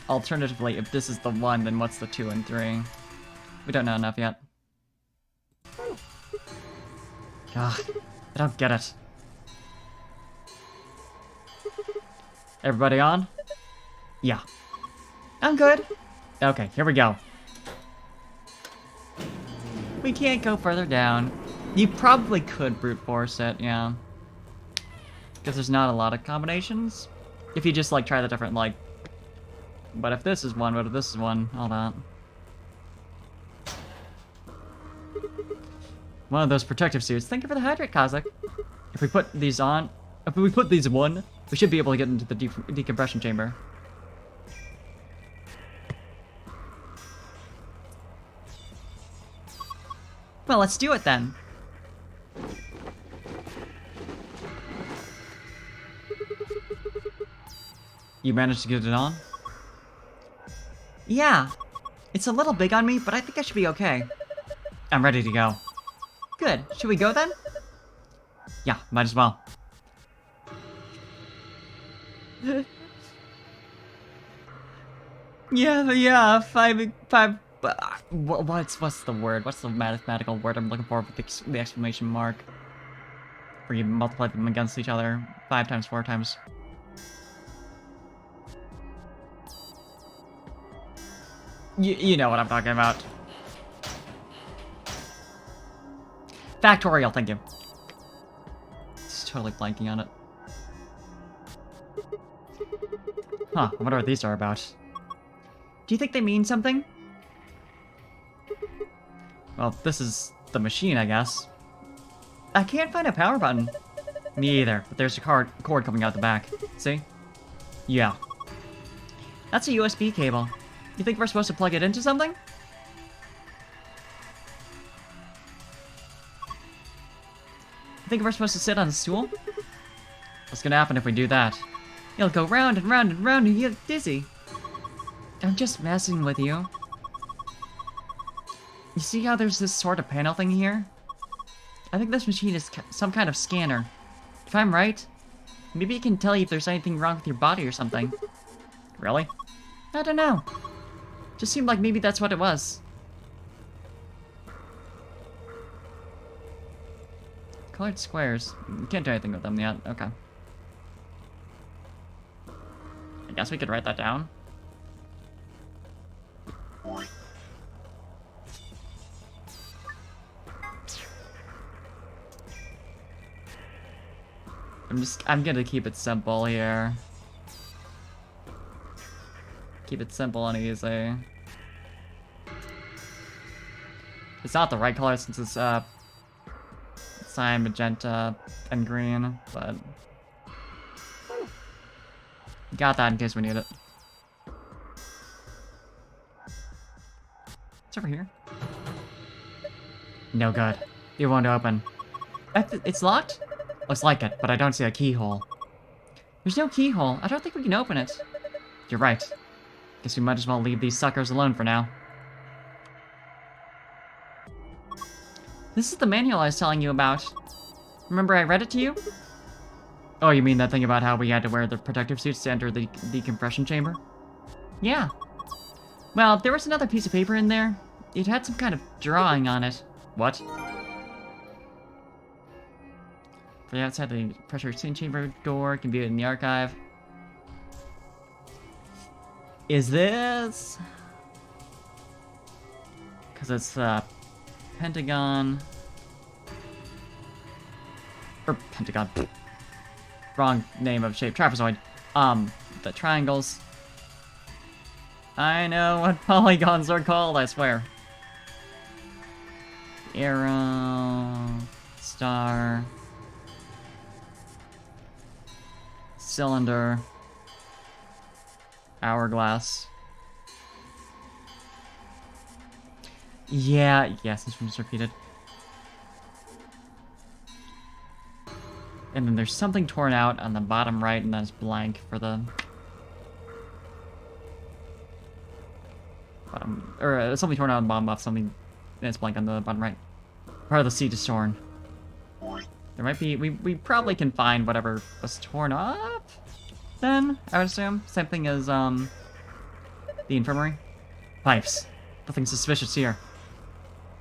Alternatively, if this is the 1, then what's the 2 and 3? We don't know enough yet. God, I don't get it. Everybody on? Yeah. I'm good. Okay, here we go. We can't go further down. You probably could brute force it, yeah. Because there's not a lot of combinations. If you just, like, try the different, like... But if this is 1, what if this is 1? All that. One of those protective suits. Thank you for the hydrate, Kazakh. If we put these on... If we put these 1, we should be able to get into the decompression chamber. Well, let's do it then. You managed to get it on? Yeah. It's a little big on me, but I think I should be okay. I'm ready to go. Good. Should we go then? Yeah, might as well. Yeah, five, what's the word? What's the mathematical word I'm looking for with the exclamation mark? Where you multiply them against each other 5 times, 4 times. You know what I'm talking about. Factorial, thank you. Just totally blanking on it. Huh, I wonder what these are about. Do you think they mean something? Well, this is the machine, I guess. I can't find a power button. Me either, but there's a cord coming out the back. See? Yeah. That's a USB cable. You think we're supposed to plug it into something? You think we're supposed to sit on a stool? What's gonna happen if we do that? You'll go round and round and round and you get dizzy. I'm just messing with you. You see how there's this sort of panel thing here? I think this machine is some kind of scanner. If I'm right, maybe it can tell you if there's anything wrong with your body or something. Really? I don't know. Just seemed like maybe that's what it was. Colored squares. You can't do anything with them yet. Okay. I guess we could write that down. I'm gonna keep it simple here. Keep it simple and easy. It's not the right color since it's cyan, magenta, and green, but got that in case we need it. It's over here. No good. It won't open. It's locked? Looks like it, but I don't see a keyhole. There's no keyhole. I don't think we can open it. You're right. Guess we might as well leave these suckers alone for now. This is the manual I was telling you about. Remember I read it to you? Oh, you mean that thing about how we had to wear the protective suits to enter the decompression chamber? Yeah. Well, there was another piece of paper in there. It had some kind of drawing on it. What? For the outside the pressure exchange chamber door can be viewed in the archive. Is this? Because it's Pentagon. Or Pentagon. Wrong name of shape. Trapezoid. The triangles. I know what polygons are called, I swear. Arrow. Star. Cylinder. Hourglass. Yeah, this one's repeated. And then there's something torn out on the bottom right, and that's blank for the bottom, or something torn out on the bottom left, something, and it's blank on the bottom right. Part of the seat is torn. There might be, we probably can find whatever was torn up, then, I would assume. Same thing as, the infirmary. Pipes. Nothing suspicious here.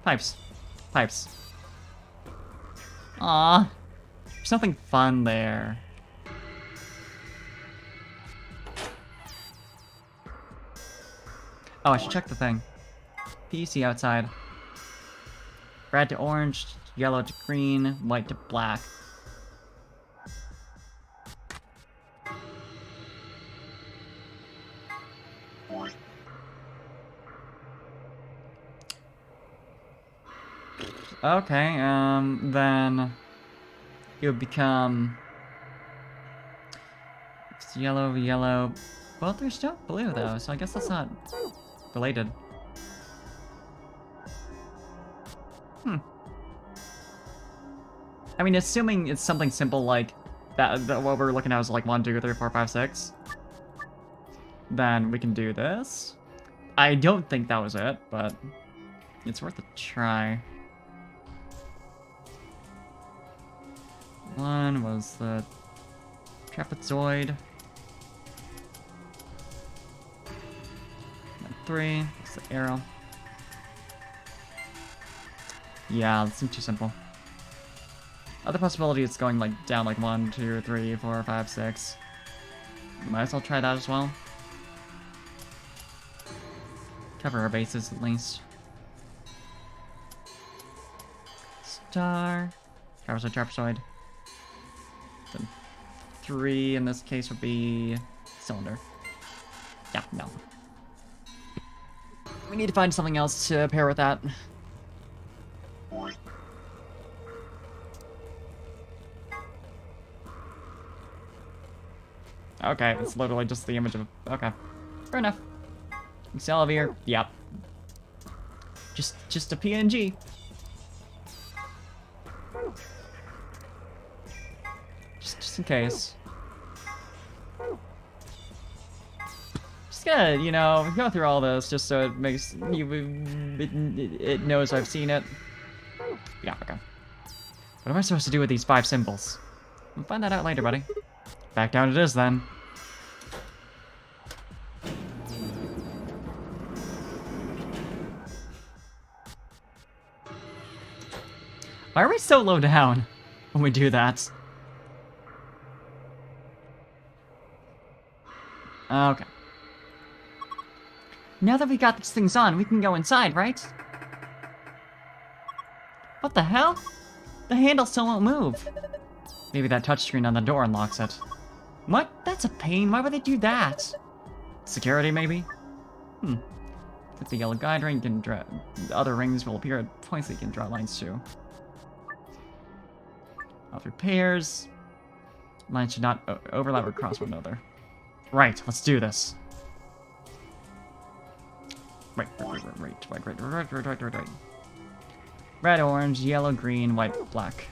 Pipes. Pipes. Aww. There's something fun there. Oh, I should check the thing. PEC outside. Red to orange, yellow to green, white to black. Okay, then it would become it's yellow, yellow. Well, there's no blue though, so I guess that's not related. I mean, assuming it's something simple like that what we're looking at is like 1, 2, 3, 4, 5, 6, then we can do this. I don't think that was it, but it's worth a try. 1 was the trapezoid. And 3 was the arrow. Yeah, that seems too simple. Other possibility is going like down like 1, 2, 3, 4, 5, 6. Might as well try that as well. Cover our bases at least. Star. Trapezoid, trapezoid. Then 3 in this case would be cylinder. Yeah, no. We need to find something else to pair with that. Okay, it's literally just the image of... Okay. Fair enough. Excelsior, yep. Just a PNG. Just in case. Just gonna, you know, go through all this just so it makes it knows I've seen it. Yeah, okay. What am I supposed to do with these 5 symbols? We'll find that out later, buddy. Back down it is then. Why are we so low down when we do that? Okay. Now that we got these things on, we can go inside, right? What the hell? The handle still won't move. Maybe that touchscreen on the door unlocks it. What? That's a pain. Why would they do that? Security, maybe? With the yellow guide ring, you can draw... The other rings will appear at points that you can draw lines to. All through pairs. Lines should not overlap or cross one another. Right, let's do this. Right. Red, orange, yellow, green, white, black.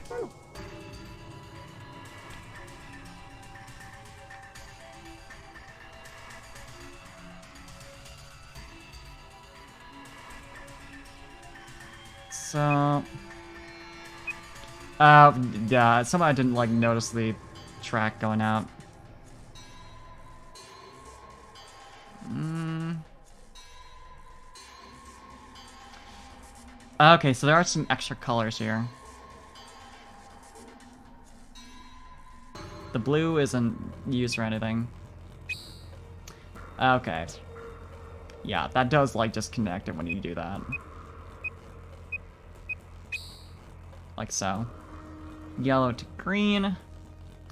So... yeah, somehow I didn't, like, notice the track going out. Okay, so there are some extra colors here. The blue isn't used for anything. Okay. Yeah, that does, like, disconnect it when you do that. Like so. Yellow to green.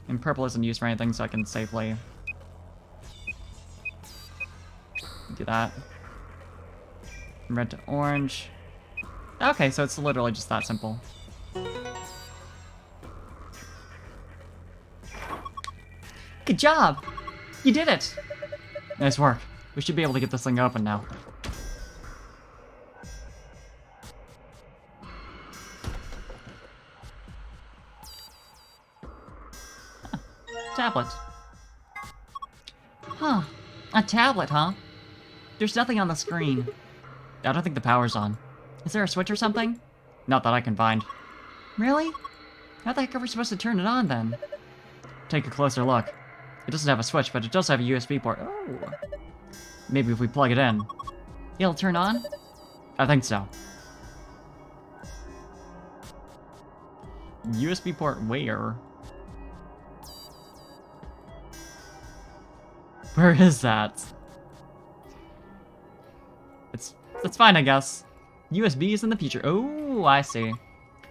And purple isn't used for anything, so I can safely do that. Red to orange. Okay, so it's literally just that simple. Good job! You did it! Nice work. We should be able to get this thing open now. Tablet. Huh. A tablet, huh? There's nothing on the screen. I don't think the power's on. Is there a switch or something? Not that I can find. Really? How the heck are we supposed to turn it on, then? Take a closer look. It doesn't have a switch, but it does have a USB port. Oh. Maybe if we plug it in. It'll turn on? I think so. USB port where? Where is that? It's fine, I guess. USB is in the future. Oh, I see.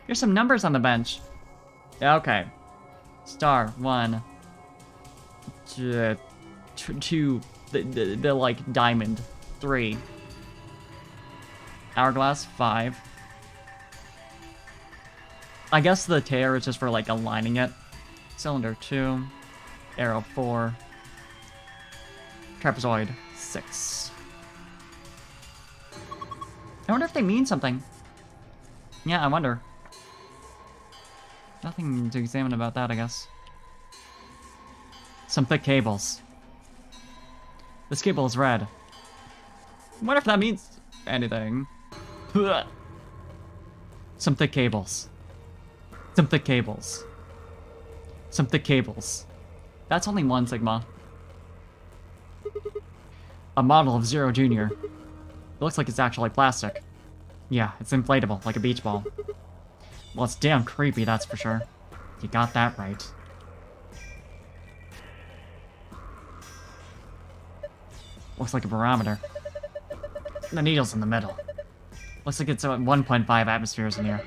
There's some numbers on the bench. Okay. Star, 1. 2, the like, diamond. 3. Hourglass, 5. I guess the tear is just for, like, aligning it. Cylinder, 2. Arrow, 4. Trapezoid, 6. I wonder if they mean something. Yeah, I wonder. Nothing to examine about that, I guess. Some thick cables. This cable is red. I wonder if that means anything. Some thick cables. Some thick cables. Some thick cables. That's only 1 sigma. A model of Zero Jr. It looks like it's actually plastic. Yeah, it's inflatable, like a beach ball. Well, it's damn creepy, that's for sure. You got that right. Looks like a barometer. The needle's in the middle. Looks like it's at 1.5 atmospheres in here.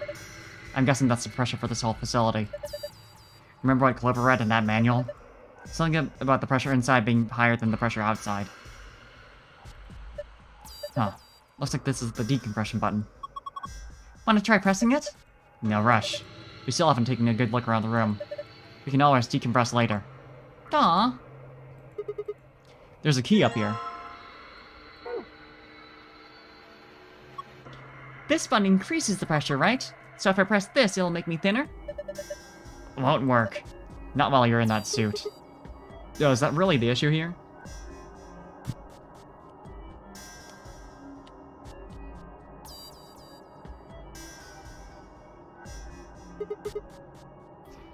I'm guessing that's the pressure for this whole facility. Remember what Clover read in that manual? Something about the pressure inside being higher than the pressure outside. Huh. Looks like this is the decompression button. Wanna try pressing it? No rush. We still haven't taken a good look around the room. We can always decompress later. Aww. There's a key up here. This button increases the pressure, right? So if I press this, it'll make me thinner? Won't work. Not while you're in that suit. Oh, is that really the issue here?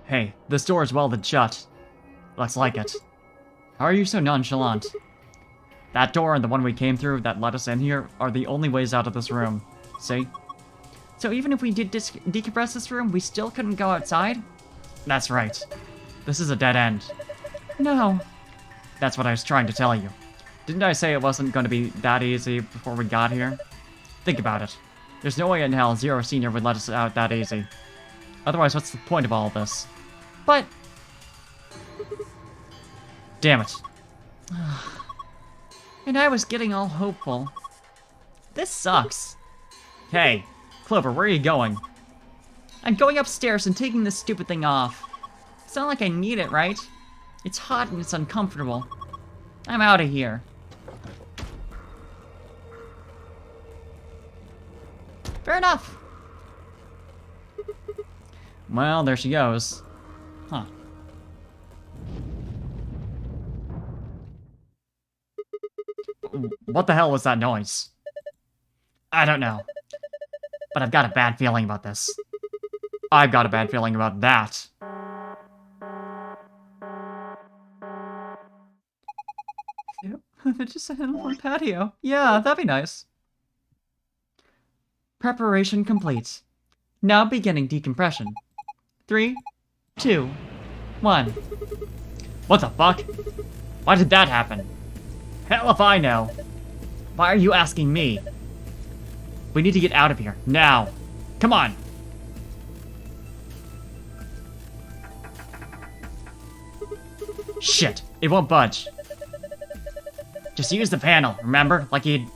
Hey, this door is welded shut. Looks like it. How are you so nonchalant? That door and the one we came through that let us in here are the only ways out of this room. See? So even if we did decompress this room, we still couldn't go outside? That's right. This is a dead end. No. That's what I was trying to tell you. Didn't I say it wasn't going to be that easy before we got here? Think about it. There's no way in hell Zero Senior would let us out that easy. Otherwise, what's the point of all of this? But... damn it. And I was getting all hopeful. This sucks. Hey, Clover, where are you going? I'm going upstairs and taking this stupid thing off. It's not like I need it, right? It's hot and it's uncomfortable. I'm out of here. Fair enough. Well, there she goes. Huh. What the hell was that noise? I don't know. But I've got a bad feeling about this. I've got a bad feeling about that. Just sit on the patio. Yeah, that'd be nice. Preparation complete. Now beginning decompression. 3, 2, 1. What the fuck? Why did that happen? Hell if I know. Why are you asking me? We need to get out of here, now. Come on. Shit, it won't budge. Just use the panel, remember? Like you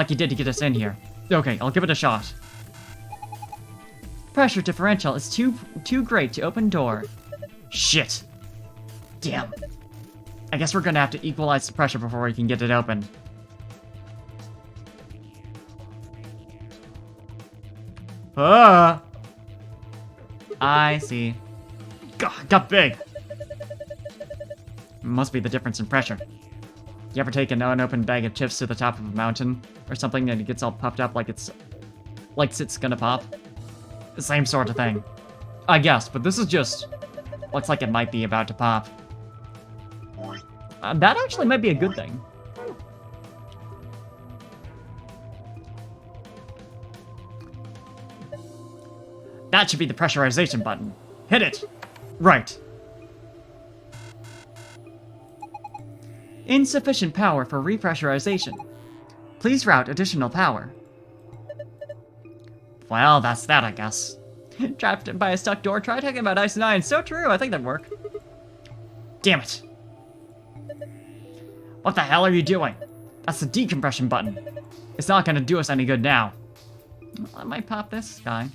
did to get us in here. Okay, I'll give it a shot. Pressure differential is too great to open door. Shit. Damn. I guess we're gonna have to equalize the pressure before we can get it open. Ah! I see. God, got big. Must be the difference in pressure. You ever take an unopened bag of chips to the top of a mountain or something and it gets all puffed up like it's gonna pop? The same sort of thing. I guess, but this is just... looks like it might be about to pop. That actually might be a good thing. That should be the pressurization button. Hit it! Right. Insufficient power for repressurization. Please route additional power. Well, that's that, I guess. Trapped by a stuck door? Try talking about Ice 9. So true, I think that'd work. Damn it. What the hell are you doing? That's the decompression button. It's not gonna do us any good now. Well, I might pop this guy.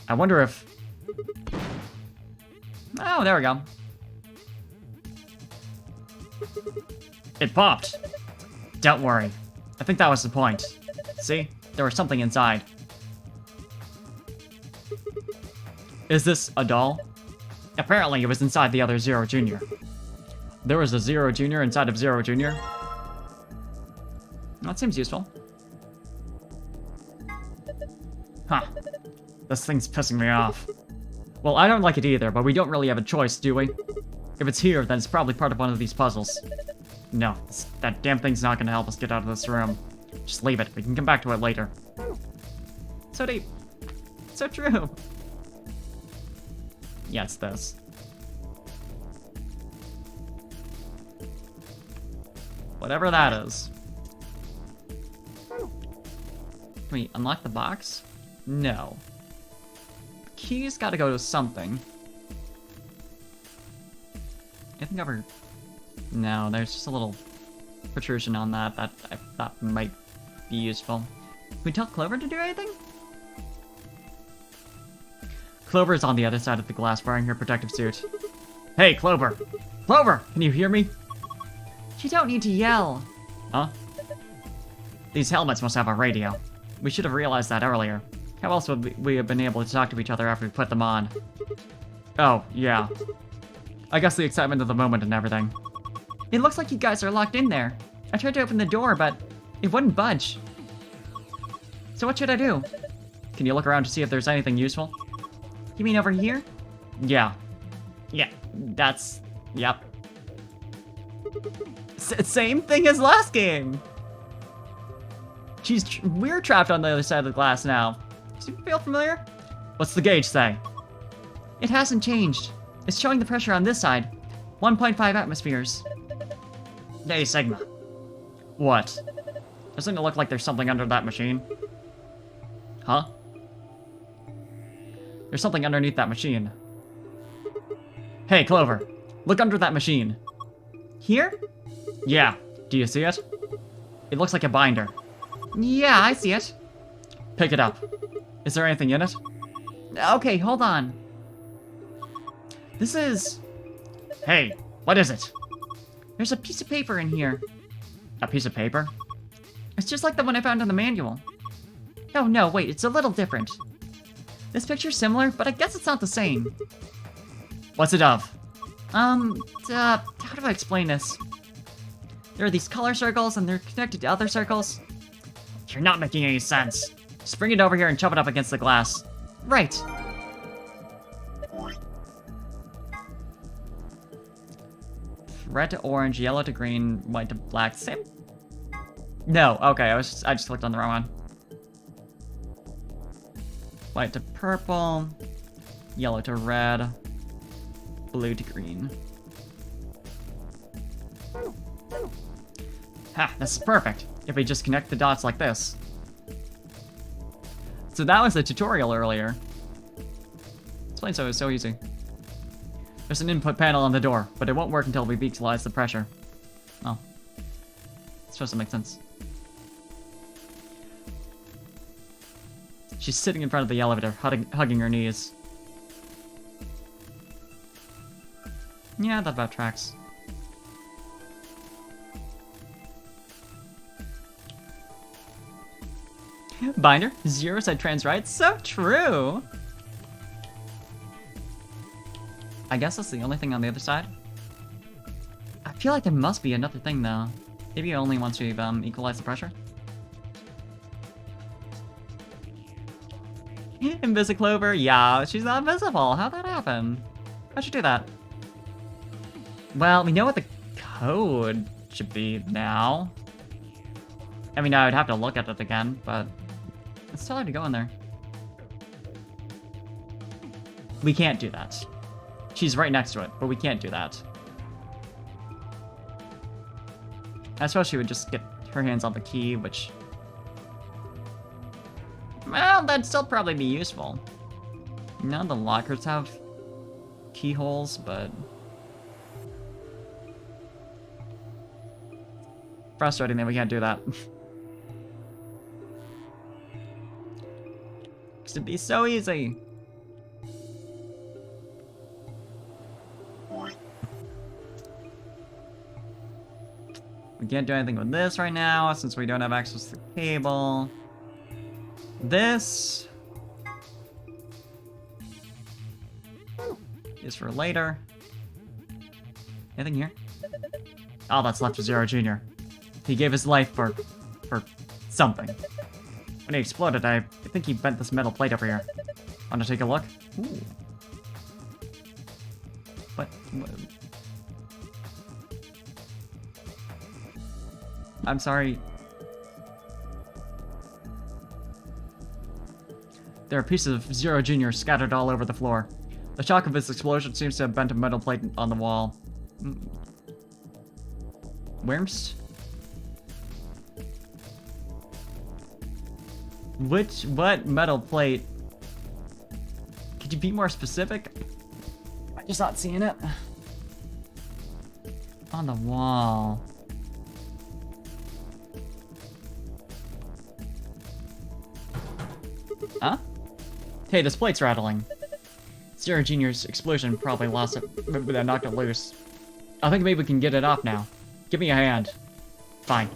I wonder if... oh, there we go. It popped. Don't worry. I think that was the point. See? There was something inside. Is this a doll? Apparently it was inside the other Zero Jr. There was a Zero Jr. inside of Zero Jr. That seems useful. Huh. This thing's pissing me off. Well, I don't like it either, but we don't really have a choice, do we? If it's here, then it's probably part of one of these puzzles. No, that damn thing's not gonna help us get out of this room. Just leave it. We can come back to it later. So deep. So true. Yeah, it's this. Whatever that is. Can we unlock the box? No. Key's gotta go to something. Anything over... No, there's just a little protrusion on that that I thought might be useful. Can we tell Clover to do anything? Clover is on the other side of the glass wearing her protective suit. Hey, Clover! Clover! Can you hear me? You don't need to yell. Huh? These helmets must have a radio. We should have realized that earlier. How else would we have been able to talk to each other after we put them on? Oh, yeah. I guess the excitement of the moment and everything. It looks like you guys are locked in there. I tried to open the door, but it wouldn't budge. So what should I do? Can you look around to see if there's anything useful? You mean over here? Yeah. Yeah, that's... Yep. Same thing as last game! We're trapped on the other side of the glass now. Does it feel familiar? What's the gauge say? It hasn't changed. It's showing the pressure on this side. 1.5 atmospheres. Hey, Sigma. What? Doesn't it look like there's something under that machine? Huh? There's something underneath that machine. Hey, Clover. Look under that machine. Here? Yeah. Do you see it? It looks like a binder. Yeah, I see it. Pick it up. Is there anything in it? Okay, hold on. This is... Hey, what is it? There's a piece of paper in here. A piece of paper? It's just like the one I found in the manual. Oh no, wait, it's a little different. This picture's similar, but I guess it's not the same. What's it of? How do I explain this? There are these color circles, and they're connected to other circles. You're not making any sense. Just bring it over here and shove it up against the glass. Right. Red to orange, yellow to green, white to black. Same? No, okay, I just clicked on the wrong one. White to purple, yellow to red, blue to green. Ha, this is perfect. If we just connect the dots like this. So that was the tutorial earlier. Explains how it was so easy. There's an input panel on the door, but it won't work until we've equalized the pressure. Oh. It's supposed to make sense. She's sitting in front of the elevator, hugging her knees. Yeah, that about tracks. Binder, Zero said trans right. So true! I guess that's the only thing on the other side. I feel like there must be another thing though. Maybe only once we've equalized the pressure. Invisiclover, yeah, she's not invisible. How'd that happen? How'd you do that? Well, we know what the code should be now. I mean, I would have to look at it again, but let's tell her to go in there. We can't do that. She's right next to it, but we can't do that. I suppose she would just get her hands on the key, which... Well, that'd still probably be useful. None of the lockers have keyholes, but... Frustrating that we can't do that. Used to be so easy. We can't do anything with this right now since we don't have access to the cable. This is for later. Anything here? Oh, that's left of Zero Jr. He gave his life for something. When he exploded, I think he bent this metal plate over here. Want to take a look? Ooh. I'm sorry. There are pieces of Zero Jr. scattered all over the floor. The shock of this explosion seems to have bent a metal plate on the wall. Worms? What metal plate? Could you be more specific? I'm just not seeing it. On the wall. Huh? Hey, this plate's rattling. Zero Jr.'s explosion probably lost it, but knocked it loose. I think maybe we can get it off now. Give me a hand. Fine.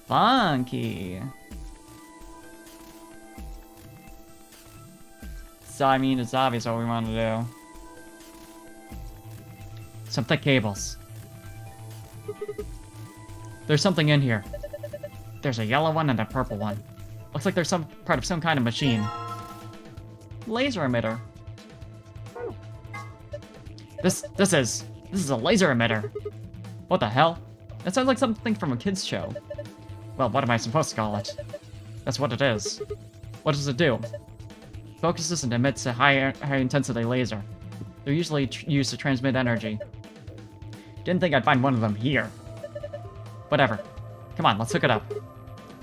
Funky. So, I mean, it's obvious what we want to do. Some thick cables. There's something in here. There's a yellow one and a purple one. Looks like there's some part of some kind of machine. Laser emitter. This is a laser emitter. What the hell? That sounds like something from a kid's show. Well, what am I supposed to call it? That's what it is. What does it do? Focuses and emits a high intensity laser. They're usually used to transmit energy. Didn't think I'd find one of them here. Whatever. Come on, let's hook it up.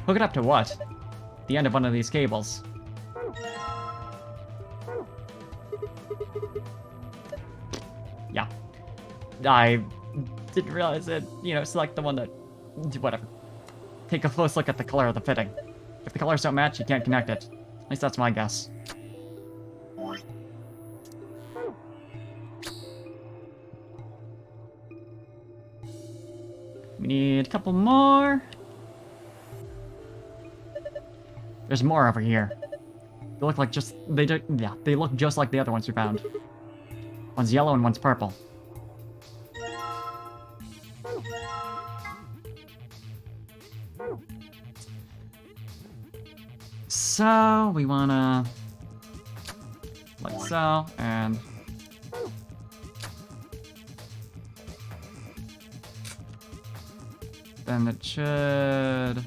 Hook it up to what? The end of one of these cables. Yeah. I didn't realize it, select the one that... whatever. Take a close look at the color of the fitting. If the colors don't match, you can't connect it. At least that's my guess. We need a couple more. There's more over here. They look like they look just like the other ones we found. One's yellow and one's purple. So, we wanna... like so, and... then it should...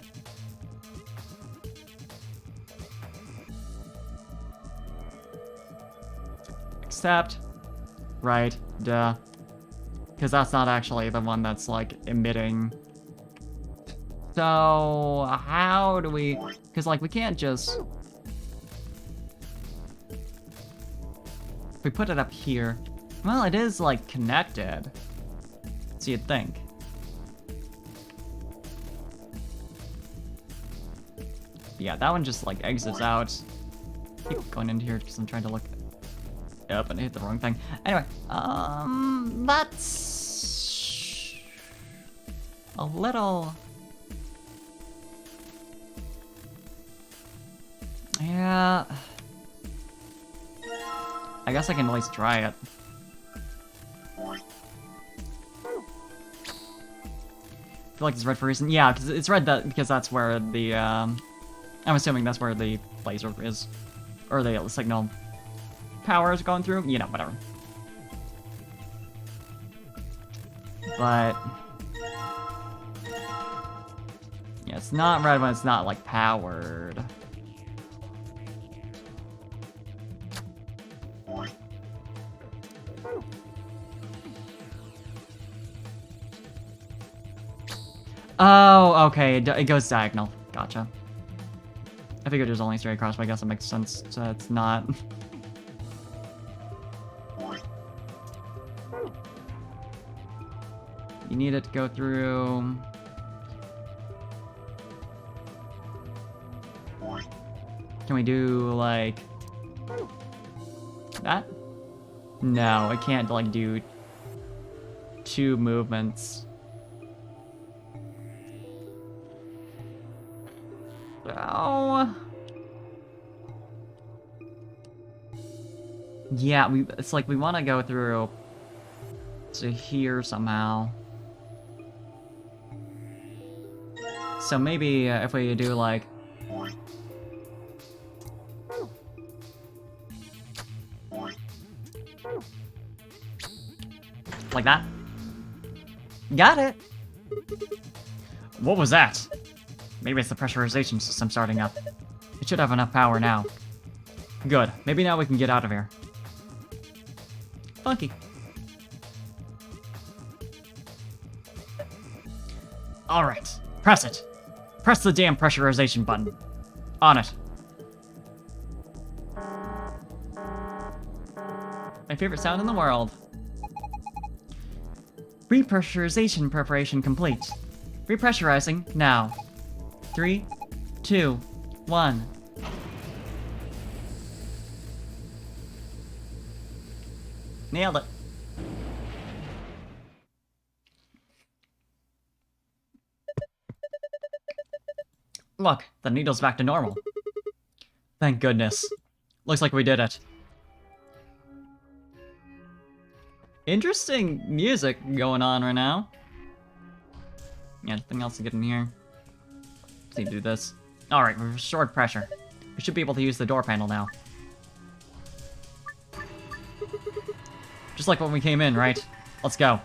accept. Right, duh. Because that's not actually the one that's, like, emitting. So, how do we... because, like, we can't just... if we put it up here... well, it is, like, connected. So you'd think. Yeah, that one just, like, exits out. Keep going into here because I'm trying to look up and I hit the wrong thing. Anyway, that's... a little... yeah... I guess I can at least try it. I feel like it's red for a reason. Yeah, because it's red because that's where the, I'm assuming that's where the laser is. Or the signal power is going through. You know, whatever. But... yeah, it's not red when it's not, like, powered. Oh, okay, it goes diagonal. Gotcha. I figured there's only straight across, but I guess it makes sense. So it's not. You need it to go through. Can we do, like... that? No, it can't, like, do 2 movements. Oh. Yeah, it's like we want to go through to here somehow. So maybe if we do like... Like that. Got it! What was that? Maybe it's the pressurization system starting up. It should have enough power now. Good. Maybe now we can get out of here. Funky. Alright. Press it. Press the damn pressurization button. On it. My favorite sound in the world. Repressurization preparation complete. Repressurizing now. 3, 2, 1. Nailed it. Look, the needle's back to normal. Thank goodness. Looks like we did it. Interesting music going on right now. Yeah, anything else to get in here? Let's see, do this. Alright, we've restored pressure. We should be able to use the door panel now. Just like when we came in, right? Let's go.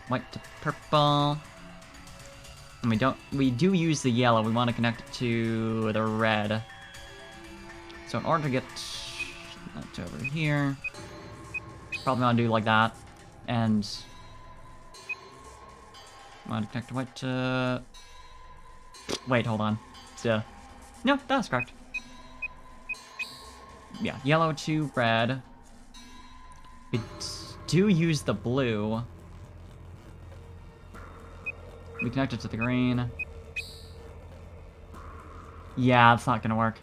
White to purple. And we do use the yellow. We want to connect it to the red. So in order to get that over here, probably want to do like that. And want to connect to white to... Wait, hold on. So, no, that's correct. Yeah, yellow to red. We do use the blue. We connect it to the green. Yeah, it's not gonna work.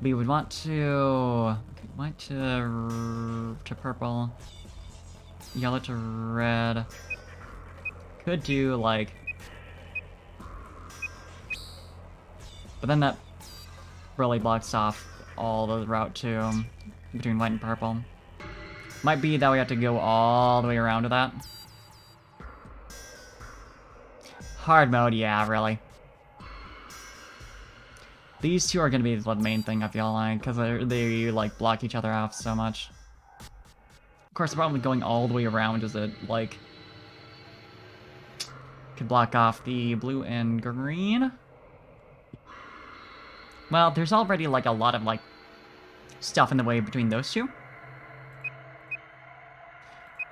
We would want to... Okay, white to purple. Yellow to red. Could do, like... But then that really blocks off all the route to between white and purple. Might be that we have to go all the way around to that. Hard mode, yeah, really. These two are gonna be the main thing, I feel like, because they like block each other off so much. Of course, the problem with going all the way around is that, like, could block off the blue and green. Well, there's already, like, a lot of, like, stuff in the way between those two.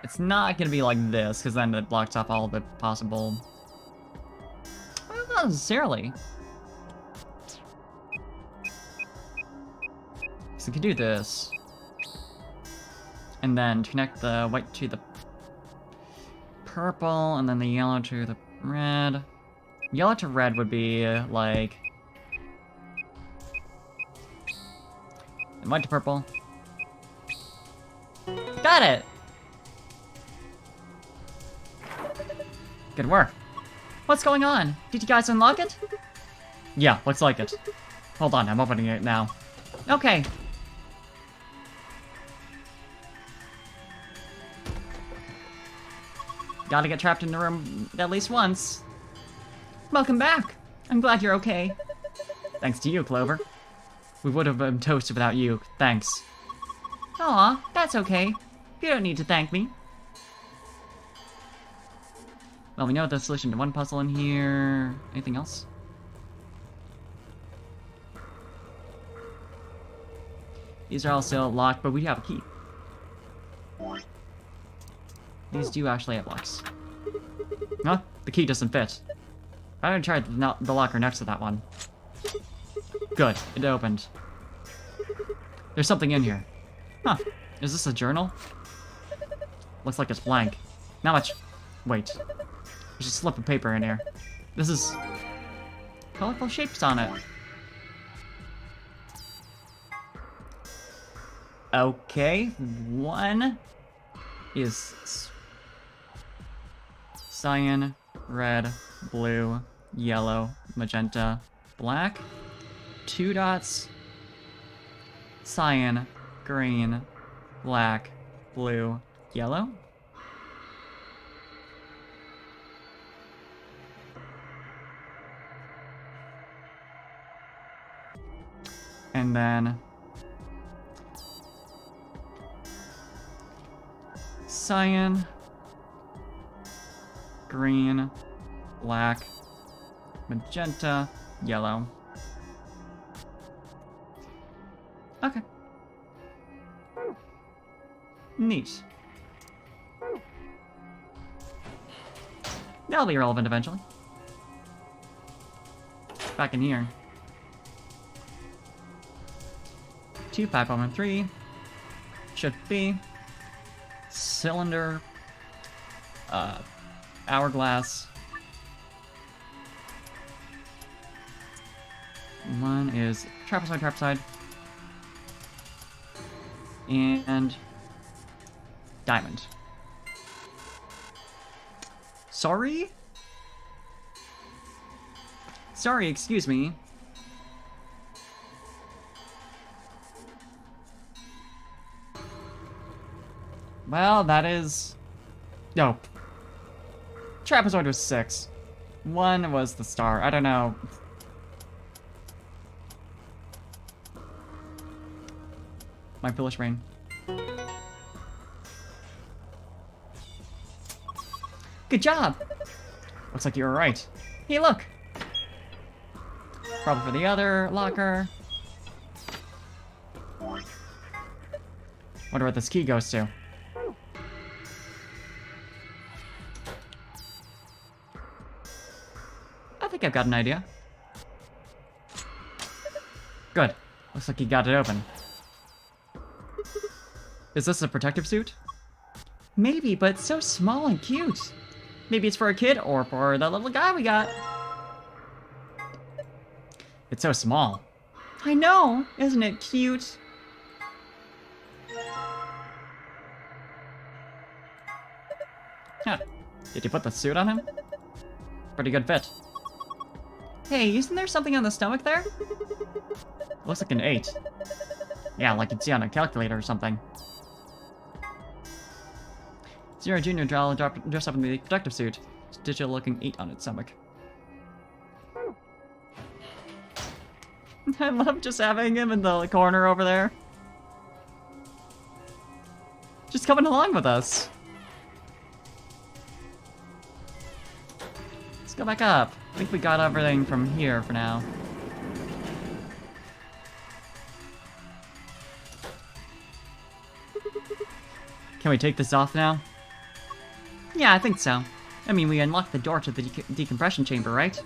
It's not gonna be like this, because then it blocks off all the possible... Well, not necessarily. So we can do this. And then connect the white to the purple, and then the yellow to the red. Yellow to red would be, like... And white to purple. Got it! Good work. What's going on? Did you guys unlock it? Yeah, looks like it. Hold on, I'm opening it now. Okay. Gotta get trapped in the room at least once. Welcome back. I'm glad you're okay. Thanks to you, Clover. We would have been toasted without you. Thanks. Aw, that's okay. You don't need to thank me. Well, we know the solution to one puzzle in here. Anything else? These are all still locked, but we have a key. These do actually have locks. Huh? The key doesn't fit. I'm gonna try the locker next to that one. Good, it opened. There's something in here. Huh, is this a journal? Looks like it's blank. Not much. Wait. There's a slip of paper in here. This is... colorful shapes on it. Okay, one is cyan, red, blue, yellow, magenta, black. 2 dots, cyan, green, black, blue, yellow. And then Cyan. Green. Black. Magenta. Yellow. Okay. Neat. That'll be relevant eventually. Back in here. 25113 should be cylinder, hourglass. One is trapezoid, and diamond. Sorry? Sorry, excuse me. Well, that is... No. Trapezoid was 6. 1 was the star. I don't know. My foolish brain. Good job! Looks like you were right. Hey, look! Probably for the other locker. Wonder what this key goes to. I think I've got an idea. Good. Looks like you got it open. Is this a protective suit? Maybe, but it's so small and cute. Maybe it's for a kid or for that little guy we got. It's so small. I know! Isn't it cute? Huh. Did you put the suit on him? Pretty good fit. Hey, isn't there something on the stomach there? Looks like an 8. Yeah, like you'd see on a calculator or something. Zero Junior dressed up in the protective suit. Digital-looking 8 on its stomach. I love just having him in the corner over there. Just coming along with us. Let's go back up. I think we got everything from here for now. Can we take this off now? Yeah, I think so. I mean, we unlocked the door to the decompression chamber, right?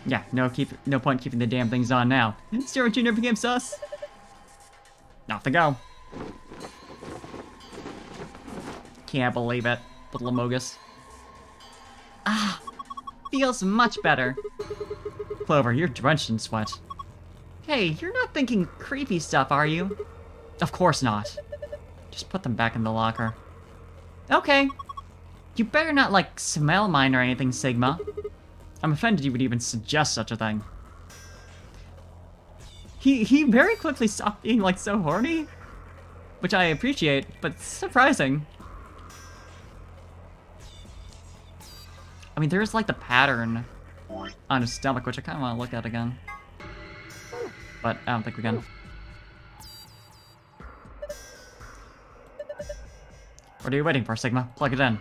Yeah, no point keeping the damn things on now. Zero Junior became sus. Off to go. Can't believe it. Little Amogus. Ah, feels much better. Clover, you're drenched in sweat. Hey, you're not thinking creepy stuff, are you? Of course not. Just put them back in the locker. Okay. You better not, like, smell mine or anything, Sigma. I'm offended you would even suggest such a thing. He very quickly stopped being, like, so horny. Which I appreciate, but it's surprising. I mean, there's, like, the pattern on his stomach, which I kind of want to look at again. But I don't think we can. What are you waiting for, Sigma? Plug it in.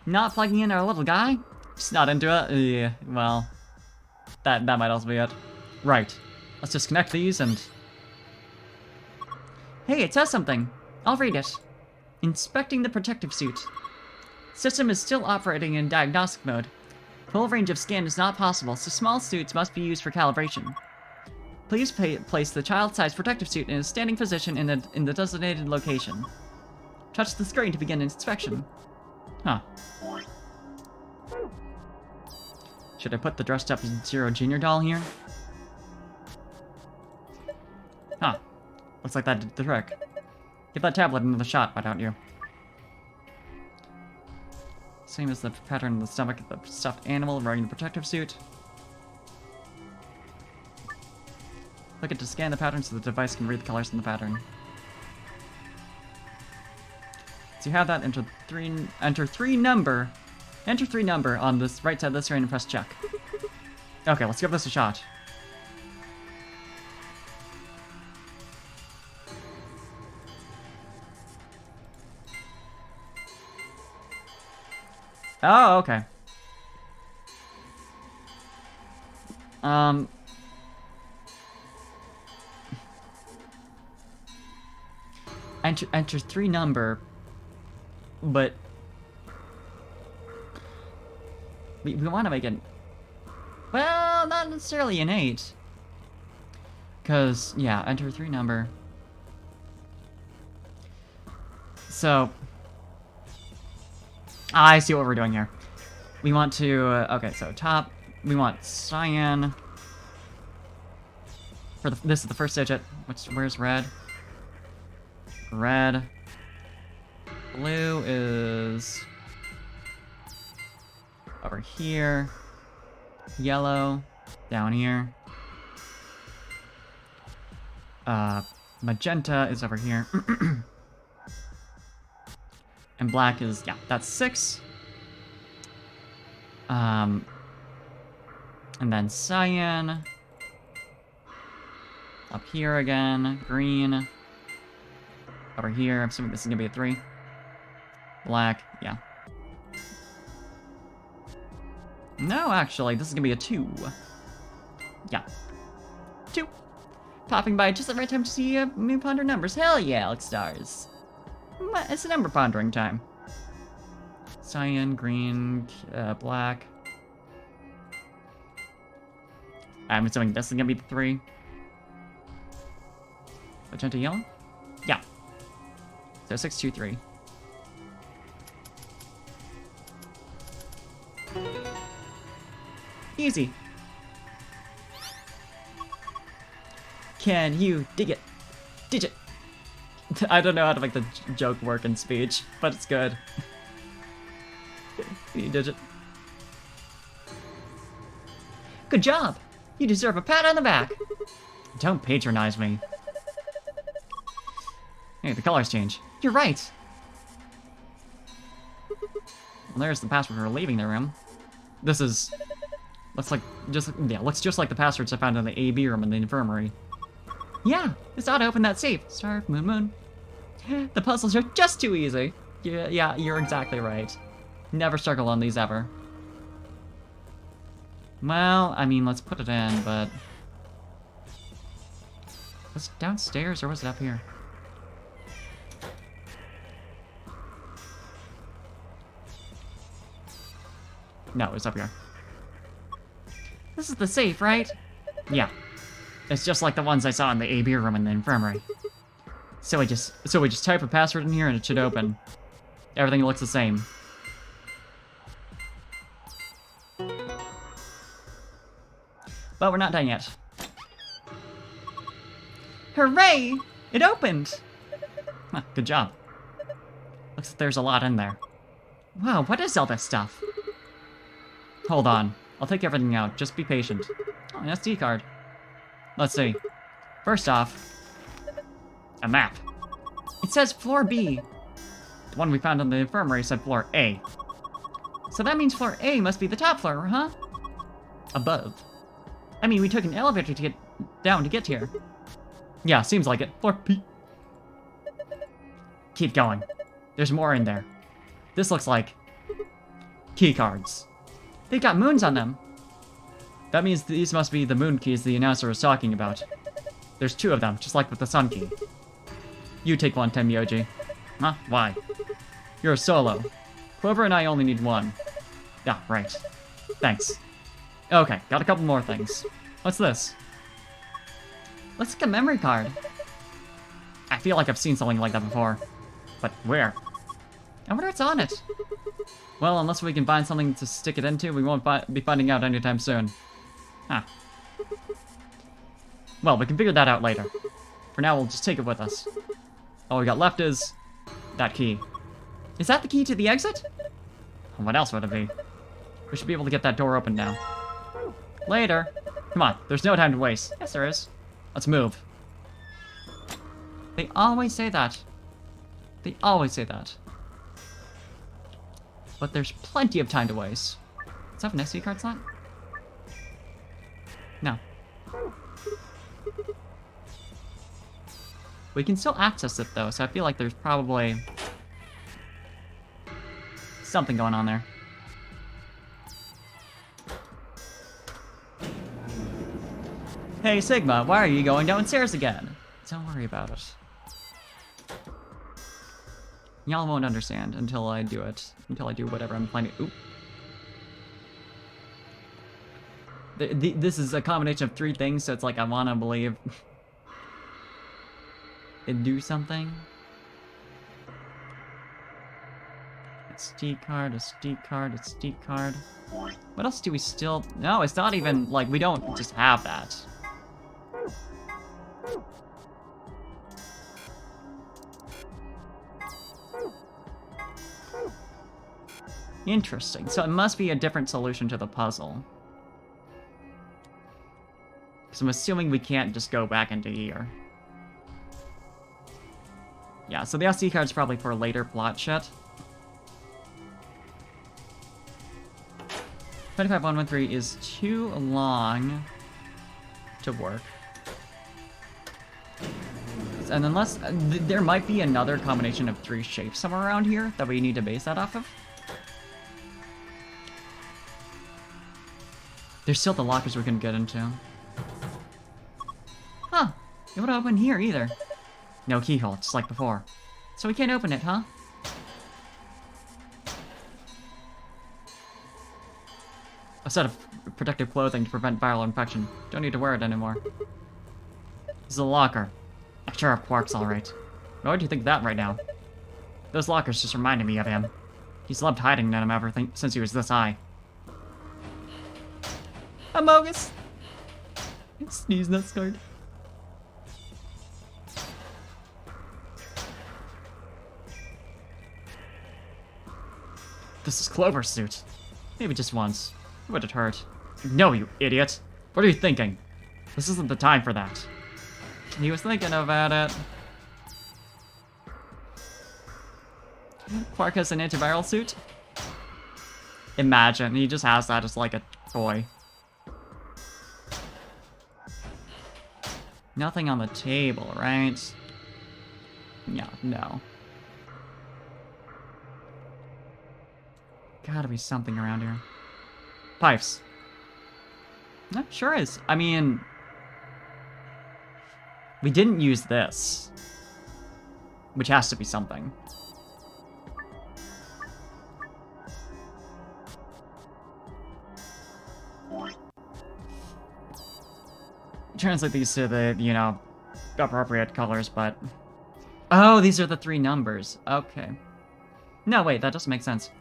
Not plugging in our little guy? Just not into it? Yeah, well, that might also be it. Right. Let's just connect these and... Hey, it says something. I'll read it. Inspecting the protective suit. System is still operating in diagnostic mode. Full range of scan is not possible, so small suits must be used for calibration. Please place the child-sized protective suit in a standing position in the designated location. Touch the screen to begin inspection. Huh. Should I put the dressed up Zero Junior doll here? Huh. Looks like that did the trick. Give that tablet another shot, why don't you? Same as the pattern in the stomach of the stuffed animal wearing the protective suit. Click it to scan the pattern so the device can read the colors in the pattern. So you have that, enter three number on this right side of the screen and press check. Okay, let's give this a shot. Oh, okay. Enter 3 number, but we want to make it, well, not necessarily an 8, because, yeah, enter 3 number. So, I see what we're doing here. We want to, okay, so top, we want cyan. This is the first digit. Where's red? Red. Blue is over here. Yellow down here. Magenta is over here. And black is, yeah, that's 6. And then cyan. Up here again. Green. Over here. I'm assuming this is gonna be a 3. Black, yeah. No, actually, this is gonna be a 2. Yeah. 2. Popping by just the right time to see me ponder numbers. Hell yeah, Alex stars. It's a number pondering time. Cyan, green, black. I'm assuming this is gonna be the 3. Magenta yellow? Yeah. So 6, 2, 3. Easy. Can you dig it? Digit. I don't know how to make the joke work in speech, but it's good. Can you digit? Good job! You deserve a pat on the back! Don't patronize me. Hey, the colors change. You're right! Well, there's the password for leaving the room. This is... looks just like the passwords I found in the AB room in the infirmary. Yeah, it's ought to open that safe. Star, moon, moon. The puzzles are just too easy. Yeah, you're exactly right. Never struggle on these ever. Well, I mean, let's put it in, but... was it downstairs or was it up here? No, it's up here. This is the safe, right? Yeah. It's just like the ones I saw in the AB room in the infirmary. So we just type a password in here and it should open. Everything looks the same. But we're not done yet. Hooray! It opened! Huh, good job. Looks like there's a lot in there. Wow, what is all this stuff? Hold on. I'll take everything out. Just be patient. Oh, an SD card. Let's see. First off, a map. It says floor B. The one we found in the infirmary said floor A. So that means floor A must be the top floor, huh? Above. I mean, we took an elevator to get down to get here. Yeah, seems like it. Floor B. Keep going. There's more in there. This looks like key cards. They've got moons on them. That means these must be the moon keys the announcer was talking about. There's 2 of them, just like with the sun key. You take one, Tenmyoji. Huh? Why? You're a solo. Clover and I only need 1. Yeah, right. Thanks. Okay, got a couple more things. What's this? Looks like a memory card. I feel like I've seen something like that before. But where? I wonder what's on it. Well, unless we can find something to stick it into, we won't be finding out anytime soon. Huh. Well, we can figure that out later. For now, we'll just take it with us. All we got left is that key. Is that the key to the exit? What else would it be? We should be able to get that door open now. Later. Come on, there's no time to waste. Yes, there is. Let's move. They always say that. They always say that. But there's plenty of time to waste. Does that have an SD card slot? No. We can still access it though, so I feel like there's probably something going on there. Hey, Sigma, why are you going downstairs again? Don't worry about it. Y'all won't understand until I do it. Until I do whatever I'm planning. Oop. This is a combination of 3 things, so it's like I want to believe it do something. SD card, SD card, SD card. What else do we still... No, it's not even, like, we don't just have that. Interesting. So it must be a different solution to the puzzle. Because I'm assuming we can't just go back into here. Yeah, so the SD card's probably for later plot shit. 25113 is too long to work. And unless... there might be another combination of 3 shapes somewhere around here that we need to base that off of. There's still the lockers we can get into. Huh. It wouldn't open here either. No keyhole, just like before. So we can't open it, huh? A set of protective clothing to prevent viral infection. Don't need to wear it anymore. This is a locker. I'm sure Quark's alright. Why would you think that right now? Those lockers just reminded me of him. He's loved hiding in them ever since he was this high. Amogus! Sneeze not scared. This is Clover's suit. Maybe just once. It wouldn't hurt. No, you idiot! What are you thinking? This isn't the time for that. He was thinking about it. Quark has an antiviral suit? Imagine, he just has that as like a toy. Nothing on the table, right? Yeah, no. Gotta be something around here. Pipes. That sure is. I mean... we didn't use this. Which has to be something. Translate these to the, you know, appropriate colors, but... oh, these are the 3 numbers. Okay. No, wait, that doesn't make sense.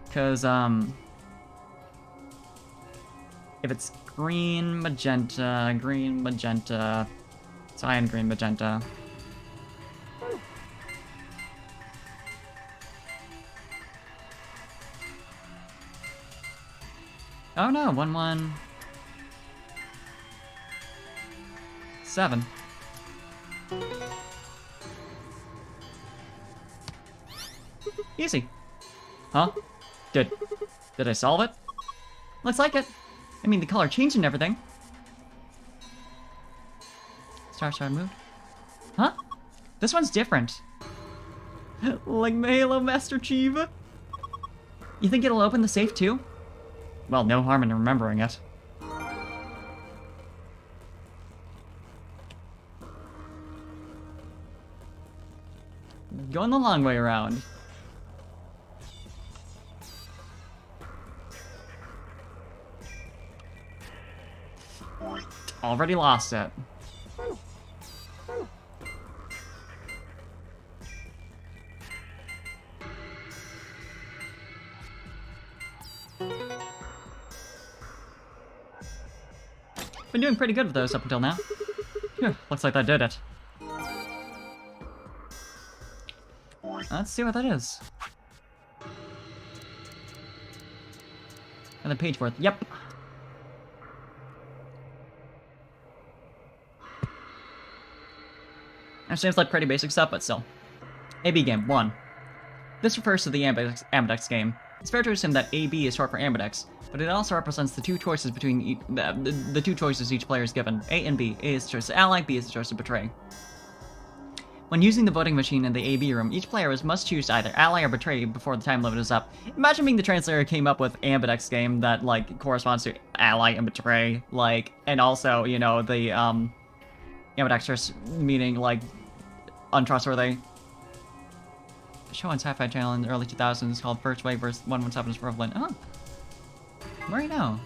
Because, if it's green, magenta, cyan, green, magenta. Oh no, 1, 1... 7. Easy. Huh? Did I solve it? Looks like it. I mean, the color changed and everything. Star moved. Huh? This one's different. Like my Halo Master Chief. You think it'll open the safe too? Well, no harm in remembering it. Going the long way around. Already lost it. Been doing pretty good with those up until now. Phew, looks like that did it. Let's see what that is. And the page worth. Yep. It seems like pretty basic stuff, but still. AB game 1. This refers to the Ambidex game. It's fair to assume that AB is short for Ambidex, but it also represents the 2 choices between the 2 choices each player is given. A and B. A is the choice to ally, B is the choice to betray. When using the voting machine in the AB room, each player must choose either ally or betray before the time limit is up. Imagine being the translator who came up with Ambidex game that, like, corresponds to ally and betray, like, and also, you know, the, ambidextrous meaning, like, untrustworthy. The show on Sci-Fi Channel in the early 2000s called First Wave vs. 117's Equivalent. Oh. Where now?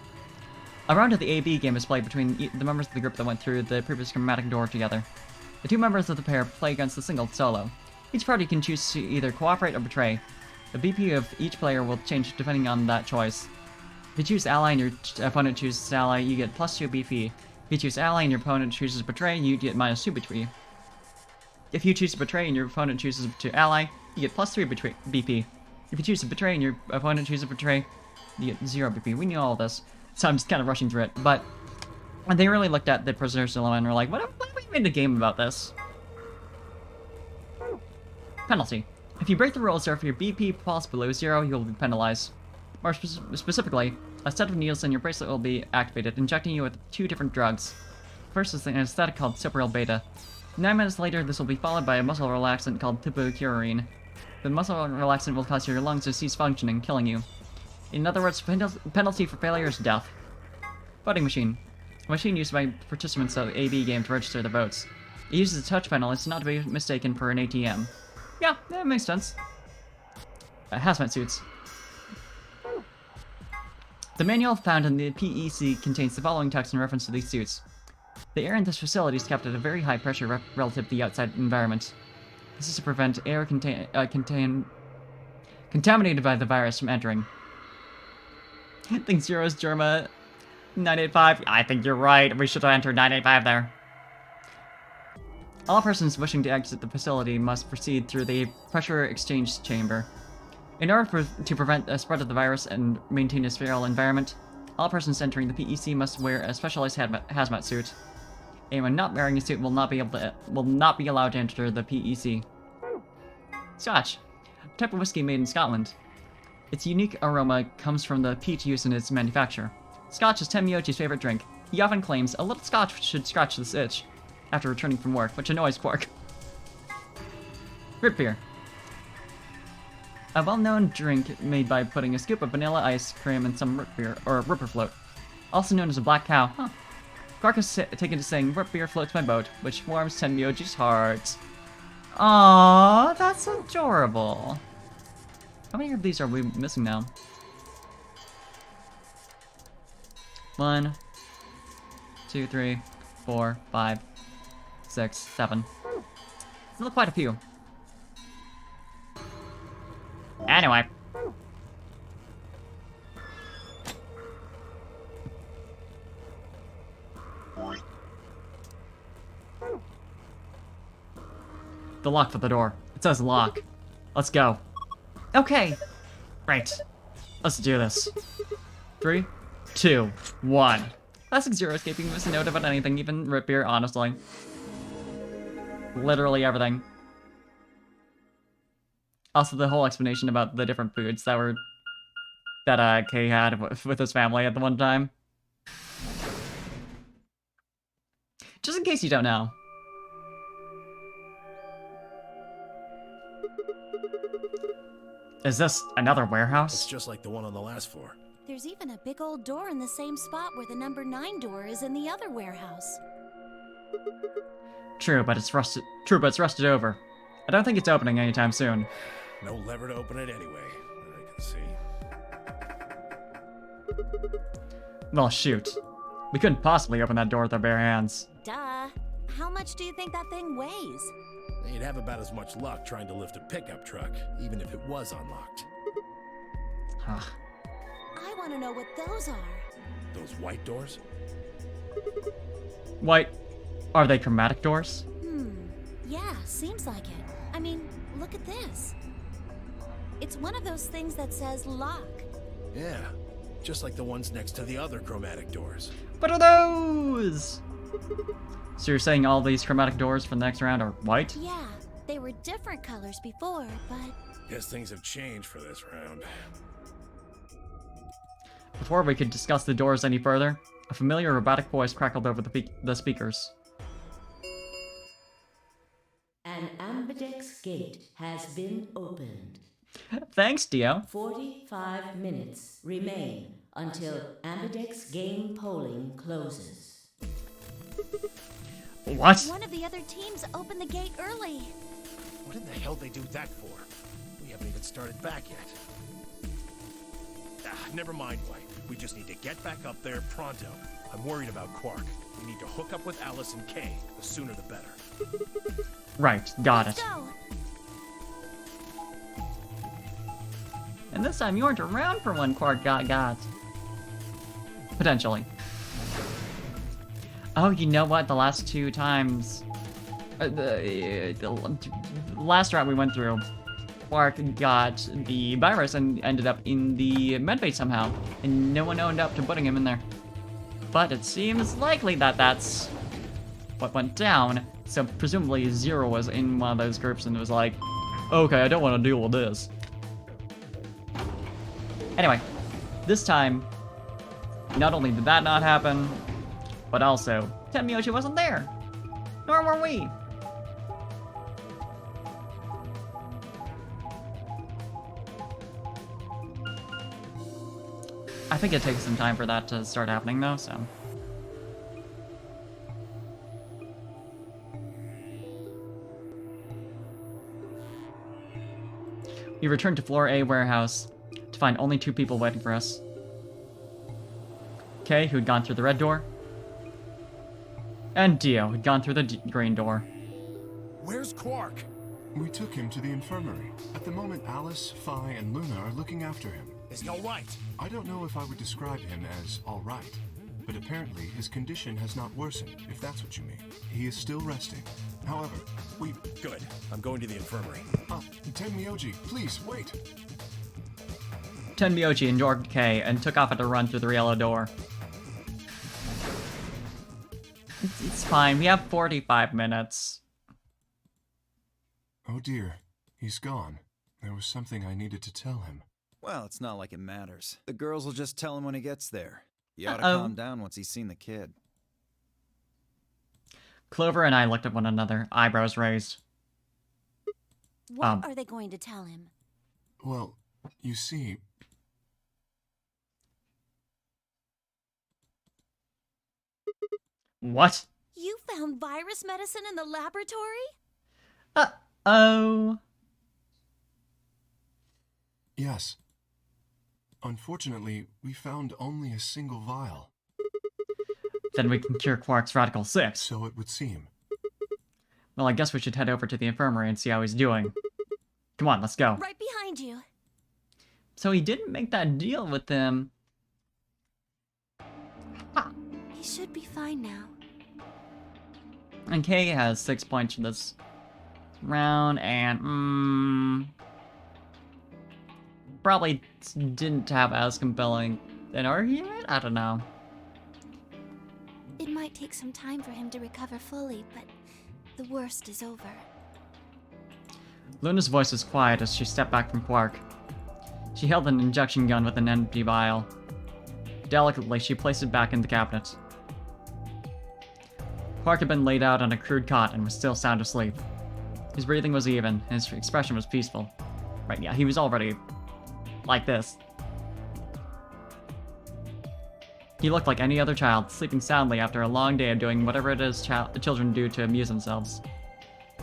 A round of the AB game is played between the members of the group that went through the previous chromatic door together. The two members of the pair play against the single solo. Each party can choose to either cooperate or betray. The BP of each player will change depending on that choice. If you choose ally and your opponent chooses ally, you get +2 BP. If you choose ally and your opponent chooses betray, you get -2 BP. If you choose to betray and your opponent chooses to ally, you get +3 BP. If you choose to betray and your opponent chooses to betray, you get 0 BP. We knew all of this, so I'm just kind of rushing through it, but they really looked at the Prisoner's Dilemma and were like, what if we made a game about this? Penalty. If you break the rules or if your BP falls below 0, you'll be penalized. More specifically, a set of needles in your bracelet will be activated, injecting you with 2 different drugs. First is an anesthetic called Cyprial Beta. 9 minutes later, this will be followed by a muscle relaxant called Tupocurarine. The muscle relaxant will cause your lungs to cease functioning, killing you. In other words, penalty for failure is death. Voting machine. A machine used by participants of the AB game to register the votes. It uses a touch panel, it's not to be mistaken for an ATM. Yeah, that makes sense. Hazmat suits. The manual found in the PEC contains the following text in reference to these suits. The air in this facility is kept at a very high pressure relative to the outside environment. This is to prevent air contaminated by the virus from entering. I think 0 is Germa 985. I think you're right. We should have entered 985 there. All persons wishing to exit the facility must proceed through the pressure exchange chamber. In order to prevent the spread of the virus and maintain a sterile environment, all persons entering the PEC must wear a specialized hazmat suit. Anyone not wearing a suit will not be allowed to enter the PEC. Scotch, a type of whiskey made in Scotland. Its unique aroma comes from the peat used in its manufacture. Scotch is Tim Yochi's favorite drink. He often claims a little scotch should scratch this itch after returning from work, which annoys Quark. Root beer. A well-known drink made by putting a scoop of vanilla ice cream in some root beer, or ripper float. Also known as a black cow. Huh. Quark is taken to saying, root beer floats my boat, which warms Tenmyoji's heart. Aww, that's adorable. How many of these are we missing now? 1, 2, 3, 4, 5, 6, 7. Still quite a few. Anyway. The lock for the door. It says lock. Let's go. Okay. Right. Let's do this. 3, 2, 1. Classic Zero escaping with a note about anything, even root beer, honestly. Literally everything. Also, the whole explanation about the different foods that Kay had with his family at the one time. Just in case you don't know. Is this another warehouse? It's just like the one on the last floor. There's even a big old door in the same spot where the number 9 door is in the other warehouse. True, but it's rusted over. I don't think it's opening anytime soon. No lever to open it anyway, I can see. Well, shoot. We couldn't possibly open that door with our bare hands. Duh. How much do you think that thing weighs? You'd have about as much luck trying to lift a pickup truck, even if it was unlocked. Huh. I want to know what those are. Those white doors? White. Are they chromatic doors? Yeah, seems like it. I mean, look at this. It's one of those things that says lock. Yeah, just like the ones next to the other chromatic doors. What are those? So you're saying all these chromatic doors for the next round are white? Yeah, they were different colors before, but... Guess things have changed for this round. Before we could discuss the doors any further, a familiar robotic voice crackled over the speakers. An ambidex gate has been opened. Thanks, Dio. 45 minutes remain until ambidex game polling closes. What? One of the other teams opened the gate early. What in the hell they do that for? We haven't even started back yet. Never mind, White. We just need to get back up there pronto. I'm worried about Quark. We need to hook up with Alice and Kay. The sooner the better. Right, got Let's it. go. And this time you weren't around for when Quark got. Potentially. Oh, you know what? The last two times... the last route we went through, Quark got the virus and ended up in the medbay somehow, and no one owned up to putting him in there. But it seems likely that that's what went down, so presumably Zero was in one of those groups and was like, okay, I don't want to deal with this. Anyway, this time, not only did that not happen, but also, Tenmyoshi wasn't there. Nor were we. I think it takes some time for that to start happening though, so. We returned to floor A warehouse to find only 2 people waiting for us. Kay, who had gone through the red door, and Dio, who had gone through the green door. Where's Quark? We took him to the infirmary. At the moment, Alice, Phi, and Luna are looking after him. Is he all right? I don't know if I would describe him as all right, but apparently his condition has not worsened, if that's what you mean. He is still resting. However, we... Good. I'm going to the infirmary. Tenmyoji, please, wait. Tenmyoji ignored Kay and took off at a run through the yellow door. It's fine, we have 45 minutes. Oh dear, he's gone. There was something I needed to tell him. Well, it's not like it matters. The girls will just tell him when he gets there. He ought to Uh-oh. calm down once he's seen the kid. Clover and I looked at one another, eyebrows raised. What are they going to tell him? Well, you see... What? You found virus medicine in the laboratory? Uh-oh. Yes. Unfortunately, we found only a single vial. Then we can cure Quark's Radical 6. So it would seem. Well, I guess we should head over to the infirmary and see how he's doing. Come on, let's go. Right behind you. So he didn't make that deal with them. He should be fine now. And Kay has 6 points for this round, and probably didn't have as compelling an argument? I don't know. It might take some time for him to recover fully, but the worst is over. Luna's voice was quiet as she stepped back from Quark. She held an injection gun with an empty vial. Delicately, she placed it back in the cabinet. Quark had been laid out on a crude cot and was still sound asleep. His breathing was even, and his expression was peaceful. Right, yeah, he was already like this. He looked like any other child, sleeping soundly after a long day of doing whatever it is children do to amuse themselves.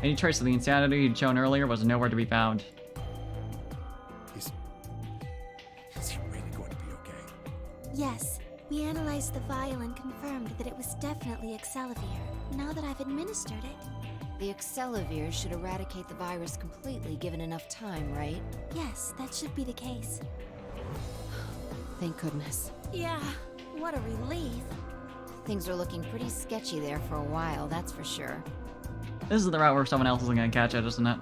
Any trace of the insanity he'd shown earlier was nowhere to be found. Is he really going to be okay? Yes, we analyzed the vial and confirmed that it was definitely Excelavir, now that I've administered it. The Excelavir should eradicate the virus completely given enough time, right? Yes, that should be the case. Thank goodness. Yeah, what a relief. Things are looking pretty sketchy there for a while, that's for sure. This is the route where someone else is gonna catch it, isn't it?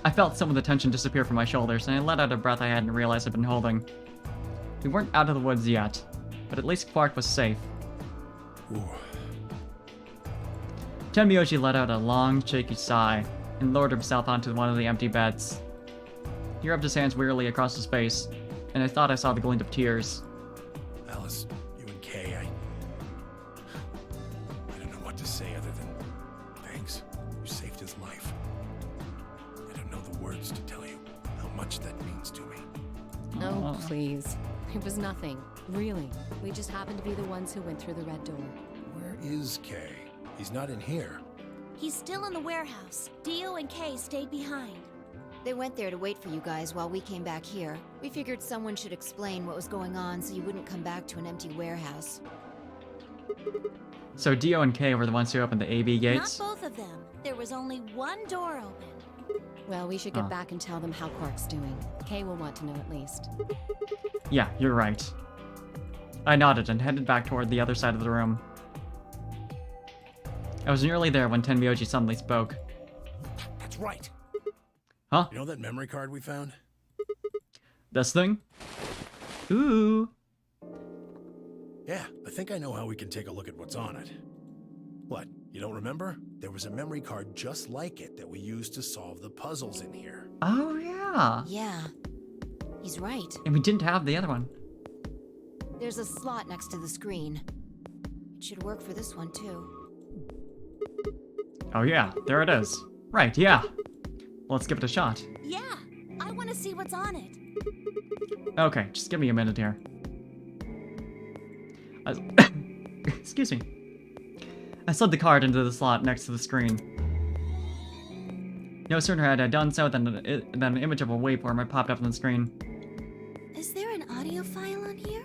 I felt some of the tension disappear from my shoulders, and I let out a breath I hadn't realized I'd been holding. We weren't out of the woods yet, but at least Quark was safe. Ooh. Tenmyoshi let out a long, shaky sigh, and lowered himself onto one of the empty beds. He rubbed his hands wearily across his face, and I thought I saw the glint of tears. Alice, you and Kay, I don't know what to say other than thanks. You saved his life. words to tell you how much that means to me. Oh, please. It was nothing. Really. We just happened to be the ones who went through the red door. Where is Kay? He's not in here. He's still in the warehouse. Dio and Kay stayed behind. They went there to wait for you guys while we came back here. We figured someone should explain what was going on so you wouldn't come back to an empty warehouse. So Dio and Kay were the ones who opened the AB gates? Not both of them. There was only one door open. Well, we should get back and tell them how Quark's doing. Kay will want to know at least. Yeah, you're right. I nodded and headed back toward the other side of the room. I was nearly there when Tenmyoji suddenly spoke. That's right. Huh? You know that memory card we found? This thing? Ooh. Yeah, I think I know how we can take a look at what's on it. What, you don't remember? There was a memory card just like it that we used to solve the puzzles in here. Oh, yeah. Yeah. He's right. And we didn't have the other one. There's a slot next to the screen. It should work for this one, too. Oh, yeah. There it is. Right, yeah. Let's give it a shot. Yeah, I want to see what's on it. Okay, just give me a minute here. Excuse me. I slid the card into the slot next to the screen. No sooner had I done so than an image of a waveform popped up on the screen. Is there an audio file on here?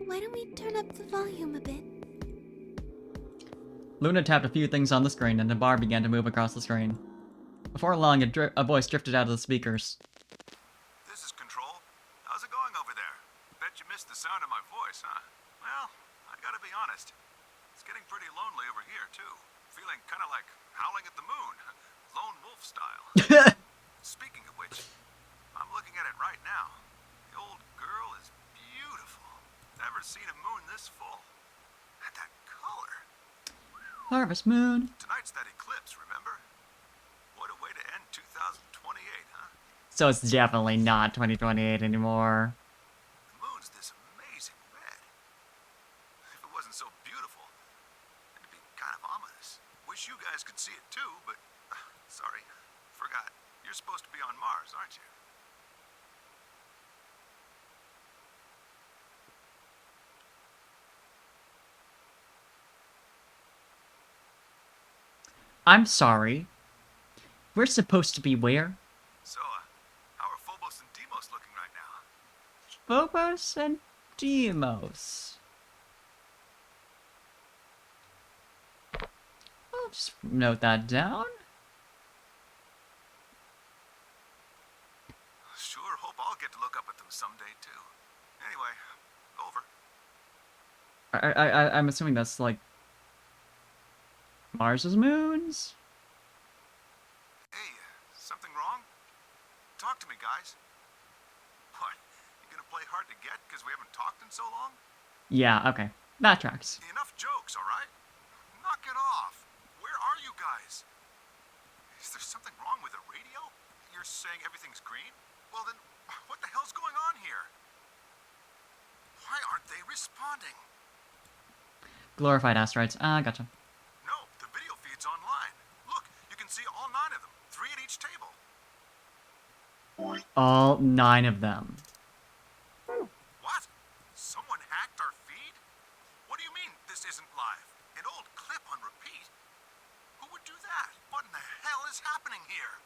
Why don't we turn up the volume a bit? Luna tapped a few things on the screen and the bar began to move across the screen. Before long, a voice drifted out of the speakers. This is Control. How's it going over there? Bet you missed the sound of my voice, huh? Well, I gotta be honest. It's getting pretty lonely over here, too. Feeling kind of like howling at the moon. Lone wolf style. Speaking of which, I'm looking at it right now. The old girl is beautiful. Never seen a moon this full. And that color. Harvest Moon. Tonight's that eclipse, remember? What a way to end 2028, huh? So it's definitely not 2028 anymore. The moon's this amazing red. If it wasn't so beautiful, it'd be kind of ominous. Wish you guys could see it too, but sorry, forgot. You're supposed to be on Mars, aren't you? I'm sorry. We're supposed to be where? So, how are Phobos and Deimos looking right now? Phobos and Deimos. I'll just note that down. Sure hope I'll get to look up at them someday, too. Anyway, over. I'm assuming that's like Mars's moons? Hey, something wrong? Talk to me, guys. What? You gonna play hard to get because we haven't talked in so long? Yeah, okay. That tracks. Enough jokes, alright? Knock it off. Where are you guys? Is there something wrong with the radio? You're saying everything's green? Well then, what the hell's going on here? Why aren't they responding? Glorified asteroids. Ah, gotcha. No, the video feed's online. Look, you can see all 9 of them. 3 at each table. All 9 of them. What? Someone hacked our feed? What do you mean this isn't live? An old clip on repeat? Who would do that? What in the hell is happening here?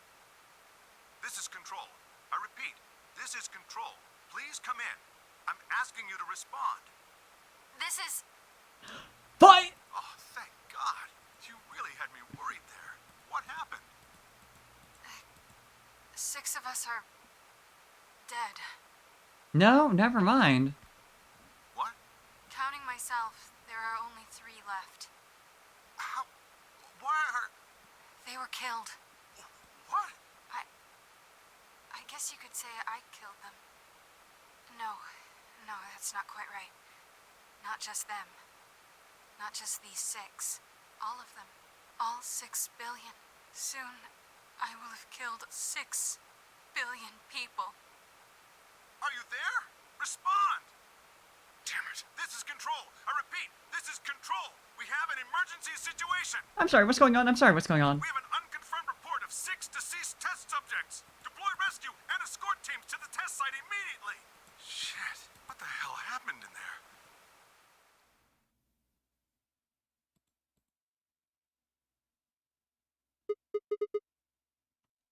This is Control. I repeat, this is Control. Please come in. I'm asking you to respond. This is... Fight! Oh, thank God. You really had me worried there. What happened? 6 of us are... dead. No, never mind. What? Counting myself, there are only 3 left. How? Why are... They were killed. What? I guess you could say I killed them. No, that's not quite right. Not just them. Not just these 6. All of them. All 6 billion. Soon, I will have killed 6 billion people. Are you there? Respond! Damn it. This is Control. I repeat, this is Control. We have an emergency situation. I'm sorry, what's going on? I'm sorry, what's going on? We have an unconfirmed report of 6 deceased test subjects. Deploy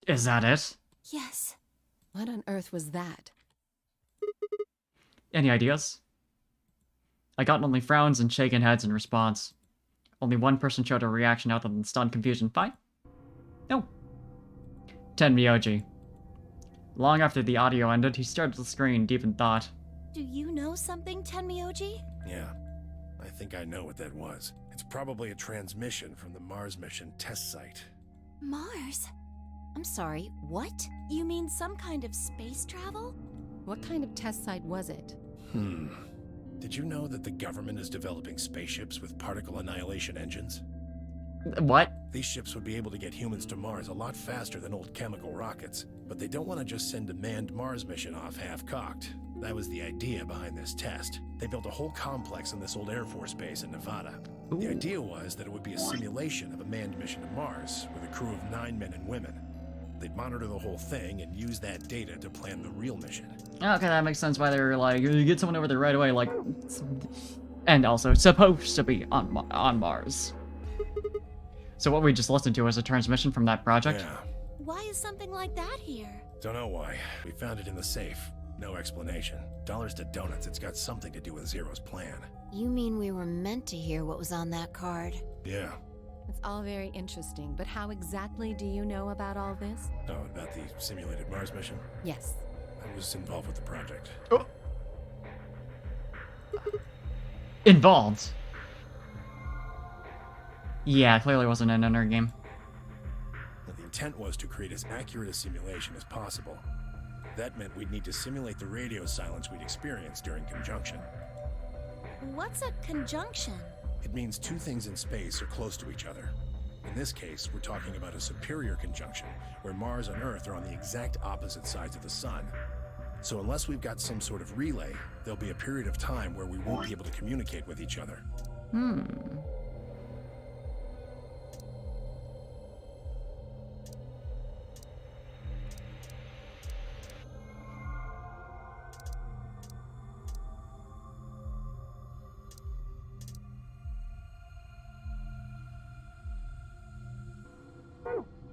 Is that it? Yes. What on earth was that? Any ideas? I got only frowns and shaken heads in response. Only one person showed a reaction other than stunned confusion. Fine? No. Tenmyoji. Long after the audio ended, he stared at the screen, deep in thought. Do you know something, Tenmyoji? Yeah, I think I know what that was. It's probably a transmission from the Mars mission test site. Mars? I'm sorry, what? You mean some kind of space travel? What kind of test site was it? Did you know that the government is developing spaceships with particle annihilation engines? What? These ships would be able to get humans to Mars a lot faster than old chemical rockets, but they don't want to just send a manned Mars mission off half-cocked. That was the idea behind this test. They built a whole complex on this old Air Force base in Nevada. Ooh. The idea was that it would be a simulation of a manned mission to Mars with a crew of 9 men and women. They'd monitor the whole thing and use that data to plan the real mission. Okay, that makes sense why they were like, you get someone over there right away, like... And also, supposed to be on Mars. So what we just listened to was a transmission from that project? Yeah. Why is something like that here? Don't know why. We found it in the safe. No explanation. Dollars to donuts, it's got something to do with Zero's plan. You mean we were meant to hear what was on that card? Yeah. It's all very interesting, but how exactly do you know about all this? Oh, about the simulated Mars mission? Yes. I was involved with the project. Oh. Involved? Yeah, clearly wasn't an inner game. The intent was to create as accurate a simulation as possible. That meant we'd need to simulate the radio silence we'd experienced during conjunction. What's a conjunction? It means two things in space are close to each other. In this case, we're talking about a superior conjunction, where Mars and Earth are on the exact opposite sides of the Sun. So unless we've got some sort of relay, there'll be a period of time where we won't be able to communicate with each other.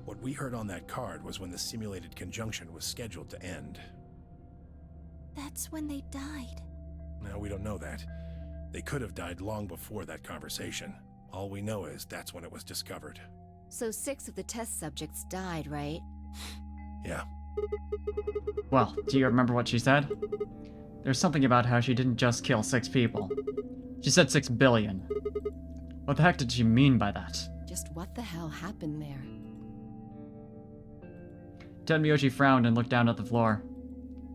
What we heard on that card was when the simulated conjunction was scheduled to end. That's when they died. Now, we don't know that. They could have died long before that conversation. All we know is that's when it was discovered. So 6 of the test subjects died, right? Yeah. Well, do you remember what she said? There's something about how she didn't just kill 6 people. She said 6 billion. What the heck did she mean by that? Just what the hell happened there? Tenmyoji frowned and looked down at the floor.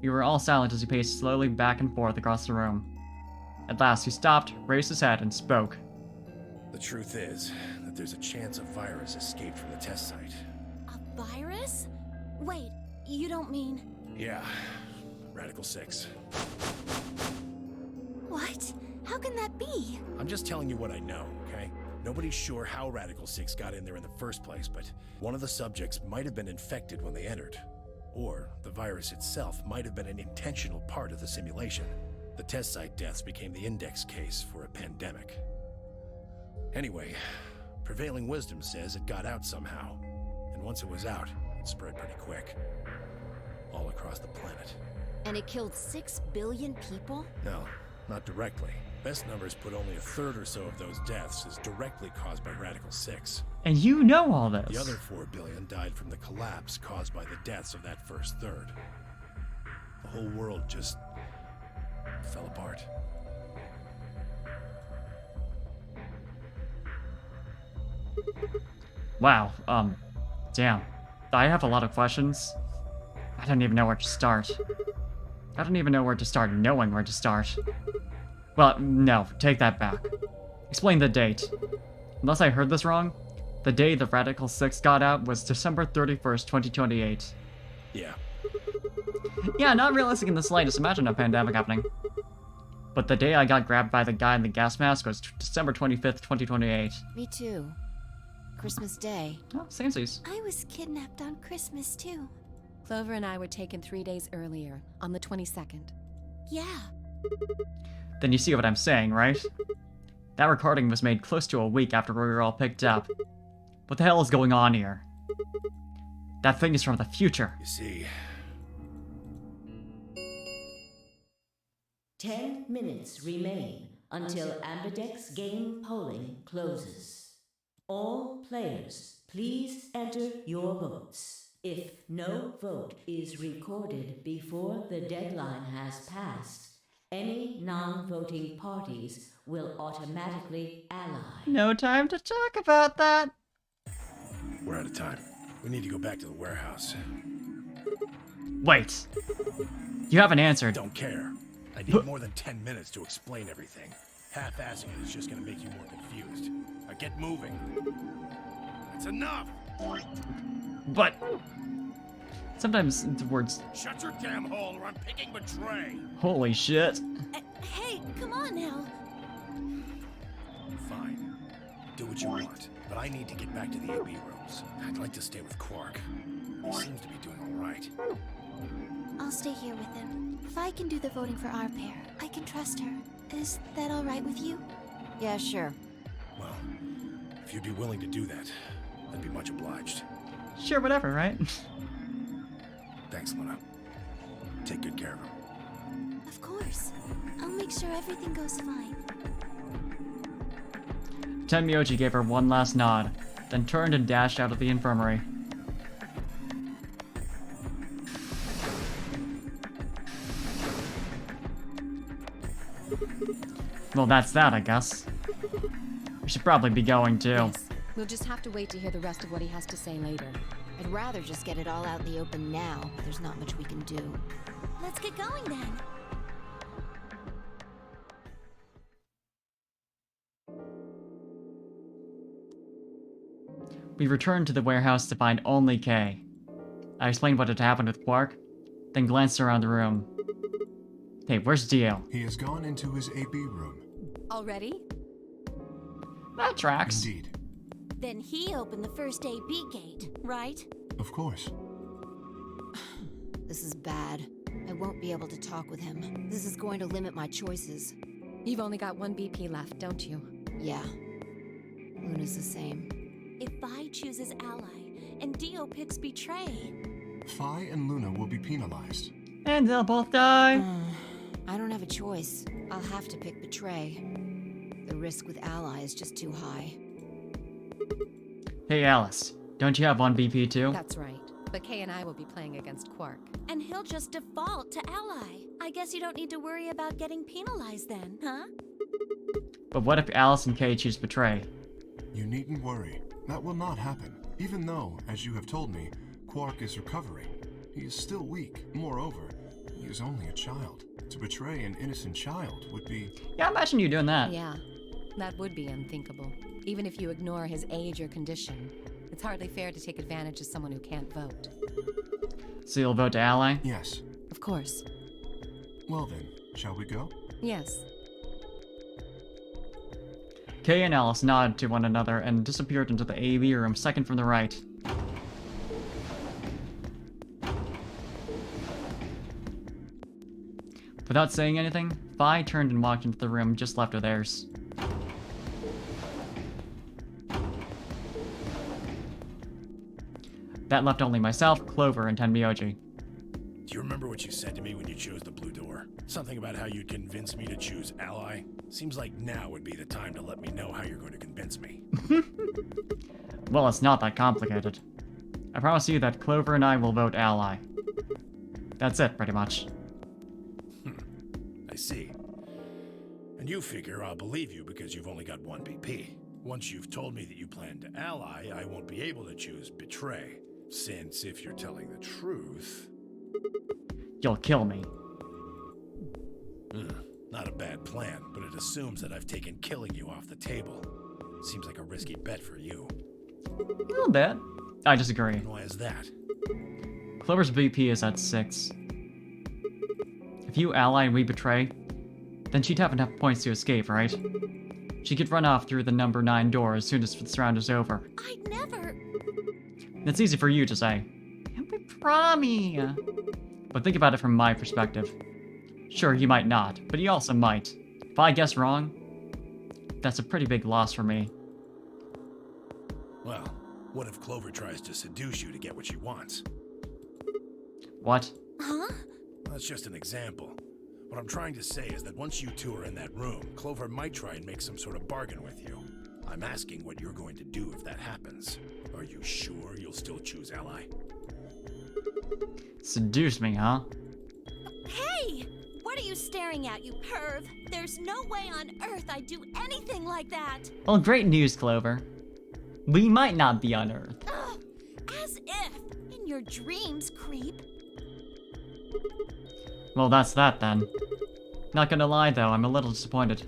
We were all silent as he paced slowly back and forth across the room. At last, he stopped, raised his head, and spoke. The truth is that there's a chance a virus escaped from the test site. A virus? Wait, you don't mean... Yeah. Radical 6. What? How can that be? I'm just telling you what I know, okay? Nobody's sure how Radical 6 got in there in the first place, but one of the subjects might have been infected when they entered. Or the virus itself might have been an intentional part of the simulation. The test site deaths became the index case for a pandemic. Anyway, prevailing wisdom says it got out somehow. And once it was out, it spread pretty quick. All across the planet. And it killed 6 billion people? No, not directly. Best numbers put only a third or so of those deaths as directly caused by Radical 6. And you know all this. The other 4 billion died from the collapse caused by the deaths of that first third. The whole world just fell apart. Wow, damn. I have a lot of questions. I don't even know where to start. I don't even know where to start knowing where to start. Well, no, take that back. Explain the date. Unless I heard this wrong, the day the Radical 6 got out was December 31st, 2028. Yeah. Yeah, not realistic in the slightest. Imagine a pandemic happening. But the day I got grabbed by the guy in the gas mask was December 25th, 2028. Me too. Christmas Day. Oh, samesies. I was kidnapped on Christmas, too. Clover and I were taken 3 days earlier, on the 22nd. Yeah. Then you see what I'm saying, right? That recording was made close to a week after we were all picked up. What the hell is going on here? That thing is from the future. You see, 10 minutes remain until Ambidex game polling closes. All players, please enter your votes. If no vote is recorded before the deadline has passed, any non-voting parties will automatically ally. No time to talk about that. we're out of time. We need to go back to the warehouse. Wait. You haven't answered. Don't care. I need more than 10 minutes to explain everything. Half-assing it is just gonna make you more confused. Now get moving. That's enough! But sometimes the words. Shut your damn hole or I'm picking Betray! Holy shit. Hey, come on now. Fine. Do what you want, but I need to get back to the AB rooms. I'd like to stay with Quark. He seems to be doing alright. I'll stay here with him. If I can do the voting for our pair, I can trust her. Is that all right with you? Yeah, sure. Well, if you'd be willing to do that, I'd be much obliged. Sure, whatever, right? Thanks, Luna. Take good care of him. Of course. I'll make sure everything goes fine. Tenmyoji gave her one last nod, then turned and dashed out of the infirmary. Well, that's that, I guess. We should probably be going too. Yes. We'll just have to wait to hear the rest of what he has to say later. I'd rather just get it all out in the open now. There's not much we can do. Let's get going then. We returned to the warehouse to find only Kay. I explained what had happened with Quark, then glanced around the room. Hey, where's Dio? He has gone into his AB room. Already? That tracks. Indeed. Then he opened the first AB gate, right? Of course. This is bad. I won't be able to talk with him. This is going to limit my choices. You've only got one BP left, don't you? Yeah. Luna's the same. If Vi chooses Ally and Dio picks Betray, Phi and Luna will be penalized. And they'll both die. I don't have a choice. I'll have to pick Betray. The risk with Ally is just too high. Hey, Alice. Don't you have one BP too? That's right. But Kay and I will be playing against Quark. and he'll just default to Ally. I guess you don't need to worry about getting penalized then, huh? But what if Alice and Kay choose Betray? You needn't worry. That will not happen. Even though, as you have told me, Quark is recovering. He is still weak. Moreover, he is only a child. To betray an innocent child would be... Yeah, imagine you doing that. Yeah, that would be unthinkable. Even if you ignore his age or condition. It's hardly fair to take advantage of someone who can't vote. So you'll vote to Ally? Yes. Of course. Well then, shall we go? Yes. Kay and Alice nodded to one another and disappeared into the AV room second from the right. Without saying anything, Vi turned and walked into the room just left of theirs. That left only myself, Clover, and Tenmyoji. Do you remember what you said to me when you chose the blue door? Something about how you'd convince me to choose Ally? Seems like now would be the time to let me know how you're going to convince me. Well, it's not that complicated. I promise you that Clover and I will vote Ally. That's it, pretty much. I see. And you figure I'll believe you because you've only got one BP. Once you've told me that you plan to ally, I won't be able to choose Betray. Since if you're telling the truth... You'll kill me. Not a bad plan, but it assumes that I've taken killing you off the table. Seems like a risky bet for you. A little bit. I disagree. And why is that? Clover's BP is at 6. If you ally and we betray, then she'd have enough points to escape, right? She could run off through the number 9 door as soon as this round is over. I'd never... That's easy for you to say. We promise. But think about it from my perspective. Sure, you might not, but you also might. If I guess wrong, that's a pretty big loss for me. Well, What if Clover tries to seduce you to get what she wants? What? Huh? That's just an example. What I'm trying to say is that once you two are in that room, Clover might try and make some sort of bargain with you. I'm asking what you're going to do if that happens. Are you sure you'll still choose Ally? Seduce me, huh? Hey! What are you staring at, you perv? There's no way on earth I'd do anything like that! Well, great news, Clover. We might not be on Earth. Ugh, as if! In your dreams, creep! Well, that's that then. Not gonna lie though, I'm a little disappointed.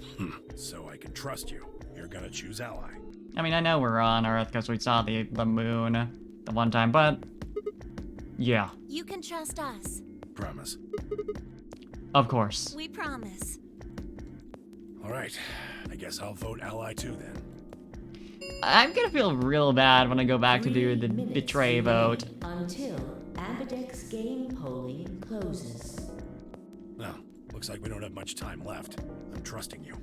So I can trust you. You're gonna choose Ally. I mean, I know we're on Earth because we saw the moon the one time, but yeah, You can trust us. Promise. of course. We promise. Alright, I guess I'll vote Ally too then. I'm gonna feel real bad when I go back to 3 do the minutes betray remain vote. Until Ambidex game polling closes. Well, looks like we don't have much time left. I'm trusting you.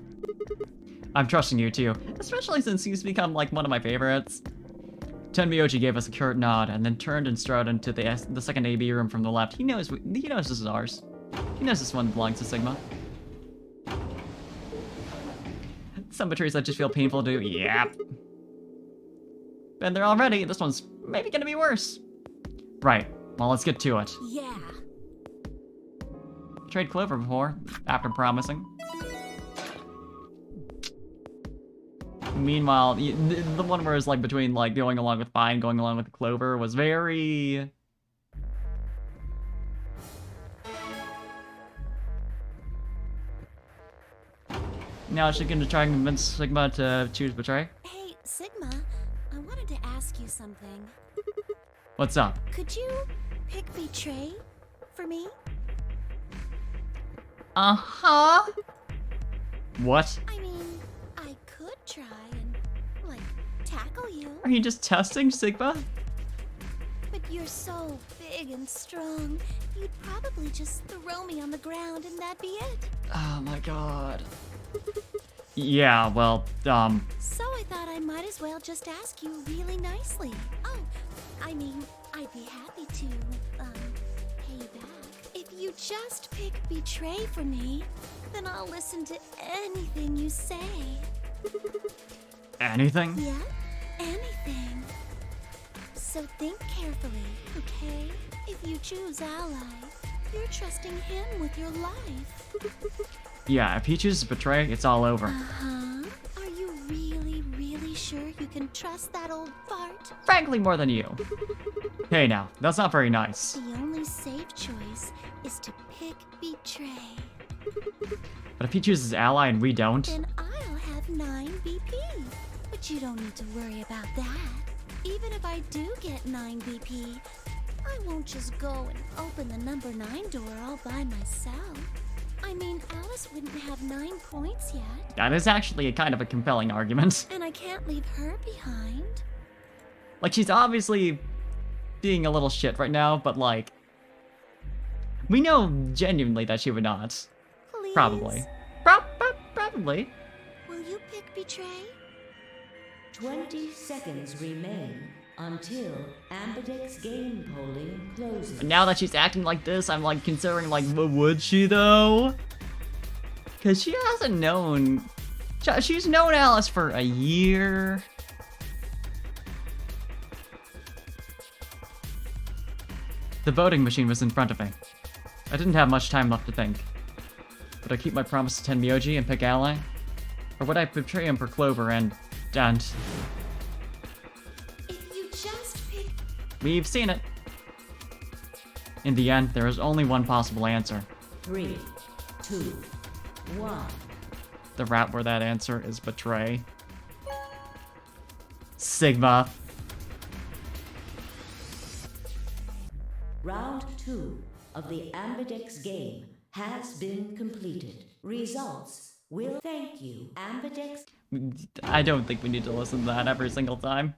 I'm trusting you too, especially since he's become like one of my favorites. Tenmyoji gave us a curt nod and then turned and strode into the second AB room from the left. He knows this is ours. He knows this one belongs to Sigma. Some betrays that just feel painful to do. Yep. Been there already. This one's maybe gonna be worse. Right. Well, let's get to it. Yeah. Betrayed Clover before, after promising. Meanwhile, the one where it's like between like going along with Phi and going along with Clover was very... Now she's gonna try and convince Sigma to choose Betray. Hey, Sigma, I wanted to ask you something. What's up? Could you pick Betray for me? Uh-huh. What? I mean, I could try and, like, tackle you. Are you just testing Sigma? But you're so big and strong, you'd probably just throw me on the ground and that'd be it. Oh my god. Yeah, well, So I thought I might as well just ask you really nicely. Oh, I mean, I'd be happy to, pay you back. If you just pick Betray for me, then I'll listen to anything you say. anything? Yeah, anything. So think carefully, okay? If you choose Ally, you're trusting him with your life. Yeah, if he chooses Betray, it's all over. Uh-huh. Are you really, really sure you can trust that old fart? Frankly, more than you. Hey now, that's not very nice. The only safe choice is to pick Betray. But if he chooses Ally and we don't... Then I'll have 9 BP. But you don't need to worry about that. Even if I do get 9 BP, I won't just go and open the number 9 door all by myself. I mean, Alice wouldn't have 9 points yet. That is actually a kind of a compelling argument. And I can't leave her behind. Like, she's obviously being a little shit right now, but like... We know genuinely that she would not. Please? Probably. Probably. Will you pick Betray? 20 seconds remain until Ambidex game polling closes. But now that she's acting like this, I'm like considering like, would she though? Cause she hasn't known... She's known Alice for a year. The voting machine was in front of me. I didn't have much time left to think. Would I keep my promise to Tenmyoji and pick Ally? Or would I betray him for Clover and... If you just pick... We've seen it. In the end, there is only one possible answer. 3, 2, 1. The route where that answer is betray. Sigma. Round 2 of the Ambidex game has been completed. Results will thank you, Ambidex. I don't think we need to listen to that every single time.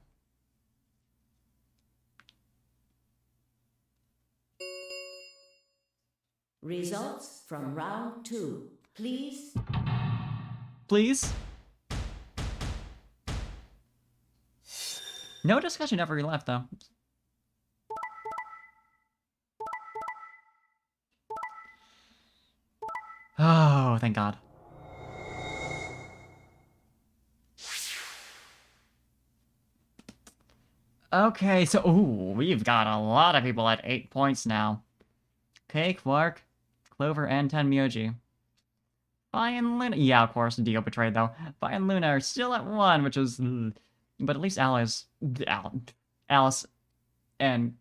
Results from round 2. Please. Please? No discussion ever left, though. Oh, thank God. Okay, so, ooh, we've got a lot of people at 8 points now. Okay, Quark, Clover, and Tenmyoji. Vi and Luna, yeah, of course, Dio betrayed, though. Vi and Luna are still at 1, which is, but at least Alice and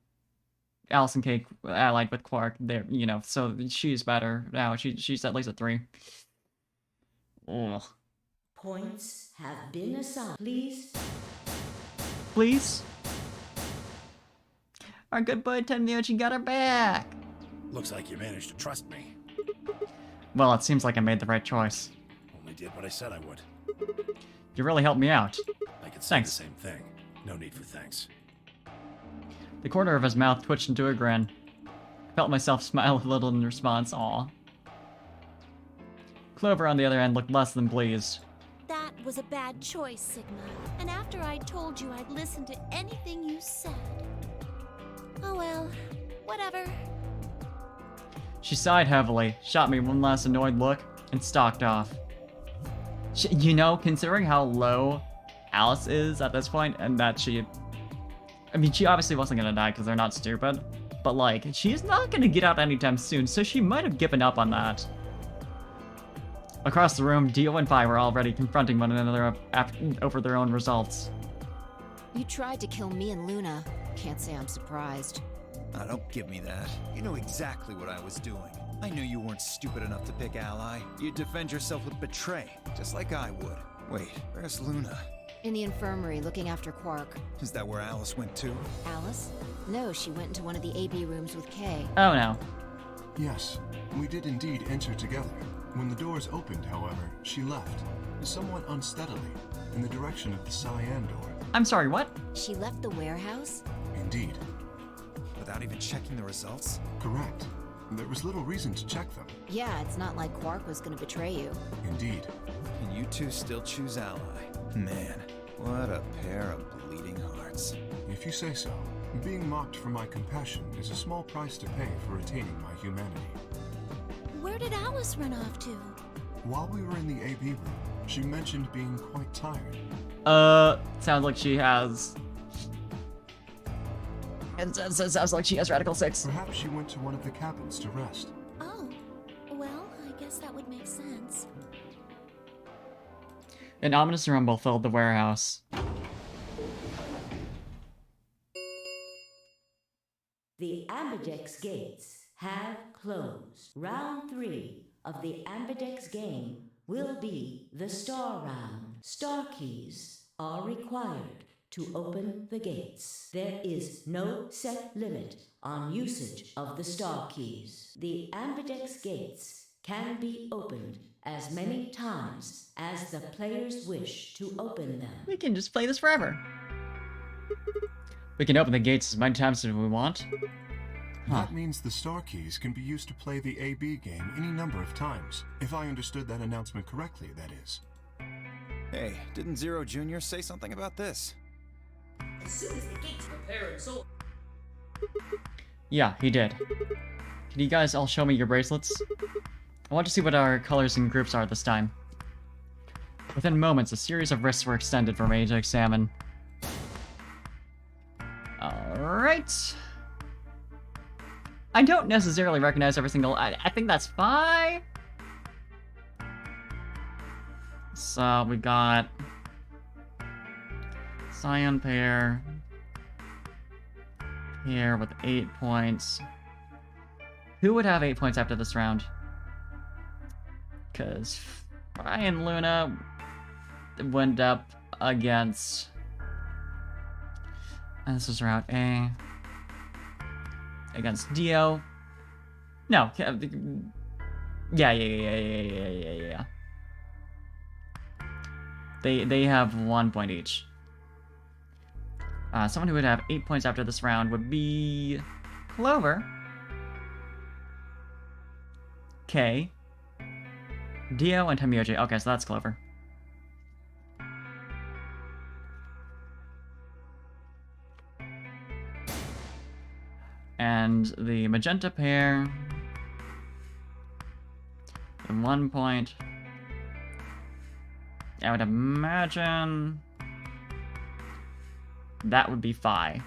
Kate allied with Quark, there, you know, so she's better now. She's at least at 3. Ugh. Points have been assigned. Please? Our good boy Tenmyoji got her back! Looks like you managed to trust me. Well, it seems like I made the right choice. Only did what I said I would. You really helped me out. I could say Thanks. the same thing. No need for thanks. The corner of his mouth twitched into a grin. Felt myself smile a little in response, aw. Clover, on the other hand, looked less than pleased. That was a bad choice, Sigma. And after I told you I'd listen to anything you said. Oh well, whatever. She sighed heavily, shot me one last annoyed look, and stalked off. You know, considering how low Alice is at this point, and that she... I mean, she obviously wasn't gonna die because they're not stupid, but like, she's not gonna get out anytime soon, so she might have given up on that. Across the room, Dio and Vi were already confronting one another over their own results. You tried to kill me and Luna. Can't say I'm surprised. Oh, don't give me that. You know exactly what I was doing. I knew you weren't stupid enough to pick Ally. You'd defend yourself with Betray, just like I would. Wait, where's Luna? In the infirmary, looking after Quark. Is that where Alice went too? Alice? No, she went into one of the AB rooms with Kay. Oh no. Yes, we did indeed enter together. When the doors opened, however, she left, somewhat unsteadily, in the direction of the cyan door. I'm sorry, what? She left the warehouse? Indeed. Without even checking the results? Correct. There was little reason to check them. Yeah, it's not like Quark was gonna betray you. Indeed. And you two still choose Ally. Man, what a pair of bleeding hearts. If you say so. Being mocked for my compassion is a small price to pay for retaining my humanity. Where did Alice run off to? While we were in the AB room, she mentioned being quite tired. Sounds like she has... It sounds like she has Radical 6. Perhaps she went to one of the cabins to rest. Oh, well, I guess that would make sense. An ominous rumble filled the warehouse. The Ambidex gates have closed. Round 3 of the Ambidex game will be the Star Round. Star keys are required to open the gates. There is no set limit on usage of the Star keys. The Ambidex gates can be opened as many times as the players wish to open them. We can just play this forever. We can open the gates as many times as we want. Huh. That means the star keys can be used to play the AB game any number of times. If I understood that announcement correctly, that is. Hey, didn't Zero Jr. say something about this? As soon as the gates prepare and so. Yeah, he did. Can you guys all show me your bracelets? I want to see what our colors and groups are this time. Within moments, a series of wrists were extended for me to examine. Alright. I don't necessarily recognize every single... I think that's fine. So, we got... Cyan pair. Here with 8 points. Who would have 8 points after this round? Because Fry and Luna went up against... And this is route A. Against Dio. No. Yeah. They have 1 point each. Someone who would have 8 points after this round would be Clover, Kay, Dio, and Tenmyoji. Okay, so that's Clover. And the magenta pair. At 1 point. I would imagine that would be Phi.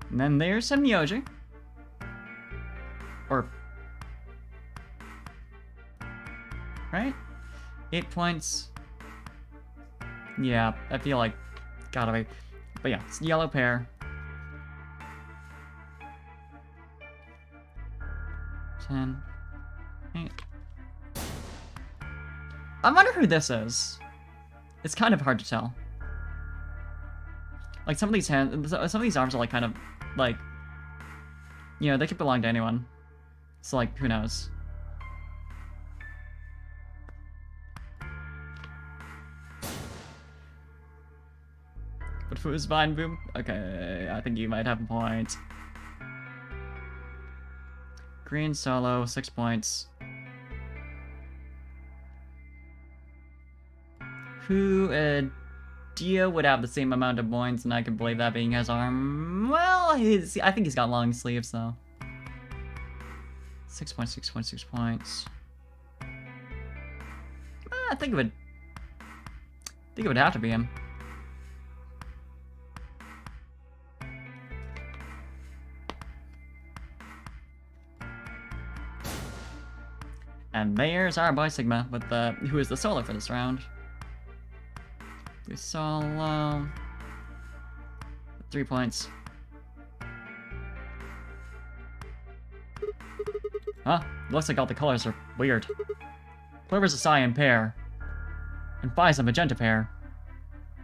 And then there's some Yoji. Or... right? 8 points. Yeah, I feel like gotta be. But yeah, it's yellow pair. 10, 8. I wonder who this is. It's kind of hard to tell. Like some of these hands, some of these arms are like kind of like, you know, they could belong to anyone. So like, who knows? But who's Vine Boom? Okay, I think you might have a point. Green solo, 6 points. Who, Dio would have the same amount of points, and I could believe that being his arm. Well, I think he's got long sleeves, though. 6 points, 6 points, 6 points. I think it would have to be him. And there's our boy Sigma with who is the solo for this round. The solo. 3 points. Huh? Looks like all the colors are weird. Clover's a cyan pair. And Phi's a magenta pair.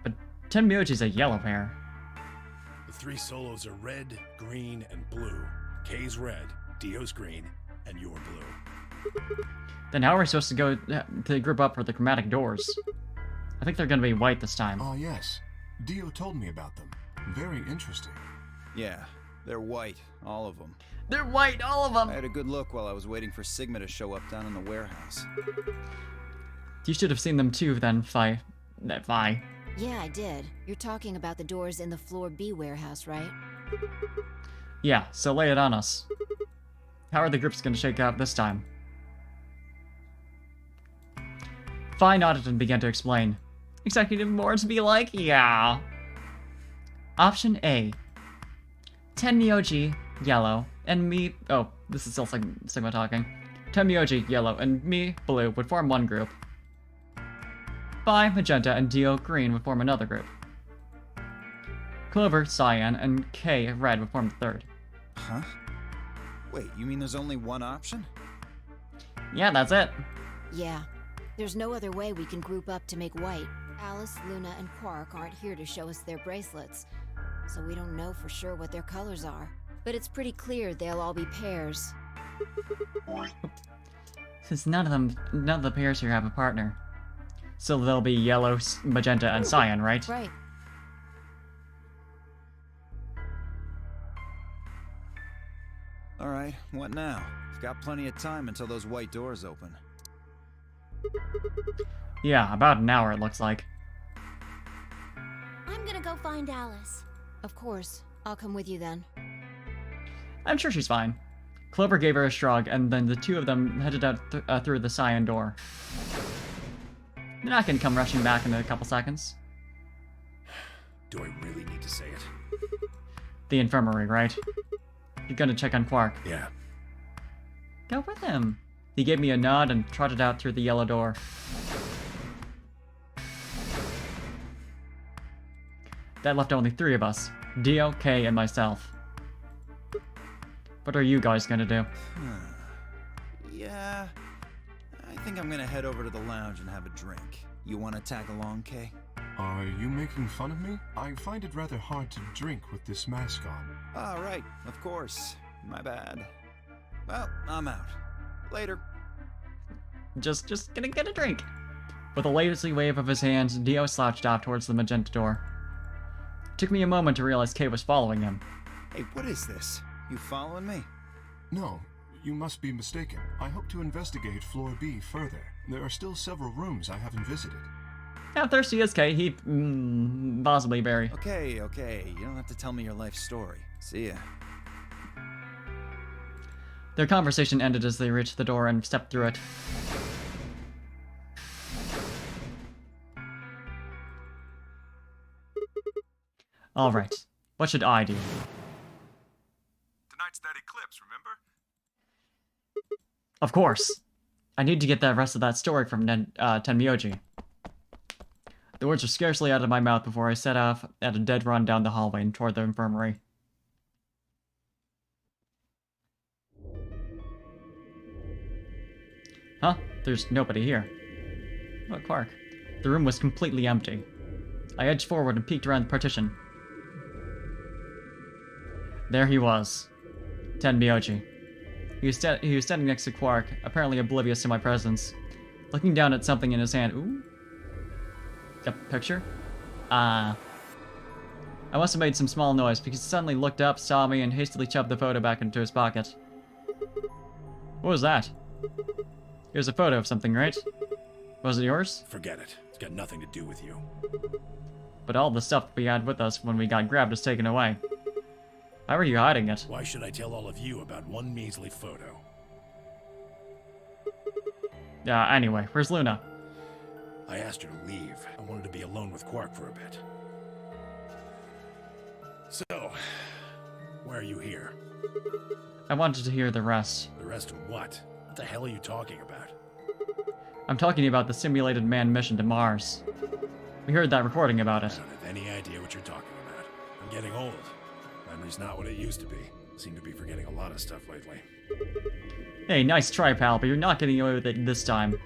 But Tenmyoji's a yellow pair. The 3 solos are red, green, and blue. K's red, Dio's green, and you're blue. Then how are we supposed to go to group up for the chromatic doors? I think they're gonna be white this time. Oh, yes. Dio told me about them. Very interesting. Yeah, they're white, all of them. They're white, all of them! I had a good look while I was waiting for Sigma to show up down in the warehouse. You should have seen them too, then, Phi. Phi. Yeah, I did. You're talking about the doors in the Floor B warehouse, right? Yeah, so lay it on us. How are the groups gonna shake out this time? Phi nodded and began to explain. Executive boards be like, yeah. Option A. Tenmyoji, yellow, and me... Oh, this is still Sigma talking. Tenmyoji, yellow, and me, blue, would form one group. Phi, magenta, and Dio, green, would form another group. Clover, cyan, and K, red, would form the third. Huh? Wait, you mean there's only one option? Yeah, that's it. Yeah. There's no other way we can group up to make white. Alice, Luna, and Quark aren't here to show us their bracelets, so we don't know for sure what their colors are. But it's pretty clear they'll all be pairs. Since none of the pairs here have a partner. So they'll be yellow, magenta, and cyan, right? Right. Alright, what now? We've got plenty of time until those white doors open. Yeah, about an hour it looks like. I'm gonna go find Alice. Of course. I'll come with you then. I'm sure she's fine. Clover gave her a shrug, and then the two of them headed out through the cyan door. They're not gonna come rushing back in a couple seconds. Do I really need to say it? The infirmary, right? You're gonna check on Quark. Yeah. Go with him. He gave me a nod and trotted out through the yellow door. That left only 3 of us. Dio, Kay, and myself. What are you guys gonna do? Yeah, I think I'm gonna head over to the lounge and have a drink. You wanna tag along, Kay? Are you making fun of me? I find it rather hard to drink with this mask on. Ah, right, of course. My bad. Well, I'm out. Later. Just gonna get a drink. With a lazy wave of his hand, Dio slouched off towards the magenta door. It took me a moment to realize Kay was following him. Hey, what is this? You following me? No, you must be mistaken. I hope to investigate Floor B further. There are still several rooms I haven't visited. Yeah, thirsty is Kate. He, possibly Barry. Okay, okay. You don't have to tell me your life story. See ya. Their conversation ended as they reached the door and stepped through it. Alright, what should I do? Tonight's that eclipse, remember? Of course! I need to get the rest of that story from Tenmyoji. The words were scarcely out of my mouth before I set off at a dead run down the hallway and toward the infirmary. Huh? There's nobody here. What Quark? The room was completely empty. I edged forward and peeked around the partition. There he was. Tenmyoji. He was standing next to Quark, apparently oblivious to my presence, looking down at something in his hand. Ooh. A picture? I must have made some small noise because he suddenly looked up, saw me, and hastily shoved the photo back into his pocket. What was that? It was a photo of something, right? Was it yours? Forget it. It's got nothing to do with you. But all the stuff we had with us when we got grabbed was taken away. Why were you hiding it? Why should I tell all of you about one measly photo? Anyway, where's Luna? I asked her to leave. I wanted to be alone with Quark for a bit. So, why are you here? I wanted to hear the rest. The rest of what? What the hell are you talking about? I'm talking about the simulated manned mission to Mars. We heard that recording about I it. don't have any idea what you're talking about. I'm getting old. Memory's not what it used to be. Seem to be forgetting a lot of stuff lately. Hey, nice try, pal, but you're not getting away with it this time.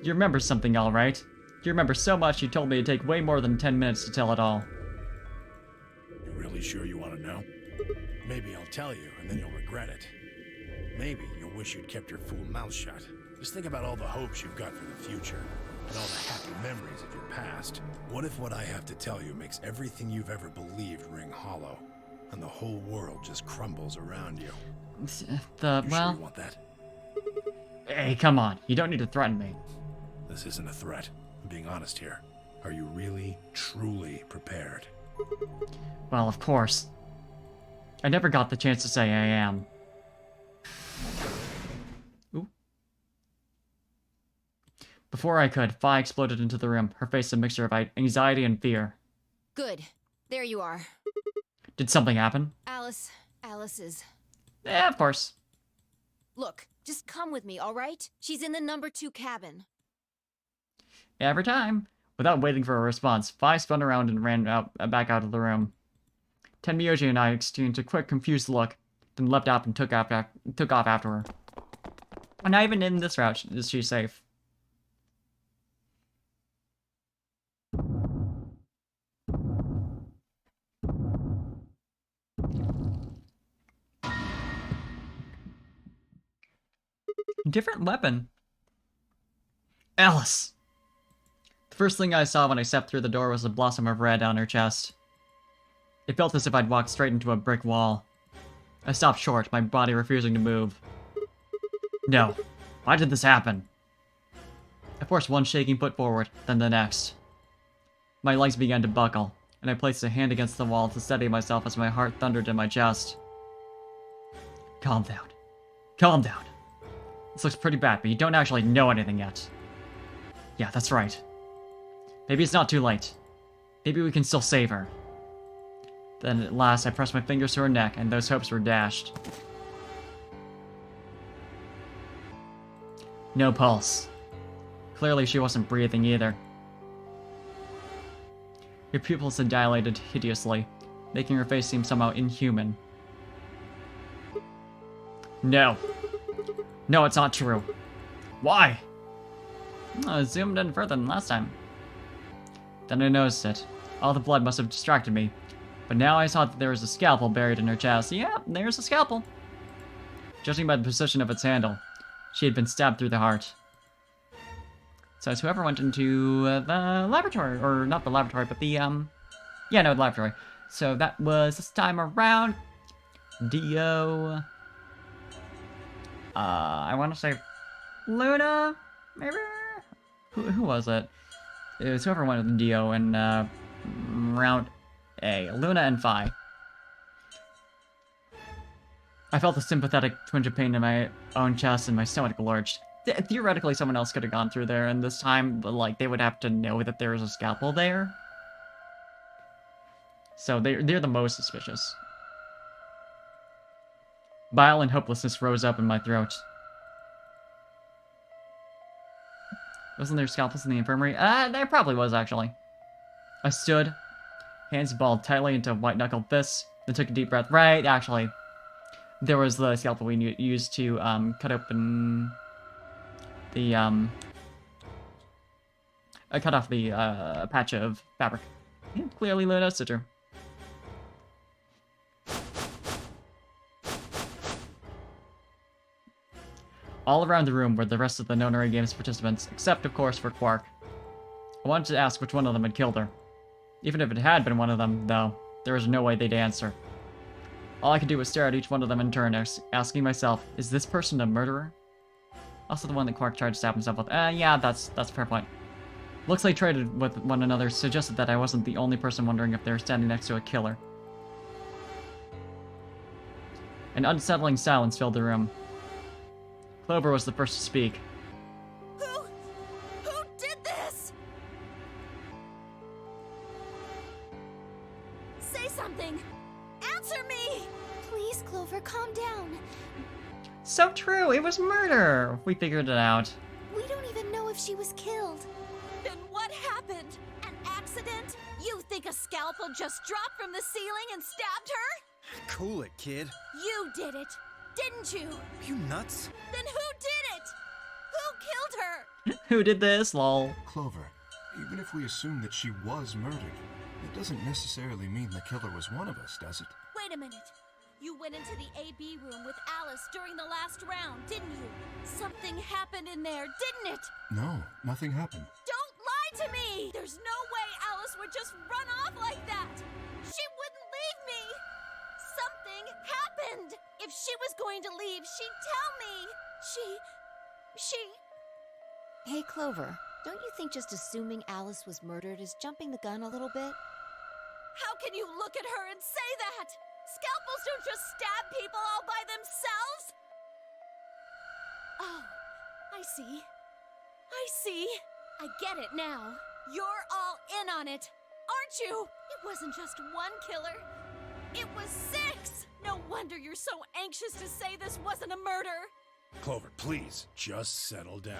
You remember something, all right? You remember so much you told me it'd take way more than 10 minutes to tell it all. You really sure you want to know? Maybe I'll tell you, and then you'll regret it. Maybe you'll wish you'd kept your fool mouth shut. Just think about all the hopes you've got for the future, and all the happy memories of your past. What if what I have to tell you makes everything you've ever believed ring hollow, and the whole world just crumbles around you? You sure you want that? Hey, come on. You don't need to threaten me. This isn't a threat. I'm being honest here. Are you really, truly prepared? Well, of course. I never got the chance to say I am. Ooh. Before I could, Fi exploded into the room, her face a mixture of anxiety and fear. Good. There you are. Did something happen? Alice is... Yeah, of course. Look, just come with me, all right? She's in the number 2 cabin. Every time. Without waiting for a response, Fi spun around and ran back out of the room. Tenmyoji and I exchanged a quick, confused look, then leapt up and took off after her. And not even in this route is she safe. Different weapon. Alice! The first thing I saw when I stepped through the door was a blossom of red on her chest. It felt as if I'd walked straight into a brick wall. I stopped short, my body refusing to move. No. Why did this happen? I forced one shaking foot forward, then the next. My legs began to buckle, and I placed a hand against the wall to steady myself as my heart thundered in my chest. Calm down. Calm down. This looks pretty bad, but you don't actually know anything yet. Yeah, that's right. Maybe it's not too late. Maybe we can still save her. Then at last I pressed my fingers to her neck, and those hopes were dashed. No pulse. Clearly she wasn't breathing either. Her pupils had dilated hideously, making her face seem somehow inhuman. No. No, it's not true. Why? I zoomed in further than last time. Then I noticed it. All the blood must have distracted me. But now I saw that there was a scalpel buried in her chest. Yeah, there's a scalpel. Judging by the position of its handle, she had been stabbed through the heart. So it's whoever went into the laboratory, or not the laboratory, but the, yeah, no, the laboratory. So that was this time around. Dio. I want to say Luna, maybe? Who was it? It was whoever went with Dio in round A. Luna and Phi. I felt a sympathetic twinge of pain in my own chest and my stomach lurched. Theoretically, someone else could have gone through there, and this time, like, they would have to know that there was a scalpel there. So they're the most suspicious. Bile and hopelessness rose up in my throat. Wasn't there scalpels in the infirmary? There probably was, actually. I stood, hands balled tightly into white-knuckled fists, then took a deep breath. Right, actually. There was the scalpel we used to cut open the cut off the patch of fabric. Yeah, clearly Luna Sitter. All around the room were the rest of the Nonary Games participants, except of course for Quark. I wanted to ask which one of them had killed her. Even if it had been one of them, though, there was no way they'd answer. All I could do was stare at each one of them in turn, asking myself, is this person a murderer? Also the one that Quark tried to stab himself with. Yeah, that's a fair point. Looks like traded with one another suggested that I wasn't the only person wondering if they were standing next to a killer. An unsettling silence filled the room. Clover was the first to speak. Who did this? Say something. Answer me. Please, Clover, calm down. So true, it was murder! We figured it out. We don't even know if she was killed. Then what happened? An accident? You think a scalpel just dropped from the ceiling and stabbed her? Cool it, kid. You did it, didn't you? Are you nuts? Then who did it? Who killed her? Who did this, lol? Clover, even if we assume that she was murdered, it doesn't necessarily mean the killer was one of us, does it? Wait a minute. You went into the AB room with Alice during the last round, didn't you? Something happened in there, didn't it? No, nothing happened. Don't lie to me! There's no way Alice would just run off like that! She wouldn't leave me! Something happened! If she was going to leave, she'd tell me! She... Hey, Clover, don't you think just assuming Alice was murdered is jumping the gun a little bit? How can you look at her and say that? Scalpels don't just stab people all by themselves! Oh, I see. I get it now. You're all in on it, aren't you? It wasn't just one killer. It was 6! No wonder you're so anxious to say this wasn't a murder. Clover, please, just settle down.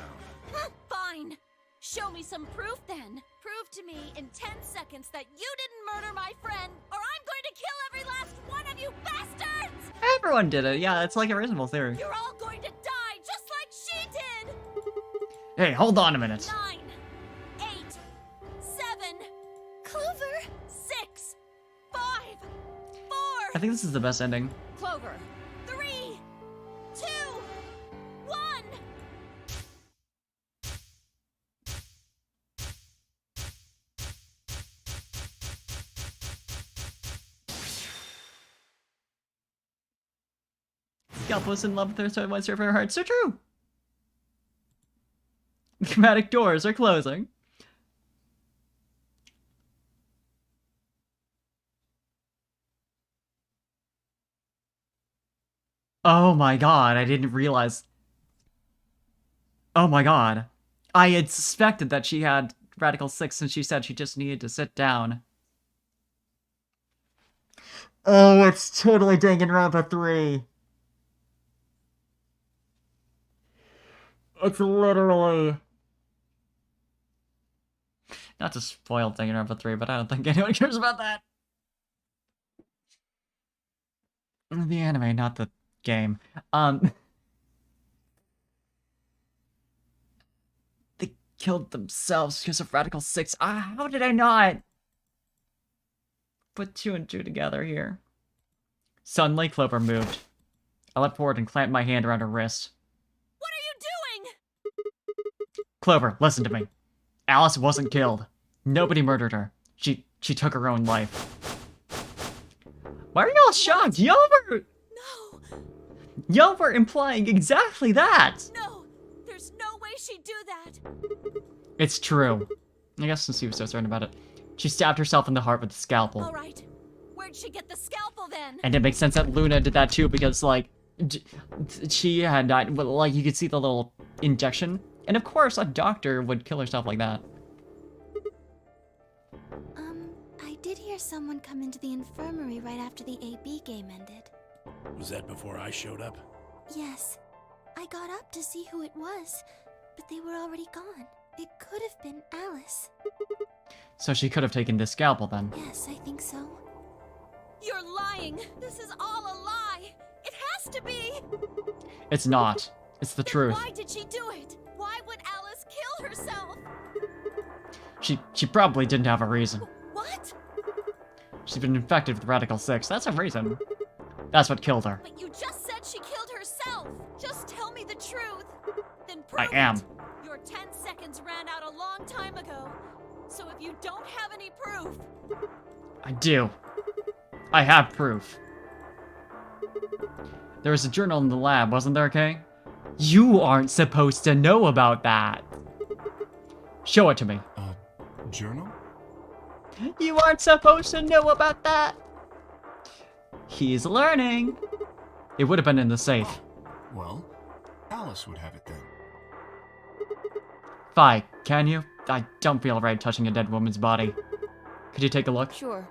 Fine. Show me some proof then. Prove to me in 10 seconds that you didn't murder my friend, or I'm going to kill every last one of you bastards! Everyone did it, yeah, it's like a reasonable theory. You're all going to die just like she did! Hey, hold on a minute. 9, 8, 7, Clover! 6, 5, 4, I think this is the best ending. Clover, 3, 2, 1. Scalp was in love with her, so it went straight for her heart. So true! The chromatic doors are closing. Oh my god, I didn't realize. Oh my god. I had suspected that she had Radical 6 since she said she just needed to sit down. Oh, it's totally Danganronpa 3. It's literally... Not to spoil Danganronpa 3, but I don't think anyone cares about that. The anime, not the game. They killed themselves because of Radical 6. How did I not put 2 and 2 together here? Suddenly, Clover moved. I leapt forward and clamped my hand around her wrist. What are you doing? Clover, listen to me. Alice wasn't killed. Nobody murdered her. She took her own life. Why are y'all shocked? Y'all were implying exactly that! No, there's no way she'd do that. It's true. I guess since he was so certain about it. She stabbed herself in the heart with a scalpel. Alright. Where'd she get the scalpel then? And it makes sense that Luna did that too, because, like, she had died, like, you could see the little injection. And of course, a doctor would kill herself like that. I did hear someone come into the infirmary right after the AB game ended. Was that before I showed up? Yes. I got up to see who it was, but they were already gone. It could have been Alice. So she could have taken this scalpel then. Yes, I think so. You're lying! This is all a lie! It has to be! It's not. It's the truth. Why did she do it? Why would Alice kill herself? She probably didn't have a reason. What? She's been infected with Radical 6. That's a reason. That's what killed her. But you just said she killed herself! Just tell me the truth! Then prove I am. it! Your 10 seconds ran out a long time ago. So if you don't have any proof... I do. I have proof. There was a journal in the lab, wasn't there, Kay? You aren't supposed to know about that. Show it to me. Journal? You aren't supposed to know about that. He's learning. It would have been in the safe. Well, Alice would have it then. Fi, can you? I don't feel right touching a dead woman's body. Could you take a look? Sure.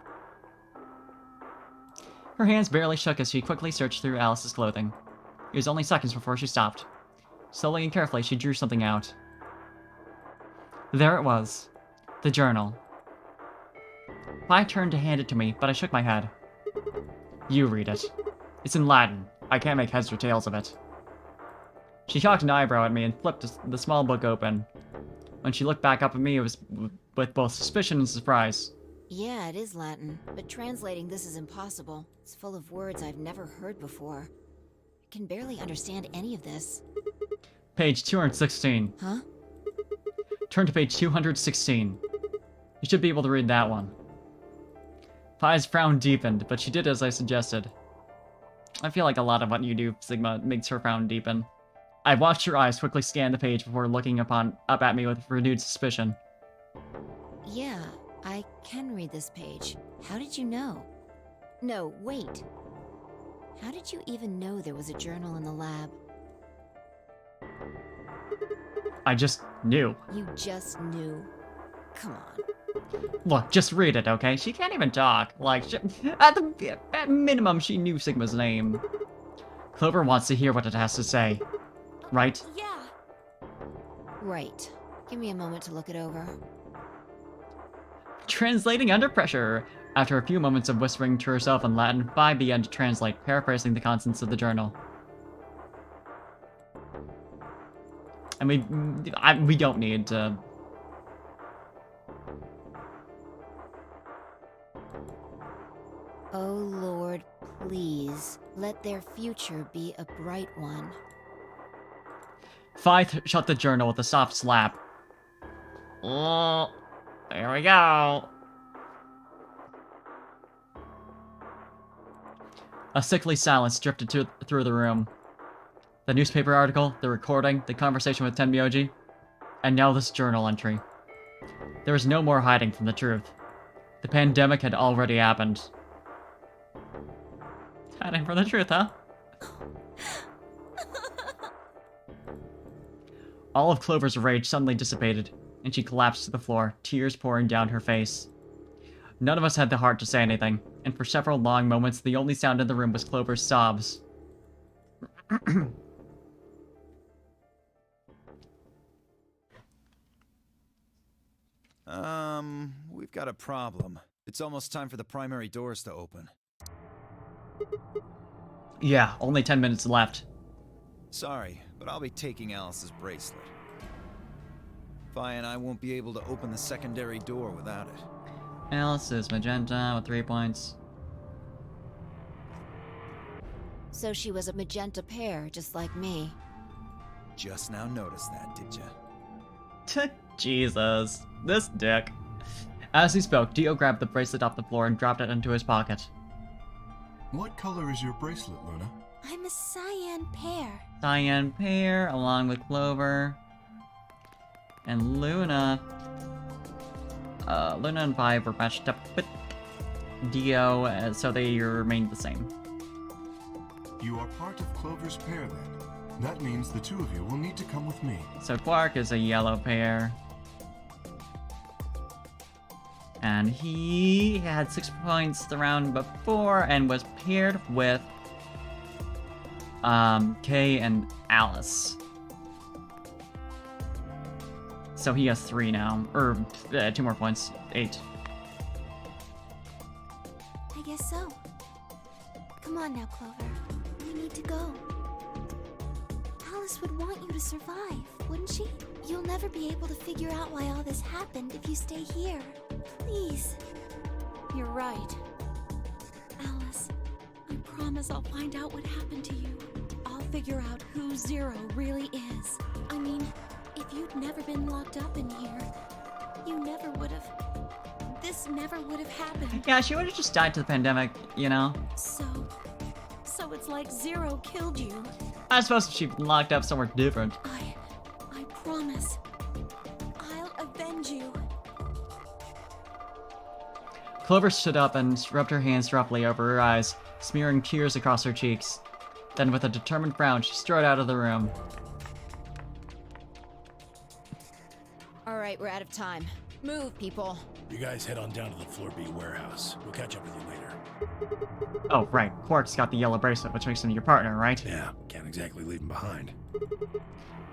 Her hands barely shook as she quickly searched through Alice's clothing. It was only seconds before she stopped. Slowly and carefully, she drew something out. There it was. The journal. I turned to hand it to me, but I shook my head. You read it. It's in Latin. I can't make heads or tails of it. She cocked an eyebrow at me and flipped the small book open. When she looked back up at me, it was with both suspicion and surprise. Yeah, it is Latin, but translating this is impossible. It's full of words I've never heard before. I can barely understand any of this. Page 216. Huh? Turn to page 216. You should be able to read that one. Pi's frown deepened, but she did as I suggested. I feel like a lot of what you do, Sigma, makes her frown deepen. I watched her eyes quickly scan the page before looking up at me with renewed suspicion. Yeah, I can read this page. How did you know? No, wait. How did you even know there was a journal in the lab? I just knew. You just knew. Come on. Look, just read it, okay? She can't even talk. Like, at minimum, she knew Sigma's name. Clover wants to hear what it has to say. Right? Yeah. Right. Give me a moment to look it over. Translating under pressure. After a few moments of whispering to herself in Latin, Fi began to translate, paraphrasing the contents of the journal. And we don't need to... Oh Lord, please, let their future be a bright one. Fi shut the journal with a soft slap. Oh, there we go. A sickly silence drifted through the room. The newspaper article, the recording, the conversation with Tenmyoji, and now this journal entry. There was no more hiding from the truth. The pandemic had already happened. Hiding from the truth, huh? All of Clover's rage suddenly dissipated, and she collapsed to the floor, tears pouring down her face. None of us had the heart to say anything, and for several long moments, the only sound in the room was Clover's sobs. We've got a problem. It's almost time for the primary doors to open. Yeah, only 10 minutes left. Sorry, but I'll be taking Alice's bracelet. Fi and I won't be able to open the secondary door without it. Alice is magenta with 3 points. So she was a magenta pair, just like me. Just now noticed that, did ya? Jesus, this dick. As he spoke, Dio grabbed the bracelet off the floor and dropped it into his pocket. What color is your bracelet, Luna? I'm a cyan pair. Cyan pair, along with Clover. And Luna. Luna and Vi were matched up with Dio, so they remained the same. You are part of Clover's pair then. That means the two of you will need to come with me. So Quark is a yellow pair. And he had 6 points the round before and was paired with Kay and Alice. So he has 3 now. Or 2 more points. 8. I guess so. Come on now, Clover. We need to go. Alice would want you to survive, wouldn't she? You'll never be able to figure out why all this happened if you stay here. Please. You're right. Alice, I promise I'll find out what happened to you. I'll figure out who Zero really is. I mean, if you'd never been locked up in here, you never would have... This never would have happened. Yeah, she would have just died to the pandemic, you know? So it's like Zero killed you. I suppose she'd been locked up somewhere different. I promise. I'll avenge you. Clover stood up and rubbed her hands roughly over her eyes, smearing tears across her cheeks. Then with a determined frown, she strode out of the room. Alright, we're out of time. Move, people. You guys head on down to the Floor B warehouse. We'll catch up with you later. Oh, right. Quark's got the yellow bracelet, which makes him your partner, right? Yeah, can't exactly leave him behind.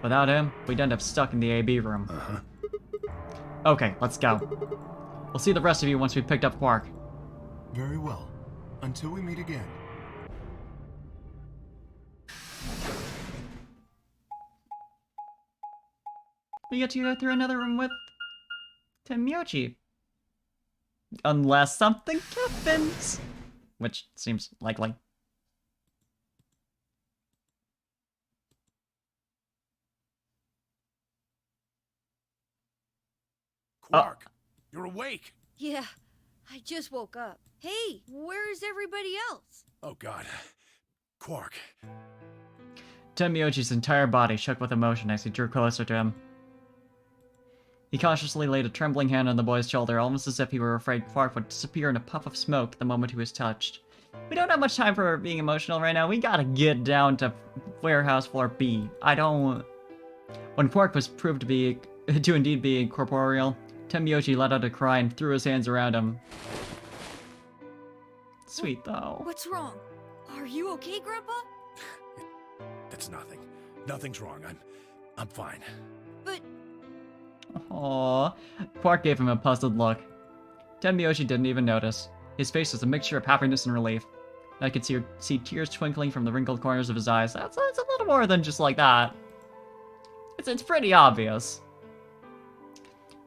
Without him, we'd end up stuck in the AB room. Uh-huh. Okay, let's go. We'll see the rest of you once we've picked up Quark. Very well. Until we meet again. We get to go through another room with Temyochi. Unless something happens. Which seems likely. Quark, you're awake! Yeah, I just woke up. Hey, where's everybody else? Oh god. Quark. Temyochi's entire body shook with emotion as he drew closer to him. He cautiously laid a trembling hand on the boy's shoulder, almost as if he were afraid Quark would disappear in a puff of smoke the moment he was touched. We don't have much time for being emotional right now. We gotta get down to warehouse floor B. When Quark was proved to indeed be incorporeal, Temyochi let out a cry and threw his hands around him. Sweet, though. What's wrong? Are you okay, Grandpa? It's nothing. Nothing's wrong. I'm fine. But... Aww. Quark gave him a puzzled look. Temyochi didn't even notice. His face was a mixture of happiness and relief. I could see tears twinkling from the wrinkled corners of his eyes. That's a little more than just like that. It's pretty obvious.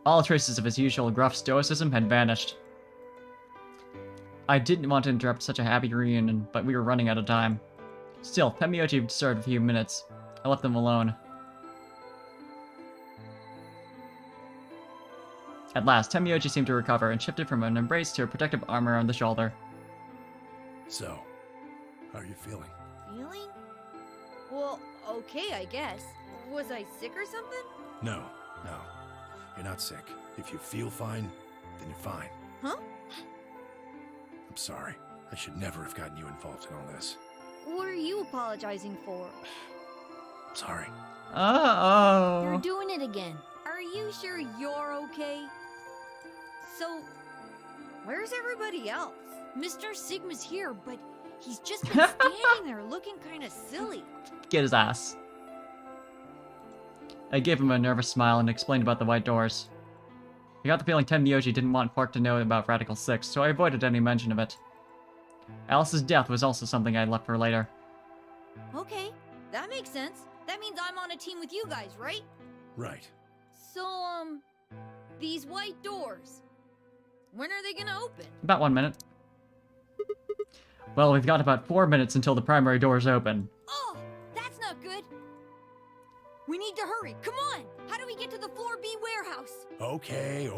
All traces of his usual gruff stoicism had vanished. I didn't want to interrupt such a happy reunion, but we were running out of time. Still, Temyochi deserved a few minutes. I left them alone. At last, Temyochi seemed to recover and shifted from an embrace to a protective arm around the shoulder. So, how are you feeling? Feeling? Well, okay, I guess. Was I sick or something? No. You're not sick. If you feel fine, then you're fine. Huh? I'm sorry. I should never have gotten you involved in all this. What are you apologizing for? I'm sorry. Uh-oh. You're doing it again. Are you sure you're okay? So, where's everybody else? Mr. Sigma's here, but he's just been standing there looking kind of silly. Get his ass. I gave him a nervous smile and explained about the white doors. I got the feeling Temyochi didn't want Quark to know about Radical 6, so I avoided any mention of it. Alice's death was also something I left for later. Okay, that makes sense. That means I'm on a team with you guys, right? Right. So, these white doors, when are they gonna open? About 1 minute. Well, we've got about 4 minutes until the primary doors open. Oh, that's not good. We need to hurry. Come on. How do we get to the Floor B warehouse? Okay,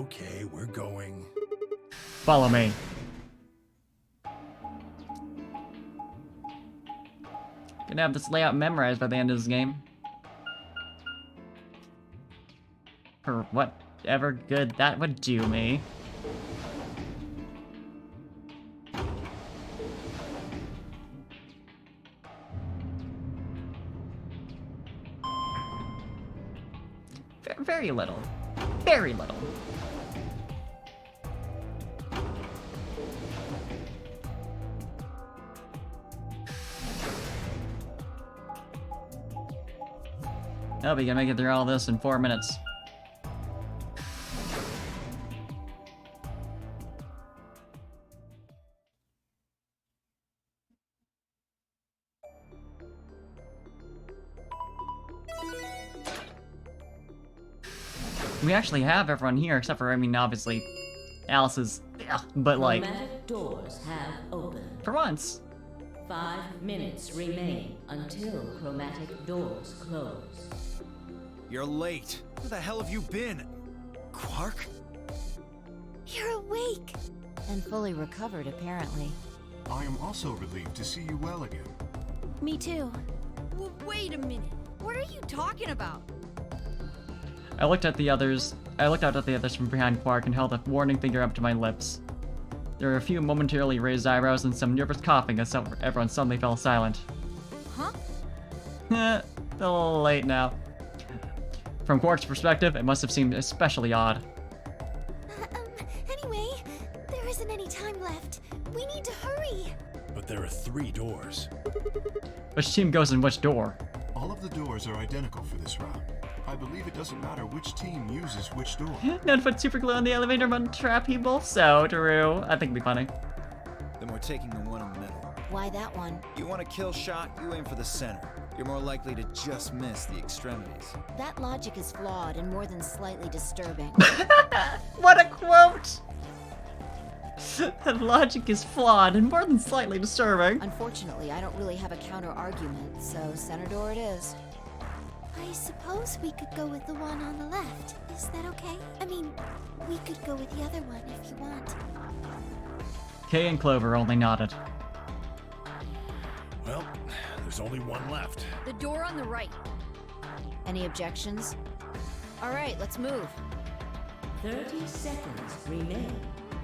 we're going. Follow me. Gonna have this layout memorized by the end of this game. For whatever good that would do me. very little. Very little. Oh, we can make it through all this in 4 minutes. We actually have everyone here, except for, I mean, obviously, Alice's, but like, Chromatic doors have opened. for once. 5 minutes remain until chromatic doors close. You're late. Where the hell have you been? Quark? You're awake! And fully recovered, apparently. I am also relieved to see you well again. Me too. Wait a minute. What are you talking about? I looked out at the others from behind Quark and held a warning finger up to my lips. There were a few momentarily raised eyebrows and some nervous coughing as everyone suddenly fell silent. Huh? A little late now. From Quark's perspective, it must have seemed especially odd. Anyway, there isn't any time left. We need to hurry. But there are 3 doors. Which team goes in which door? All of the doors are identical for this round. I believe it doesn't matter which team uses which door. None put super glue on the elevator button trap people. So true. I think it'd be funny. Then we're taking the one in the middle. Why that one? You want a kill shot? You aim for the center. You're more likely to just miss the extremities. That logic is flawed and more than slightly disturbing. What a quote! That logic is flawed and more than slightly disturbing. Unfortunately, I don't really have a counter-argument, so center door it is. I suppose we could go with the one on the left. Is that okay? I mean, we could go with the other one if you want. Kay and Clover only nodded. Well, there's only one left. The door on the right. Any objections? All right, let's move. 30 seconds remain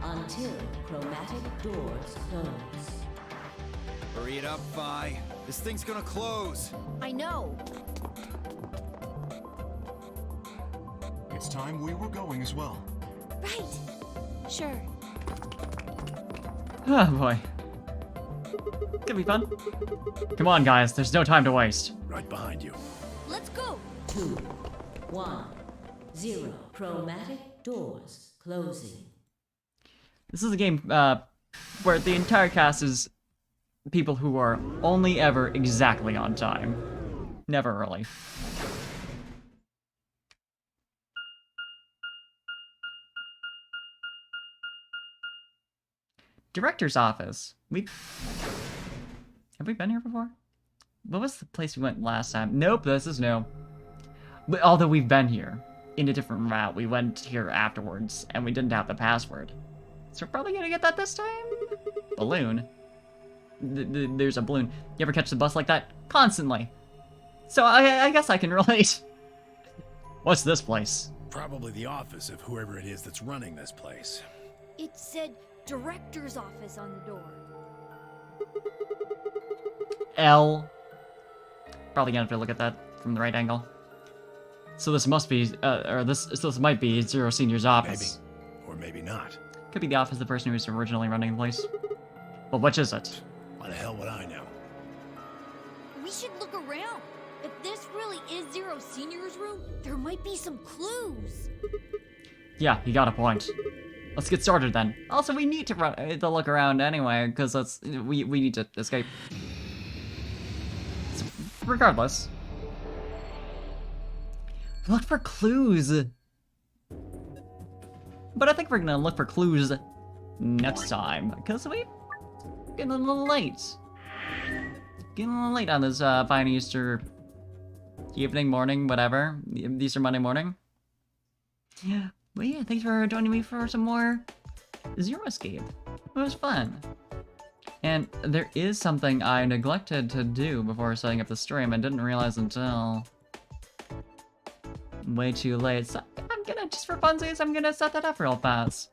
until chromatic doors close. Hurry it up, Vi. This thing's gonna close. I know. It's time we were going as well. Right. Sure. Oh boy. Could be fun. Come on, guys. There's no time to waste. Right behind you. Let's go. 2, 1, 0. Chromatic doors closing. This is a game where the entire cast is people who are only ever exactly on time. Never early. Director's office. Have we been here before? What was the place we went last time? Nope, this is new. But although we've been here in a different route, we went here afterwards and we didn't have the password. So we're probably gonna get that this time? Balloon. There's a balloon. You ever catch the bus like that? Constantly. So I guess I can relate. What's this place? Probably the office of whoever it is that's running this place. It said director's office on the door. L. Probably gonna have to look at that from the right angle. So this must be, this might be Zero Senior's office. Maybe. Or maybe not. Could be the office of the person who was originally running the place. But which is it? Why the hell would I know? We should look around. If this really is Zero Senior's room, there might be some clues. Yeah, you got a point. Let's get started then. Also, we need to look around anyway, because we need to escape. So, regardless, look for clues. But I think we're gonna look for clues next time, because we're getting a little late. Getting a little late on this fine Easter evening, morning, whatever. Easter Monday morning. Yeah. But yeah, thanks for joining me for some more Zero Escape. It was fun. And there is something I neglected to do before setting up the stream. I didn't realize until way too late. So I'm gonna, just for funsies, I'm gonna set that up real fast.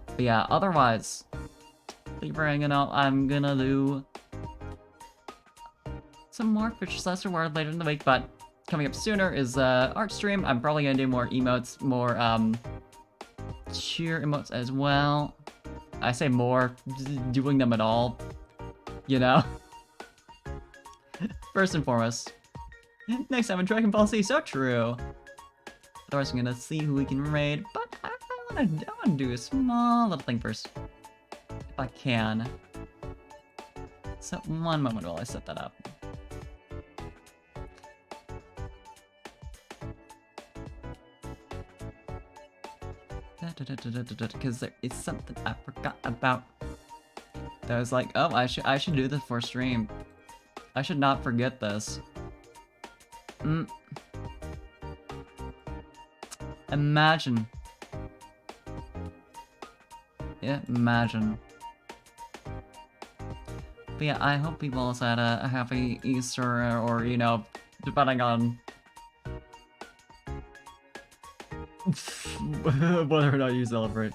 But yeah, otherwise, thank you for hanging out. I'm gonna do some more Fisher Celeste Reward later in the week, but coming up sooner is art stream. I'm probably gonna do more emotes, more cheer emotes as well. I say more, doing them at all, you know. First and foremost. Next time in Dragon Ball Z, so true. Otherwise, I'm gonna see who we can raid, but I wanna do a small little thing first, if I can. So one moment while I set that up. Because there is something I forgot about. That was like, oh, I should do this for stream. I should not forget this. Imagine. Yeah, imagine. But yeah, I hope people also had a happy Easter, or, you know, depending on whether or not you celebrate.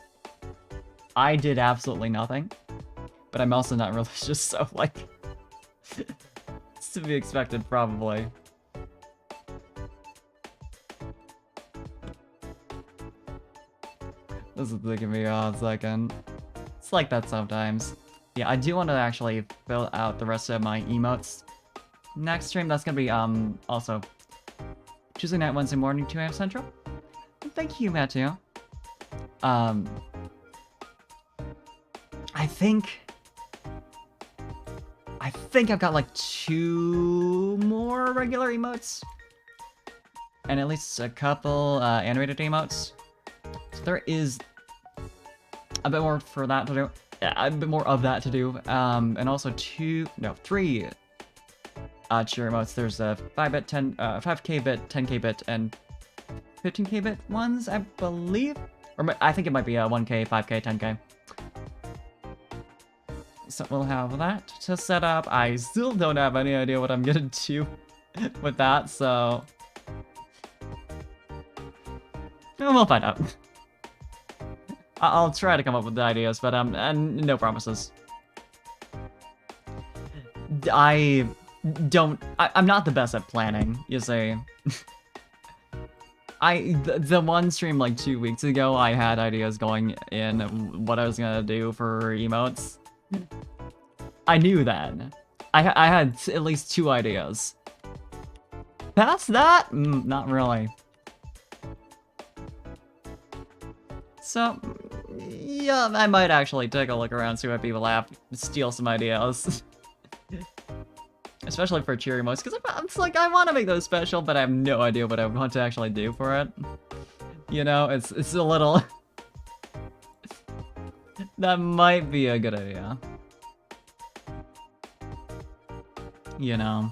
I did absolutely nothing, but I'm also not religious, so, like, it's to be expected, probably. This is taking me a second. It's like that sometimes. Yeah, I do want to actually fill out the rest of my emotes. Next stream, that's gonna be, also Tuesday night, Wednesday morning, 2 AM Central. Thank you, Matthew. I think I've got like 2 more regular emotes. And at least a couple animated emotes. So there is a bit more for that to do. A bit more of that to do. And also 3 cheer emotes. There's a 5-bit, 5k bit, 10k bit, and 15k bit ones, I believe. Or I think it might be a 1k, 5k, 10k. So we'll have that to set up. I still don't have any idea what I'm gonna do with that, so we'll find out. I'll try to come up with the ideas, but and no promises. I'm not the best at planning, you see. The one stream like 2 weeks ago, I had ideas going in what I was gonna do for emotes. I knew then. I had at least 2 ideas. Past that? Not really. So, yeah, I might actually take a look around, see what people have, steal some ideas. Especially for cheer emotes, because it's like, I want to make those special, but I have no idea what I want to actually do for it. You know, it's a little... That might be a good idea. You know.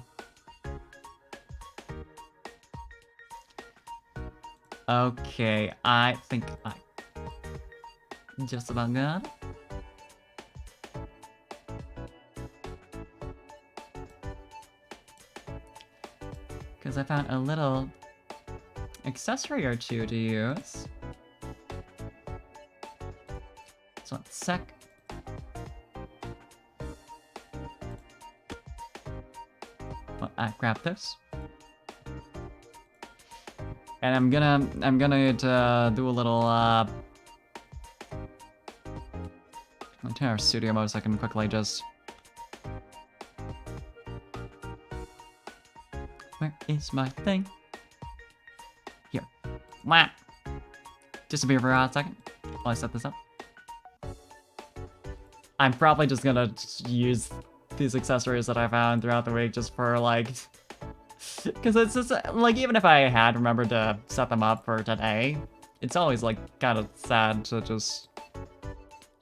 Okay, I think I just about got it. Because I found a little accessory or 2 to use. So 1 sec. Well, I grab this. And I'm gonna do a little turn our studio mode so I can quickly just... Where is my thing? Here. Wah! Disappear for a second while I set this up. I'm probably just gonna use these accessories that I found throughout the week just for, like... Because it's just, like, even if I had remembered to set them up for today, it's always, like, kind of sad to just,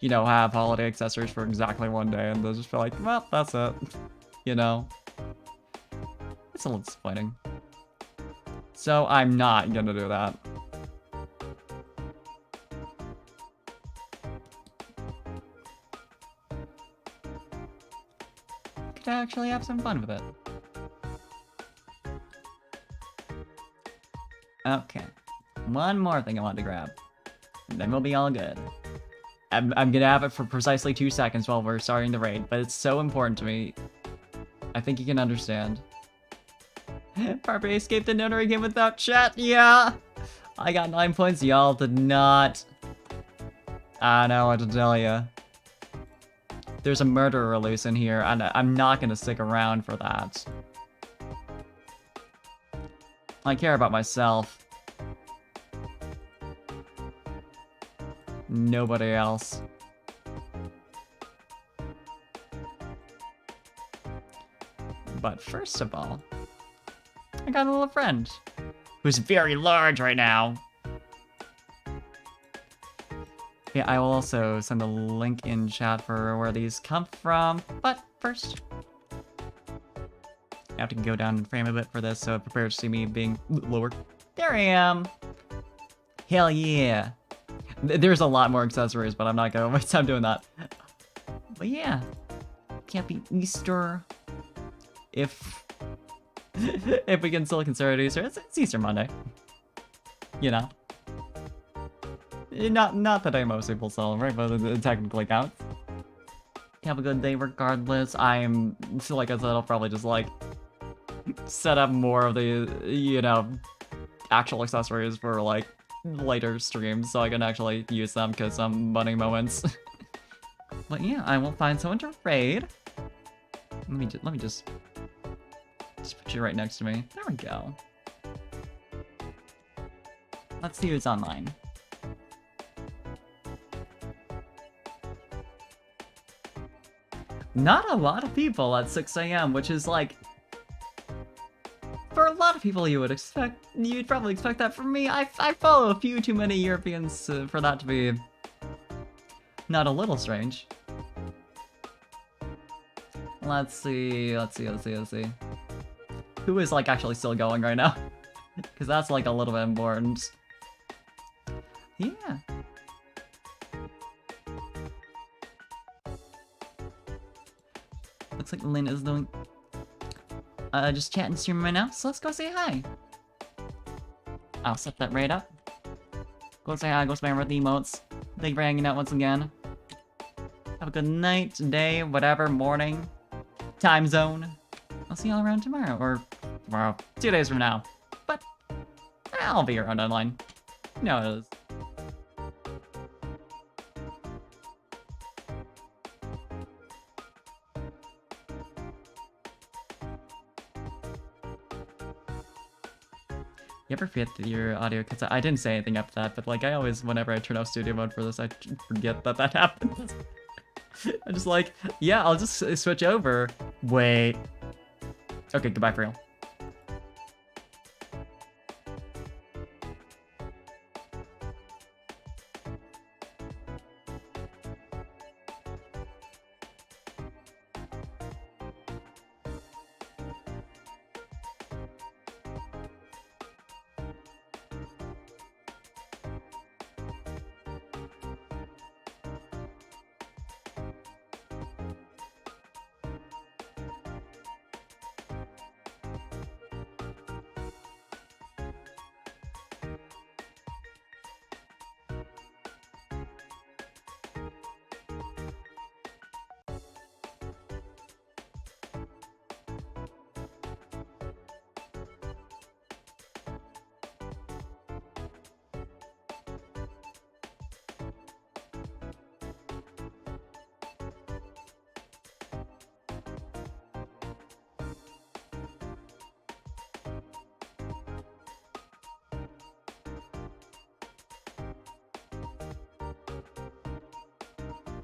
you know, have holiday accessories for exactly 1 day and they'll just feel like, well, that's it. You know? It's a little disappointing. So I'm not gonna do that. Could I actually have some fun with it? Okay. One more thing I want to grab. And then we'll be all good. I'm gonna have it for precisely 2 seconds while we're starting the raid, but it's so important to me. I think you can understand. Barbie escaped the notary game without chat. Yeah. I got 9 points. Y'all did not. I don't know what to tell you. There's a murderer loose in here, and I'm not gonna stick around for that. I care about myself. Nobody else. But first of all, I got a little friend who's very large right now. Yeah, I will also send a link in chat for where these come from, but first, I have to go down and frame a bit for this so it prepares to see me being lower. There I am! Hell yeah! There's a lot more accessories, but I'm not gonna waste time doing that. But yeah, can't be Easter if we can still consider it Easter. It's Easter Monday, you know. Not that I most people celebrate, but it technically counts. Have a good day regardless. Like I said, I'll probably just like set up more of the, you know, actual accessories for like later streams so I can actually use them because some money moments. But yeah, I will find someone to raid. Let me just put you right next to me. There we go. Let's see who's online. Not a lot of people at 6 AM, which is like, for a lot of people you'd probably expect that from me. I follow a few too many Europeans for that to be not a little strange. Let's see. Who is like actually still going right now? Because that's like a little bit important. Yeah. Looks like Lynn is doing just chatting streaming right now, so let's go say hi. I'll set that right up. Go say hi, go spam with the emotes. Thank you for hanging out once again. Have a good night, day, whatever, morning, time zone. I'll see y'all around tomorrow, or tomorrow, 2 days from now. But I'll be around online. You know how it is. You ever forget that your audio cuts out? I didn't say anything after that, but like I always, whenever I turn off studio mode for this, I forget that happens. I'm just like, yeah, I'll just switch over. Wait. Okay, goodbye for real.